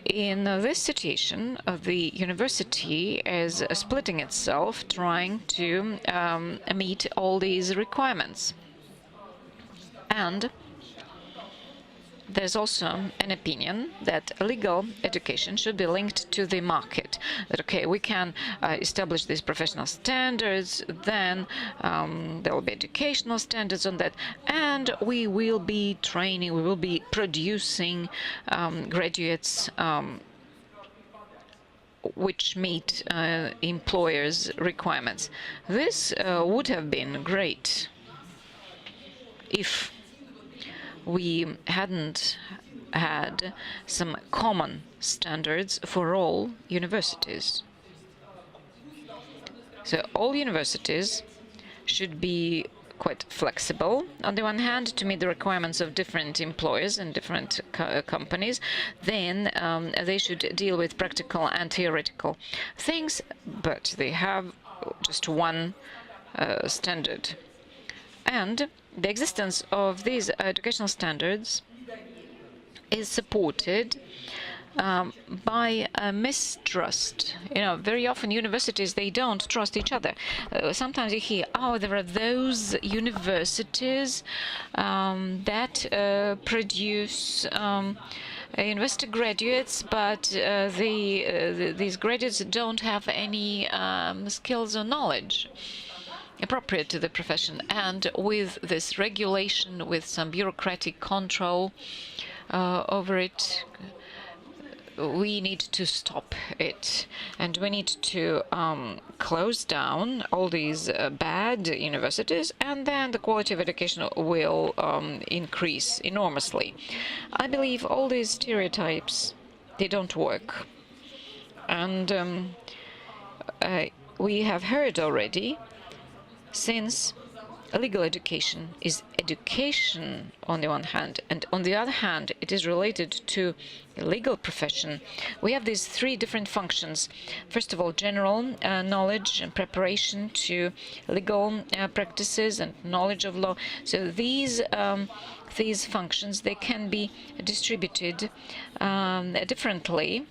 In this situation, the university is splitting itself, trying to meet all these requirements. And there's also an opinion that legal education should be linked to the market. That, okay, we can establish these professional standards, then there will be educational standards on that, and we will be training, we will be producing graduates which meet employers' requirements. This would have been great if we hadn't had some common standards for all universities. So all universities should be quite flexible, on the one hand, to meet the requirements of different employers and different companies. Then they should deal with practical and theoretical things, but they have just one standard. And the existence of these educational standards is supported by mistrust. Very often universities, they don't trust each other. Sometimes you hear, oh, there are those universities that produce university graduates, but these graduates don't have any skills or knowledge appropriate to the profession. And with this regulation, with some bureaucratic control over it, we need to stop it, and we need to close down all these bad universities, and then the quality of education will increase enormously. I believe all these stereotypes, they don't work. And we have heard already, since legal education is education on the one hand, and on the other hand it is related to the legal profession, we have these three different functions. First of all, general knowledge and preparation to legal practices and knowledge of law. So these functions, they can be distributed differently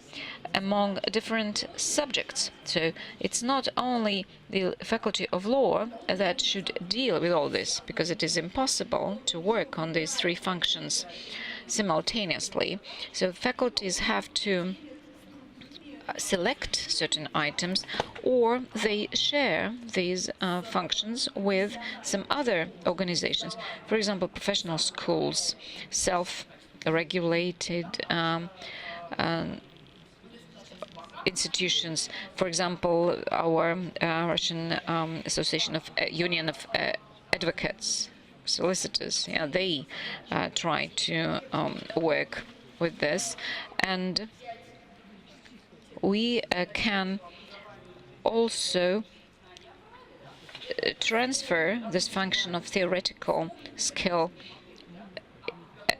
among different subjects. So it's not only the faculty of law that should deal with all this, because it is impossible to work on these three functions simultaneously. So faculties have to select certain items, or they share these functions with some other organizations. For example, professional schools, self-regulated institutions. For example, our Russian Association of Union of Advocates, solicitors, they try to work with this, and we can also transfer this function of theoretical skill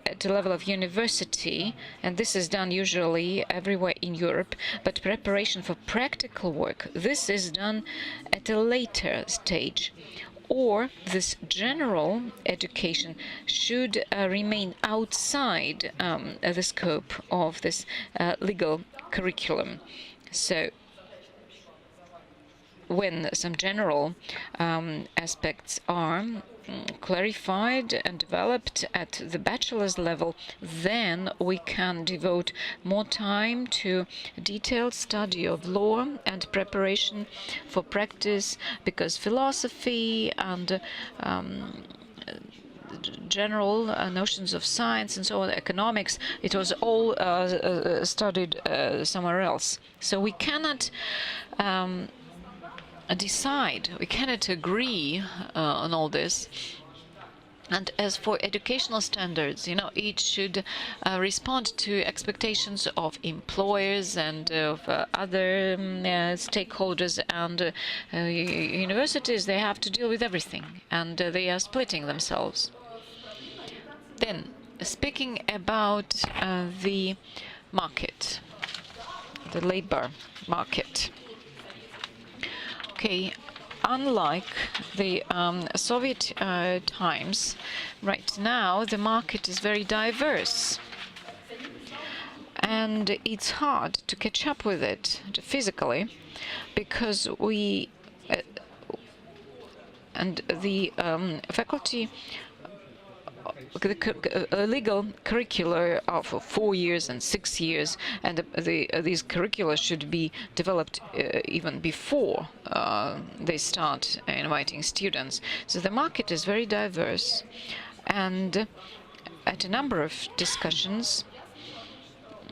at the level of university, and this is done usually everywhere in Europe. But preparation for practical work, this is done at a later stage. Or this general education should remain outside the scope of this legal curriculum. So when some general aspects are clarified and developed at the bachelor's level, then we can devote more time to detailed study of law and preparation for practice, because philosophy and general notions of science and so on, economics, it was all studied somewhere else. So we cannot decide, we cannot agree on all this. And as for educational standards, it should respond to expectations of employers and of other stakeholders, and universities, they have to deal with everything, and they are splitting themselves. Then, speaking about the market, the labor market. Okay, unlike the Soviet times, right now the market is very diverse, and it's hard to catch up with it physically, because we and the faculty, the legal curricula are for 4 years and 6 years, and these curricula should be developed even before they start inviting students. So the market is very diverse, and at a number of discussions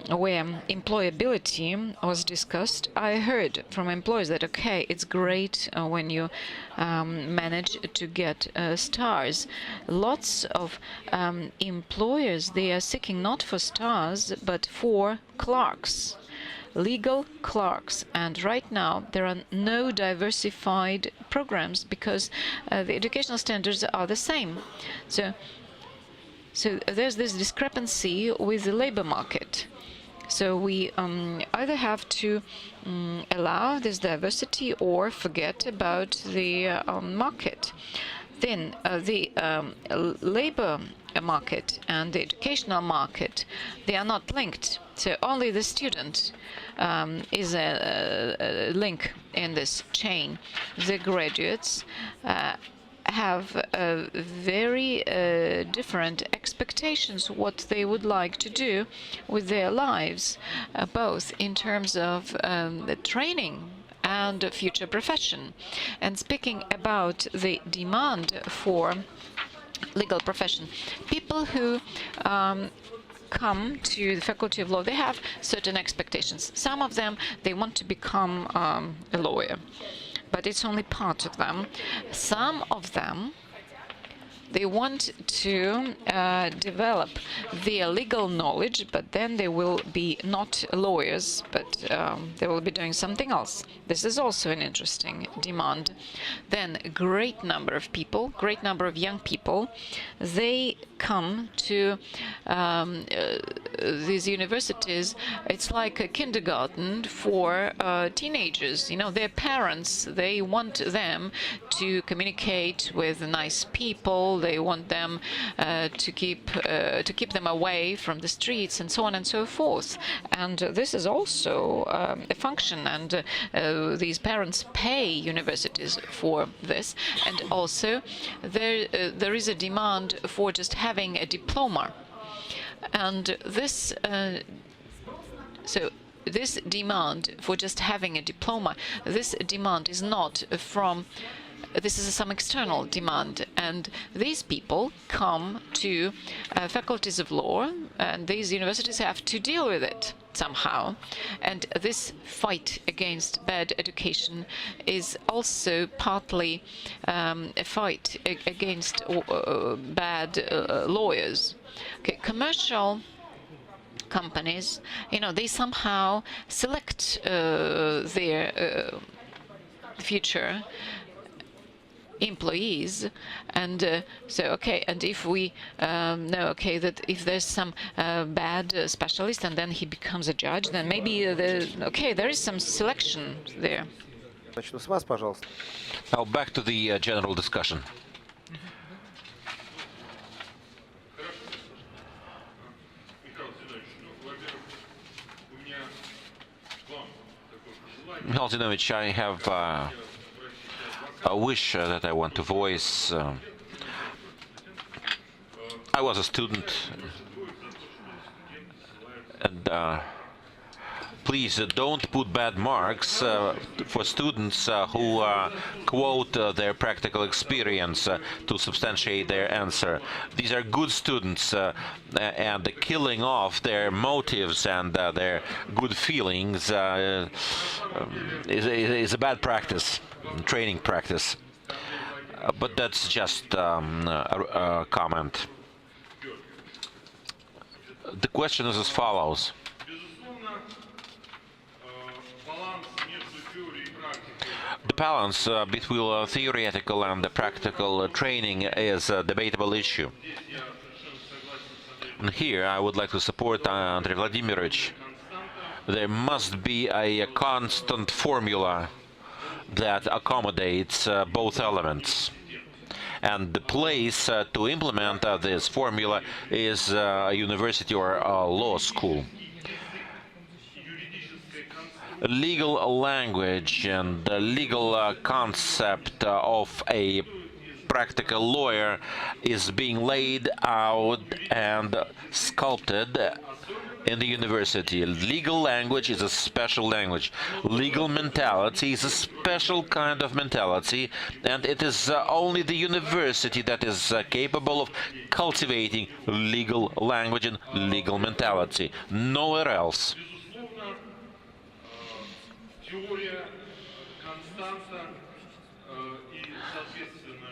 where employability was discussed, I heard from employers that, okay, it's great when you manage to get stars. Lots of employers, they are seeking not for stars, but for clerks, legal clerks. And right now there are no diversified programs, because the educational standards are the same. So there's this discrepancy with the labor market. So we either have to allow this diversity or forget about the market. then the labor market and the educational market, they are not linked. So only the student is a link in this chain. The graduates have very different expectations what they would like to do with their lives, both in terms of the training and future profession. And speaking about the demand for legal profession, people who come to the Faculty of Law, they have certain expectations. Some of them, they want to become a lawyer, but it's only part of them. Some of them, they want to develop their legal knowledge, but then they will be not lawyers, but they will be doing something else. This is also an interesting demand. Then a great number of people, great number of young people, they come to these universities. It's like a kindergarten for teenagers. You know, their parents, they want them to communicate with nice people. They want them to keep them away from the streets and so on and so forth. And this is also a function, and these parents pay universities for this. And also there is a demand for just having a diploma. And this so this demand for just having a diploma, this demand is not from, this is some external demand, and these people come to faculties of law, and these universities have to deal with it somehow. And this fight against bad education is also partly a fight against bad lawyers. Okay, commercial companies, you know, they somehow select their future employees, and so okay, and if we know, okay, that if there's some bad specialist and then he becomes a judge, then maybe okay, there is some selection there.
Начну с вас, пожалуйста.
Now back to the general discussion. Mikhail Zinovich, I have a wish that I want to voice. I was a student, and please don't put bad marks for students who quote their practical experience to substantiate their answer. These are good students, and the killing off their motives and their good feelings is a bad practice, training practice. But that's just a comment. The question is as follows. The balance between theoretical and the practical training is a debatable issue. And here I would like to support Andrei Vladimirovich. There must be a constant formula that accommodates both elements. And the place to implement this formula is a university or a law school. Legal language and the legal concept of a practical lawyer is being laid out and sculpted in the university. Legal language is a special language. Legal mentality is a special kind of mentality, and it is only the university that is capable of cultivating legal language and legal mentality. Nowhere else.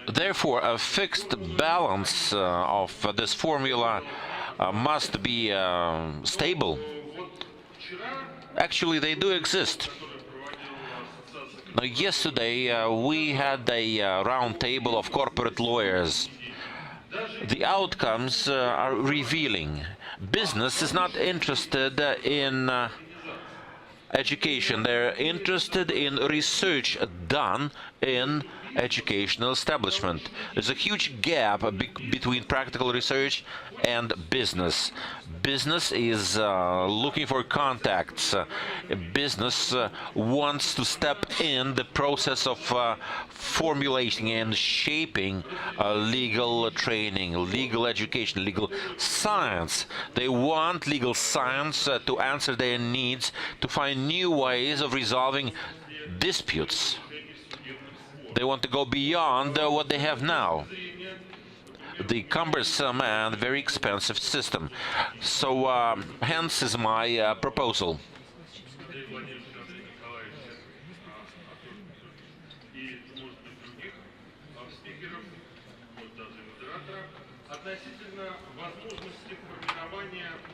Therefore, a fixed balance of this formula must be stable. Actually, they do exist. Now, yesterday, we had a round table of corporate lawyers. The outcomes are revealing. Business is not interested in education. They're interested in research done in educational establishment. There's a huge gap between practical research and business. Business is looking for contacts. Business wants to step in the process of formulating and shaping legal training, legal education, legal science. They want legal science to answer their needs, to find new ways of resolving disputes. They want to go beyond what they have now, the cumbersome and very expensive system. So hence is my proposal.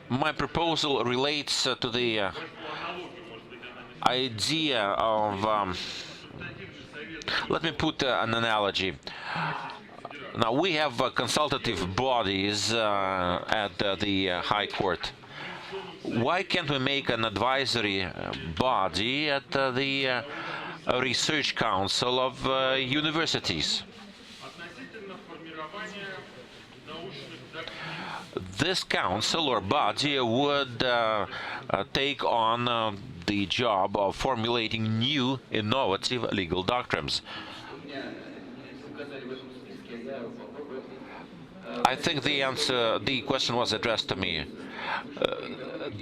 My proposal relates to the idea of let me put an analogy. Now, we have consultative bodies at the High Court. Why can't we make an advisory body at the Research Council of universities? This council or body would take on the job of formulating new, innovative legal doctrines. I think the question was addressed to me.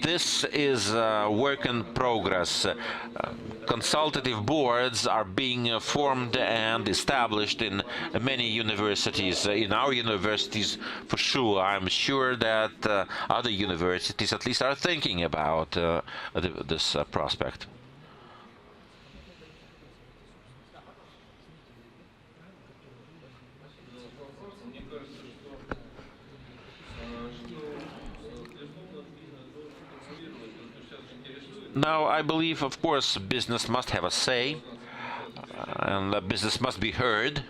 This is a work in progress. Consultative boards are being formed and established in many universities. In our universities, for sure. I'm sure that other universities at least are thinking about this prospect. Now, I believe, of course, business must have a say, and business must be heard,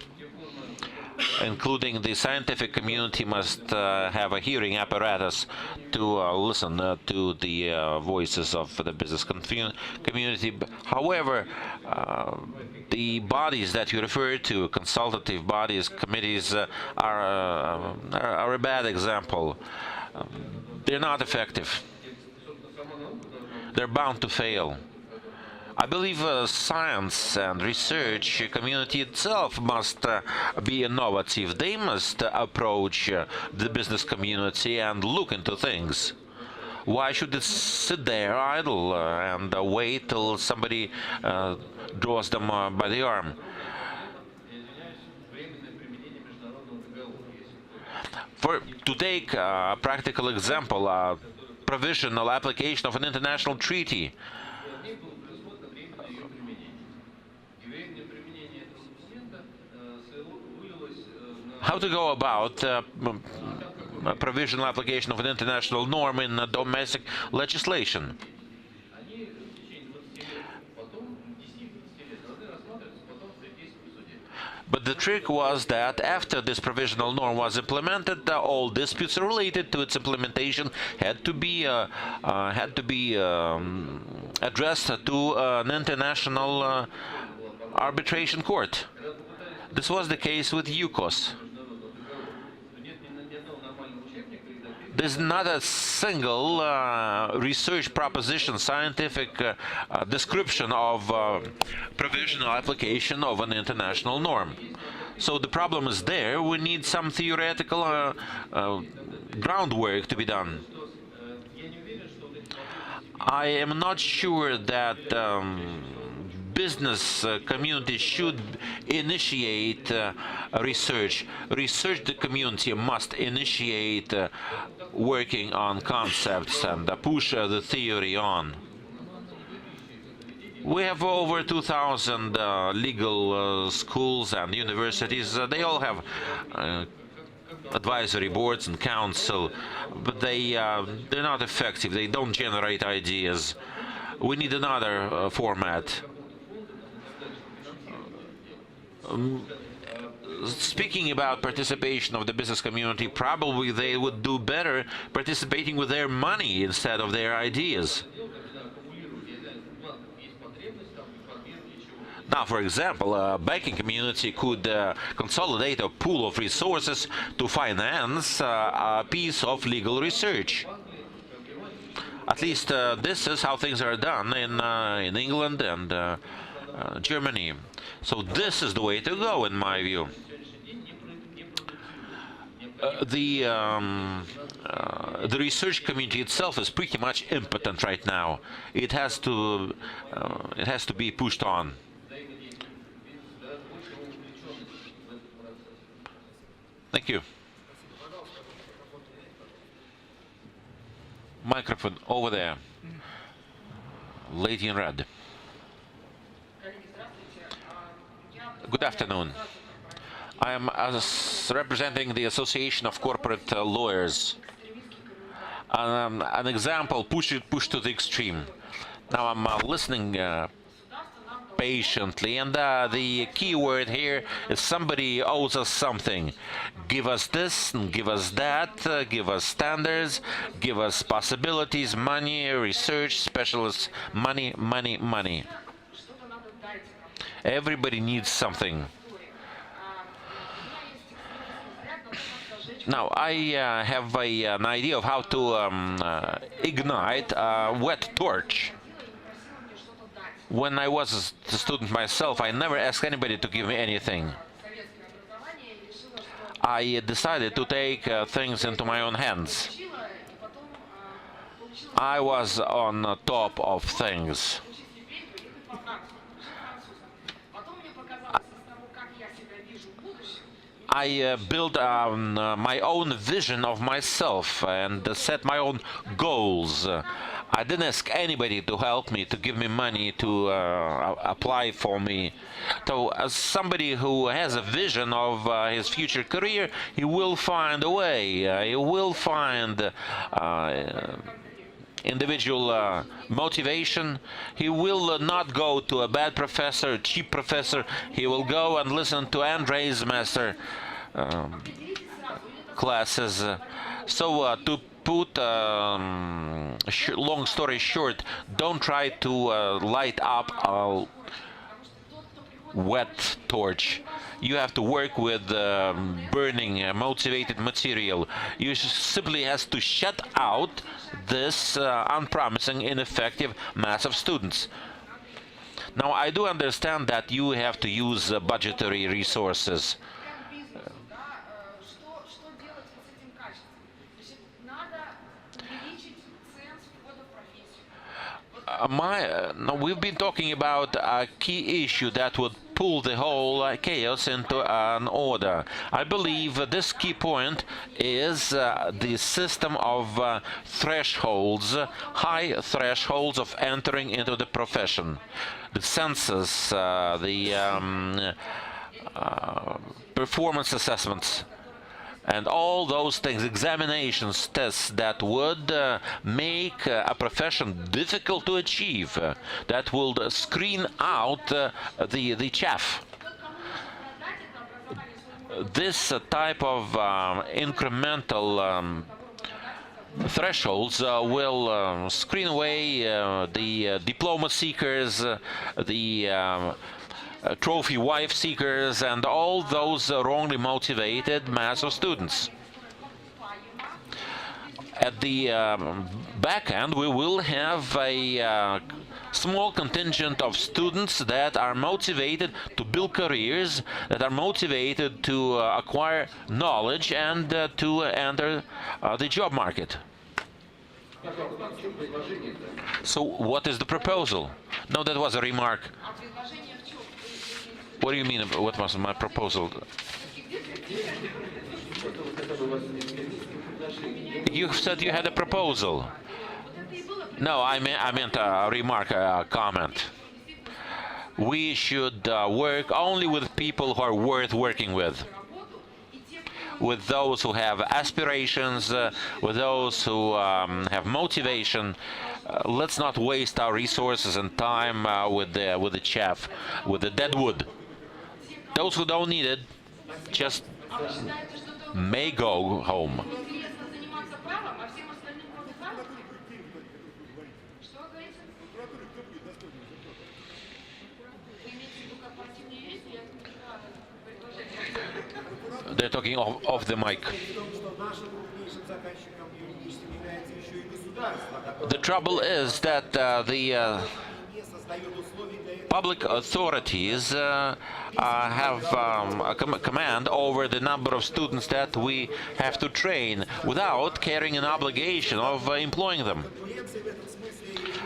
including the scientific community must have a hearing apparatus to listen to the voices of the business community. However, the bodies that you refer to, consultative bodies, committees, are a bad example. They're not effective. They're bound to fail. I believe science and research community itself must be innovative. They must approach the business community and look into things. Why should it sit there idle and wait till somebody draws them by the arm? To take a practical example, provisional application of an international treaty. How to go about a provisional application of an international norm in domestic legislation? But the trick was that after this provisional norm was implemented, all disputes related to its implementation had to be addressed to an international arbitration court. This was the case with UCOS. There's not a single research proposition, scientific description of provisional application of an international norm. So the problem is there. We need some theoretical groundwork to be done. I am not sure that business community should initiate research. Research the community must initiate working on concepts and push the theory on. We have over 2,000 legal schools and universities. They all have advisory boards and council, but they're not effective. They don't generate ideas. We need another format. Speaking about participation of the business community, probably they would do better participating with their money instead of their ideas. Now, for example, a banking community could consolidate a pool of resources to finance a piece of legal research. At least this is how things are done in England and Germany. So this is the way to go, in my view. The research community itself is pretty much impotent right now. It has to be pushed on. Thank you. Microphone over there. Lady in red. Good afternoon. I am representing the Association of Corporate Lawyers. An example pushed to the extreme. Now I'm listening patiently, and the key word here is somebody owes us something. Give us this and give us that, give us standards, give us possibilities, money, research, specialists, money, money, money. Everybody needs something. Now, I have an idea of how to ignite a wet torch. When I was a student myself, I never asked anybody to give me anything. I decided to take things into my own hands. I was on top of things. I built my own vision of myself and set my own goals. I didn't ask anybody to help me, to give me money, to apply for me. So as somebody who has a vision of his future career, he will find a way. He will find individual motivation. He will not go to a bad professor, cheap professor. He will go and listen to Andrei's master classes. So to put long story short, don't try to light up a wet torch. You have to work with burning, motivated material. You simply have to shut out this unpromising, ineffective mass of students. Now, I do understand that you have to use budgetary resources. We've been talking about a key issue that would pull the whole chaos into an order. I believe this key point is the system of thresholds, high thresholds of entering into the profession. The census, the performance assessments, and all those things, examinations, tests that would make a profession difficult to achieve, that will screen out the chaff. This type of incremental thresholds will screen away the diploma seekers, the trophy wife seekers, and all those wrongly motivated mass of students. At the back end, we will have a small contingent of students that are motivated to build careers, that are motivated to acquire knowledge and to enter the job market. So what is the proposal? No, that was a remark. What do you mean? What was my proposal? You said you had a proposal. No, I meant a remark, a comment. We should work only with people who are worth working with those who have aspirations, with those who have motivation. Let's not waste our resources and time with the chaff, with the dead wood. Those who don't need it just may go home. They're talking off the mic. The trouble is that the public authorities have a command over the number of students that we have to train without carrying an obligation of employing them.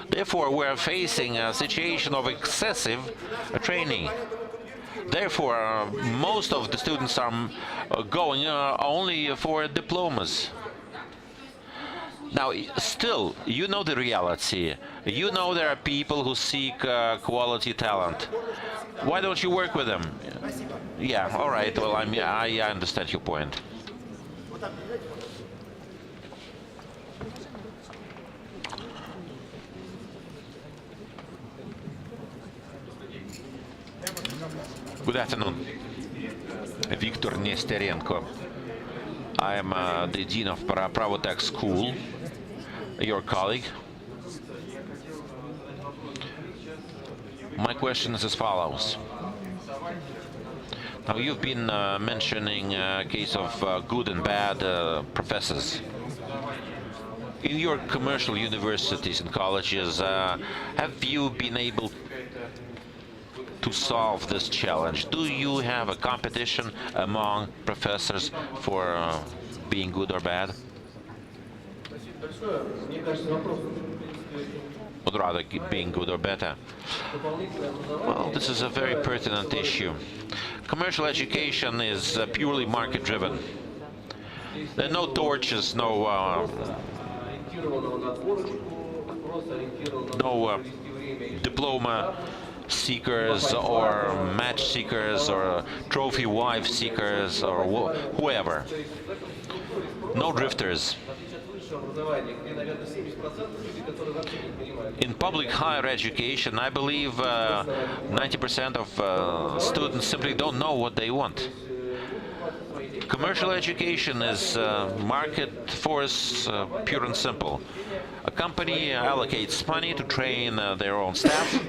Therefore, we are facing a situation of excessive training. Therefore, most of the students are going only for diplomas. Now, still, you know the reality. You know there are people who seek quality talent. Why don't you work with them? Yeah, all right. Well, I understand your point. Good afternoon. Viktor Nesterenko. I am the Dean of Pravotech School, your colleague. My question is as follows. Now, you've been mentioning a case of good and bad professors. In your commercial universities and colleges, have you been able to solve this challenge? Do you have a competition among professors for being good or bad? Or rather, being good or better? Well, this is a very pertinent issue. Commercial education is purely market-driven. There are no torches, no diploma seekers or match seekers or trophy wife seekers or whoever. No drifters. In public higher education, I believe 90% of students simply don't know what they want. Commercial education is market force, pure and simple. A company allocates money to train their own staff.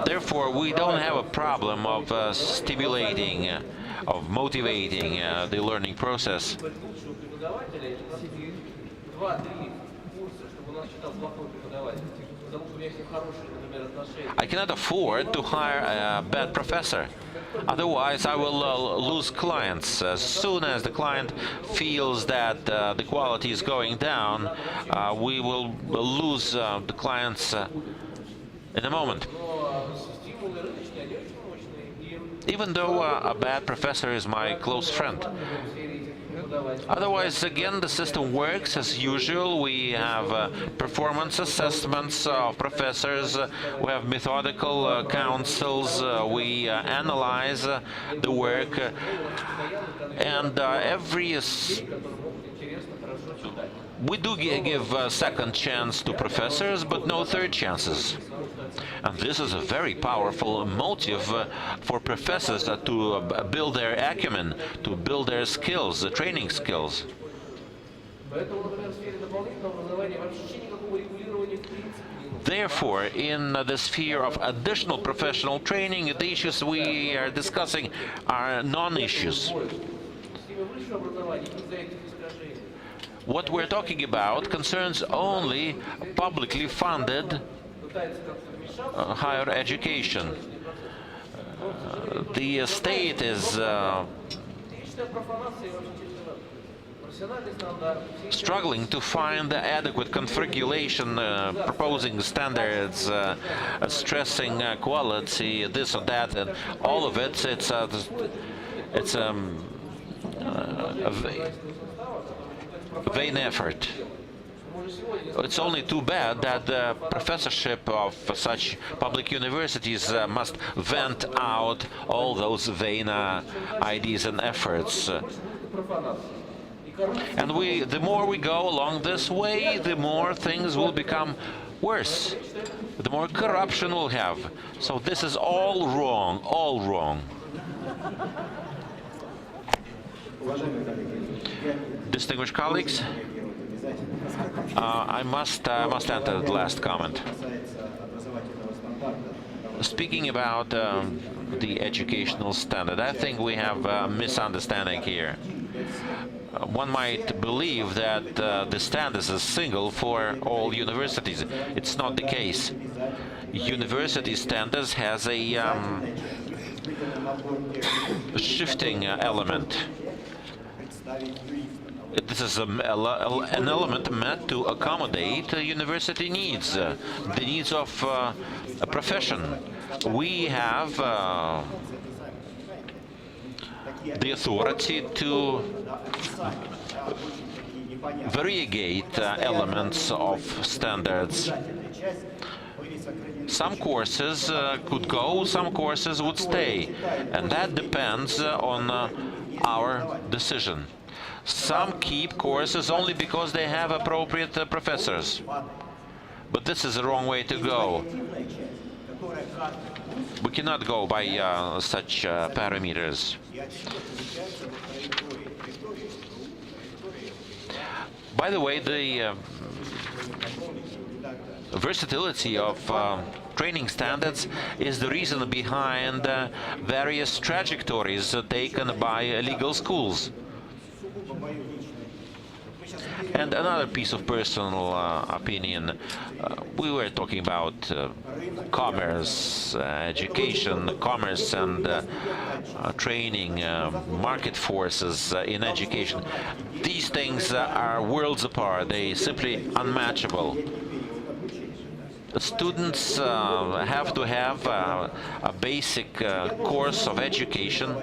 Therefore, we don't have a problem of stimulating, of motivating the learning process. I cannot afford to hire a bad professor. Otherwise, I will lose clients. As soon as the client feels that the quality is going down, we will lose the clients in a moment. Even though a bad professor is my close friend. Otherwise, again, the system works as usual. We have performance assessments of professors, we have methodical councils, we analyze the work, and we do give a second chance to professors, but no third chances. And this is a very powerful motive for professors to build their acumen, to build their skills, training skills. Therefore, in the sphere of additional professional training, the issues we are discussing are non-issues. What we're talking about concerns only publicly funded higher education. The state is struggling to find adequate configuration, proposing standards, stressing quality, this or that, and all of it. It's a vain effort. It's only too bad that the professorship of such public universities must vent out all those vain ideas and efforts. And the more we go along this way, the more things will become worse. The more corruption we'll have. So this is all wrong, all wrong. Distinguished colleagues, I must enter the last comment. Speaking about the educational standard, I think we have a misunderstanding here. One might believe that the standard is single for all universities. It's not the case. University standards has a shifting element. This is an element meant to accommodate university needs, the needs of a profession. We have the authority to variegate elements of standards. Some courses could go, some courses would stay, and that depends on our decision. Some keep courses only because they have appropriate professors. But this is the wrong way to go. We cannot go by such parameters. By the way, the versatility of training standards is the reason behind various trajectories taken by legal schools. And another piece of personal opinion, we were talking about commerce, education, commerce and training, market forces in education. These things are worlds apart, they're simply unmatchable. Students have to have a basic course of education.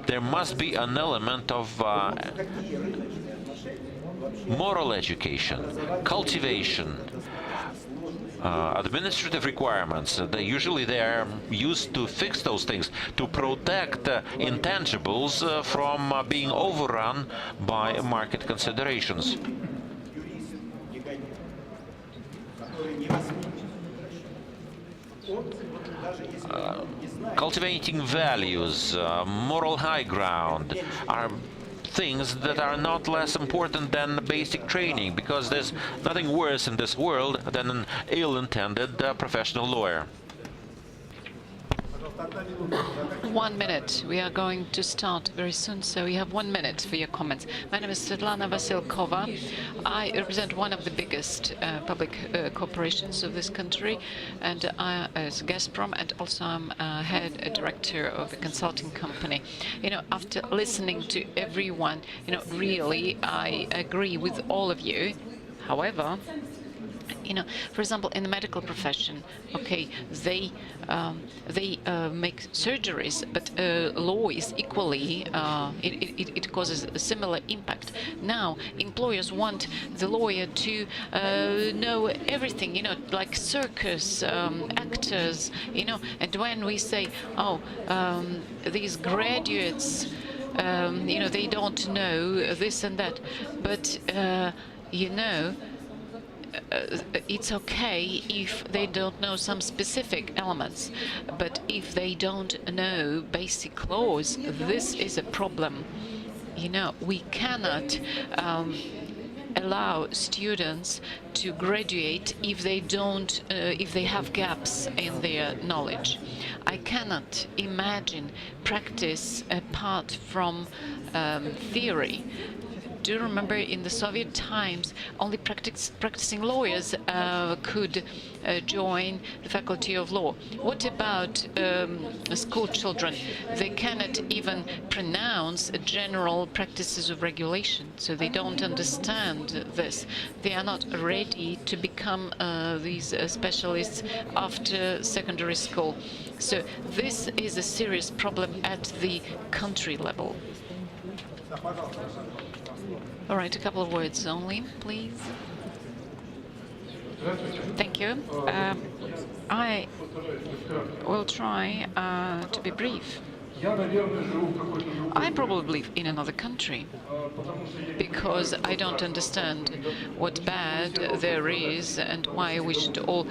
There must be an element of moral education, cultivation, administrative requirements. Usually they are used to fix those things, to protect intangibles from being overrun by market considerations. Cultivating values, moral high ground are things that are not less important than basic training, because there's nothing worse in this world than an ill-intended professional lawyer.
1 minute. We are going to start very soon, so you have 1 minute for your comments. My name is Svetlana Vasilkova. I represent one of the biggest public corporations of this country, and I, as Gazprom, and also I'm head director of a consulting company. You know, after listening to everyone, you know, really, I agree with all of you. However, you know, for example, in the medical profession, okay, they make surgeries, but law is equally, it causes a similar impact. Now, employers want the lawyer to know everything, you know, like circus actors, you know, and when we say, oh, these graduates, you know, they don't know this and that, but, you know, it's okay if they don't know some specific elements, but if they don't know basic laws, this is a problem. You know, we cannot allow students to graduate if they don't, if they have gaps in their knowledge. I cannot imagine practice apart from theory. Do you remember in the Soviet times only practicing lawyers could join the faculty of law? What about school children? They cannot even pronounce general practices of regulation, so they don't understand this. They are not ready to become these specialists after secondary school. So this is a serious problem at the country level. All right, a couple of words only, please. Thank you. I will try to be brief. I probably live in another country because I don't understand what bad there is and why we should all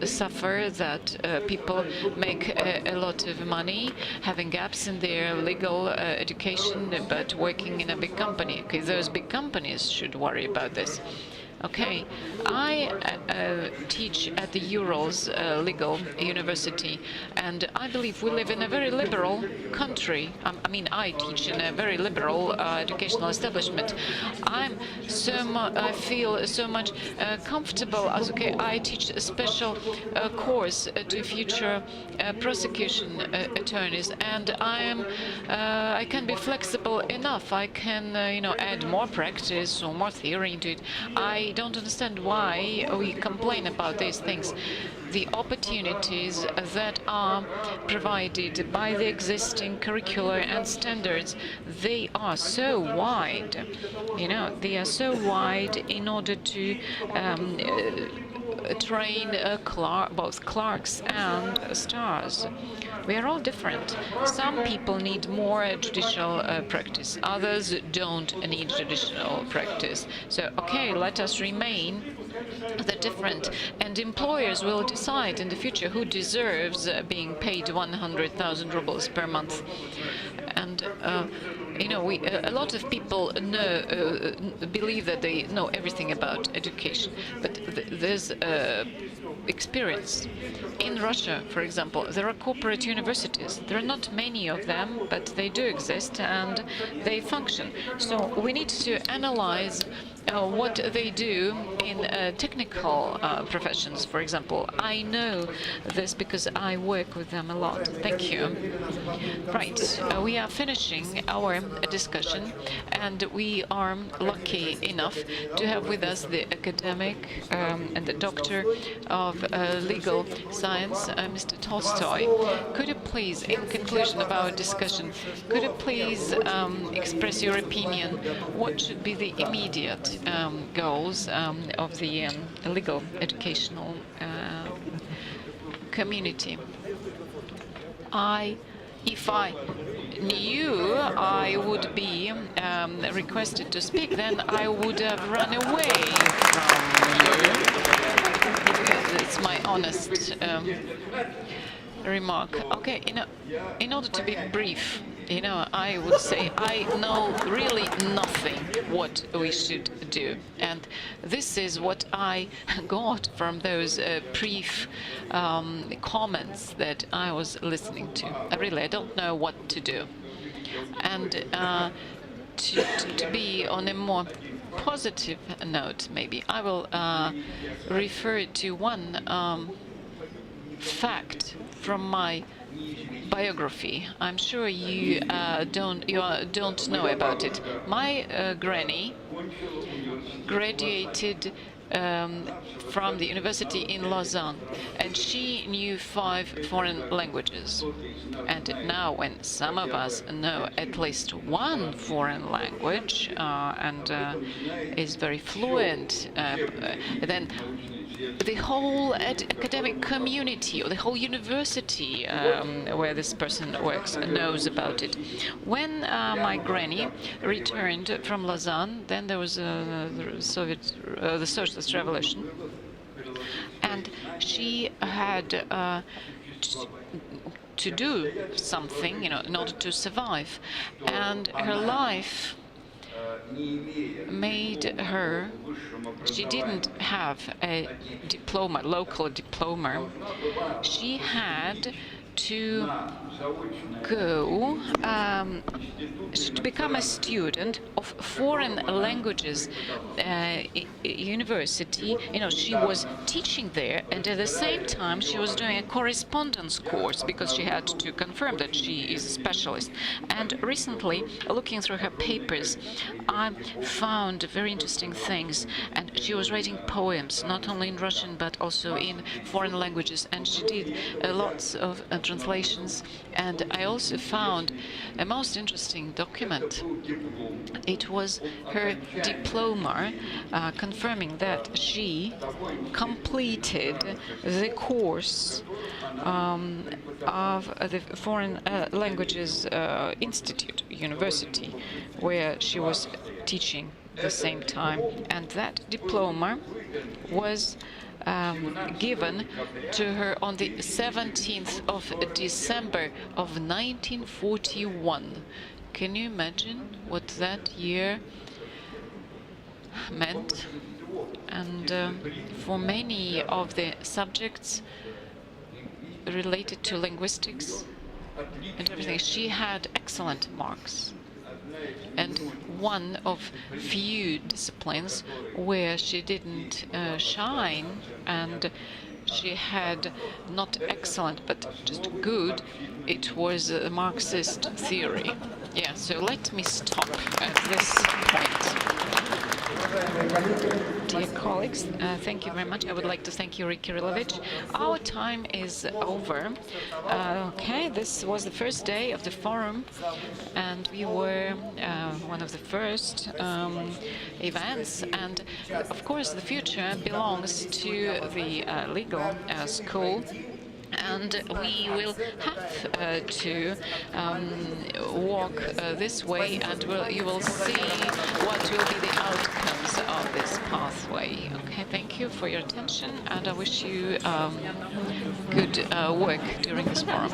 suffer that people make a lot of money having gaps in their legal education but working in a big company. Okay, those big companies should worry about this. Okay, I teach at the Urals Legal University, and I believe we live in a very liberal country. I mean, I teach in a very liberal educational establishment. I feel so much comfortable as I teach a special course to future prosecution attorneys, and I can be flexible enough. I can add more practice or more theory into it. I don't understand why we complain about these things. The opportunities that are provided by the existing curricula and standards, they are so wide. They are so wide in order to train both clerks and stars. We are all different. Some people need more judicial practice. Others don't need judicial practice. So, okay, let us remain the different, and employers will decide in the future who deserves being paid 100,000 rubles per month. And a lot of people believe that they know everything about education, but there's experience. In Russia, for example, there are corporate universities. There are not many of them, but they do exist and they function. So we need to analyze what they do in technical professions, for example. I know this because I work with them a lot. Thank you. Right, we are finishing our discussion, and we are lucky enough to have with us the academic and the doctor of legal science, Mr. Tolstoy. Could you please, in conclusion of our discussion, could you please express your opinion? What should be the immediate goals of the legal educational community? If I knew I would be requested to speak, then I would have run away from you. It's my honest remark. Okay, in order to be brief, I would say I know really nothing what we should do, and this is what I got from those brief comments that I was listening to. I don't know what to do, and to be on a more positive note, maybe I will refer to one fact from my biography. I'm sure you don't know about it. My granny graduated from the university in Lausanne, and she knew 5 foreign languages. And now, when some of us know at least 1 foreign language and is very fluent, then the whole academic community or the whole university where this person works knows about it. When my granny returned from Lausanne, then there was the Socialist Revolution, and she had to do something, in order to survive, and her life made her. She didn't have a diploma, local diploma. She had to go to become a student of foreign languages university. She was teaching there, and at the same time she was doing a correspondence course because she had to confirm that she is a specialist. And recently, looking through her papers, I found very interesting things, and she was writing poems not only in Russian but also in foreign languages, and she did lots of translations. And I also found a most interesting document. It was her diploma confirming that she completed the course of the Foreign Languages Institute University, where she was teaching at the same time. And that diploma was given to her on the 17th of December of 1941. Can you imagine what that year meant. And for many of the subjects related to linguistics and everything, she had excellent marks. And one of few disciplines where she didn't shine, and she had not excellent but just good, it was Marxist theory. Yeah, so let me stop at this point. Dear colleagues, thank you very much. I would like to thank Yuri Kirillovich. Our time is over. Okay, this was the first day of the forum, and we were one of the first events. And of course, the future belongs to the legal school. And we will have to walk this way, and you will see what will be the outcomes of this pathway. Okay, thank you for your attention, and I wish you good work during this forum.